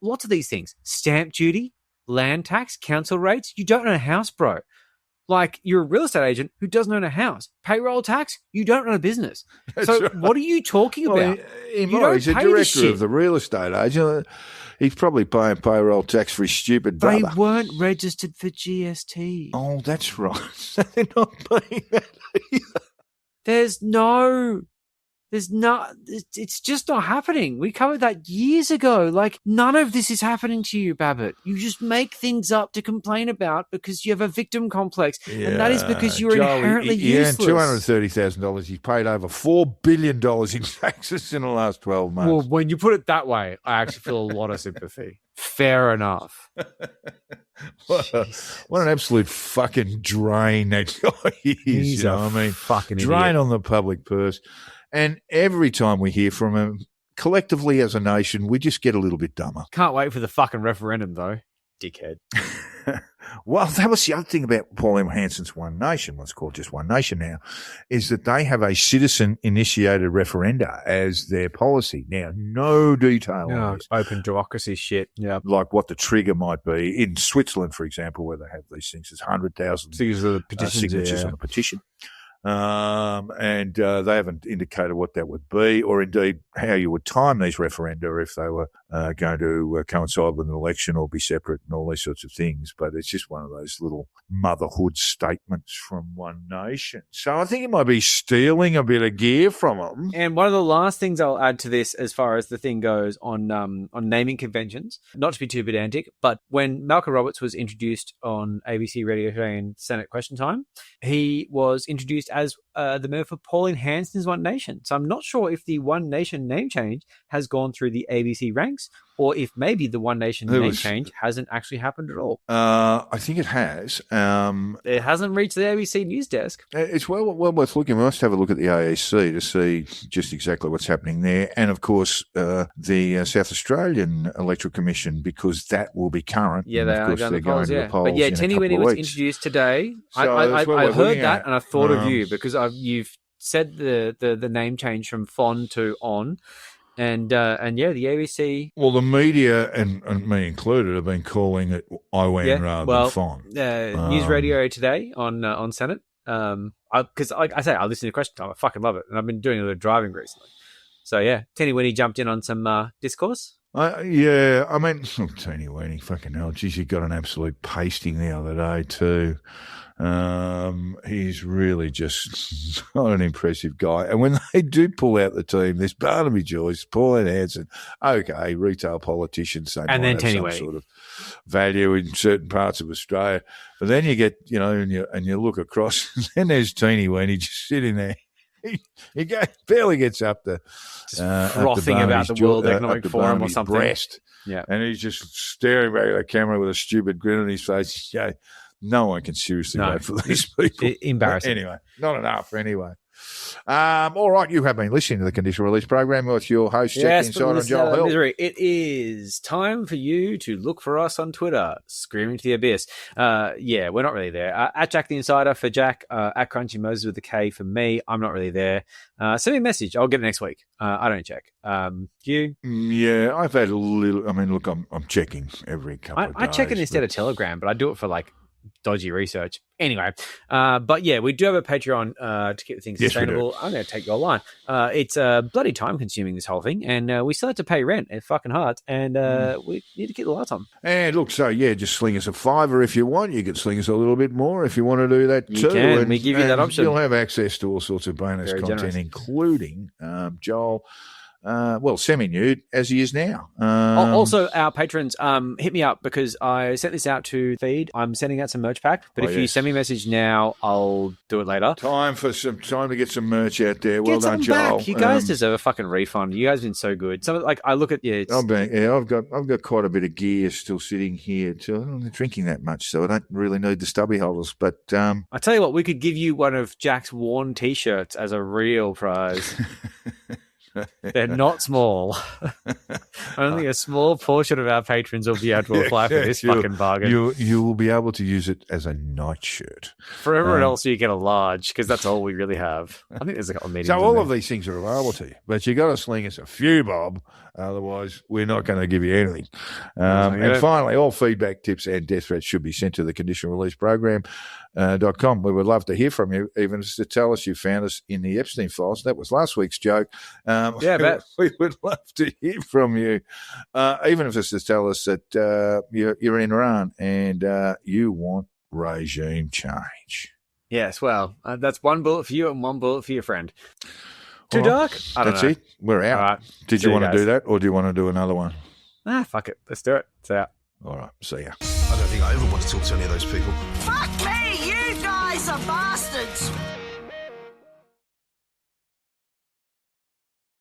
Lots of these things, stamp duty, land tax, council rates, you don't own a house, bro. Like, you're a real estate agent who doesn't own a house. Payroll tax, you don't run a business. So what are you talking about? He's a director of the real estate agent. He's probably paying payroll tax for his stupid brother. They weren't registered for GST. Oh, that's right. They're not paying that either. It's just not happening. We covered that years ago. Like, none of this is happening to you, Babbitt. You just make things up to complain about because you have a victim complex. Yeah, and that is because you're inherently useless. He earned $230,000. He's paid over $4 billion in taxes in the last 12 months. Well, when you put it that way, I actually feel a lot of sympathy. Fair enough. What an absolute fucking drain that guy is. He's fucking drain idiot. On the public purse. And every time we hear from him, collectively as a nation, we just get a little bit dumber. Can't wait for the fucking referendum, though. Dickhead. Well, that was the other thing about Paul M. Hanson's One Nation, what's called just One Nation now, is that they have a citizen-initiated referenda as their policy. Now, no detail on this. Open democracy shit. Yeah. Like what the trigger might be. In Switzerland, for example, where they have these things, there's 100,000 signatures on a petition. and they haven't indicated what that would be, or indeed how you would time these referenda if they were going to coincide with an election or be separate and all these sorts of things. But it's just one of those little motherhood statements from one nation. So I think it might be stealing a bit of gear from them. And one of the last things I'll add to this, as far as the thing goes on naming conventions, not to be too pedantic, but when Malcolm Roberts was introduced on ABC Radio today in Senate Question Time, he was introduced as the member for Pauline Hanson's One Nation. So I'm not sure if the One Nation name change has gone through the ABC ranks, or if maybe the One Nation name change hasn't actually happened at all. I think it has. It hasn't reached the ABC news desk. It's well worth looking. We must have a look at the AEC to see just exactly what's happening there. And, of course, the South Australian Electoral Commission, because that will be current. Yeah, they are going to the polls, yeah. But, yeah, Tenny Winnie was introduced today. So I heard that and I thought of you because you've said the name change from FON to ON. And yeah, the ABC. Well, the media and me included have been calling it IWAN rather than FON. News Radio today on Senate. Because I say I listen to Question Time. I fucking love it, and I've been doing a little driving recently. So yeah, Tenny Winnie jumped in on some discourse. Yeah, I mean, Tenny Winnie, fucking hell, geez, he got an absolute pasting the other day too. He's really just not an impressive guy. And when they do pull out the team, there's Barnaby Joyce, Pauline Hanson, okay, retail politicians, they and might then have Tenny some Winnie. sort of value in certain parts of Australia. But then you get, and you look across, and then there's Tenny Winnie just sitting there. He barely gets up to frothing about the World Economic Forum or something. Breast. Yeah, and he's just staring back at the camera with a stupid grin on his face. Yeah, no one can seriously vote for these people. Embarrassing. Anyway, not enough. Anyway. All right, you have been listening to the Conditional Release Program with your host, Jack Inside and Joel Hill. Misery. It is time for you to look for us on Twitter, Screaming to the Abyss. Yeah, we're not really there. At Jack the Insider for Jack, at Crunchy Moses with a K for me. I'm not really there. Send me a message. I'll get it next week. I don't check. You? Yeah, I've had a little. I mean, look, I'm checking every couple of days. I check it instead of Telegram, but I do it for like dodgy research. Anyway, but yeah, we do have a Patreon to keep things sustainable. I'm going to take your line. It's bloody time consuming, this whole thing, and we still have to pay rent. It's fucking hard, and we need to keep the lights on. And look, so yeah, just sling us a $5 if you want. You can sling us a little bit more if you want to do that too. You can. And we give you that option. You'll have access to all sorts of bonus Very content, generous. including Joel. Semi-nude as he is now. Also, our patrons, hit me up because I sent this out to feed. I'm sending out some merch pack, but if you send me a message now, I'll do it later. Time to get some merch out there. Well done, Joel. Back. You guys deserve a fucking refund. You guys have been so good. I look at I've got quite a bit of gear still sitting here. So I'm not drinking that much, so I don't really need the stubby holders. But I tell you what, we could give you one of Jack's worn T-shirts as a real prize. They're not small. Only a small portion of our patrons will be able to apply for this fucking bargain. You will be able to use it as a nightshirt. For everyone else, you get a large because that's all we really have. I think there's a couple of mediums. So all of these things are available to you, but you got to sling us a few, Bob. Otherwise, we're not going to give you anything. And finally, all feedback, tips, and death threats should be sent to the Conditional Release Program.com. We would love to hear from you, even just to tell us you found us in the Epstein files. That was last week's joke. We would love to hear from you, even if it's to tell us that you're in Iran and you want regime change. Yes, well, that's one bullet for you and one bullet for your friend. Too dark? That's it. We're out. Right. Did you want to do that, or do you want to do another one? Fuck it. Let's do it. It's out. All right. See ya. I don't think I ever want to talk to any of those people. Fuck me, you guys are bastards!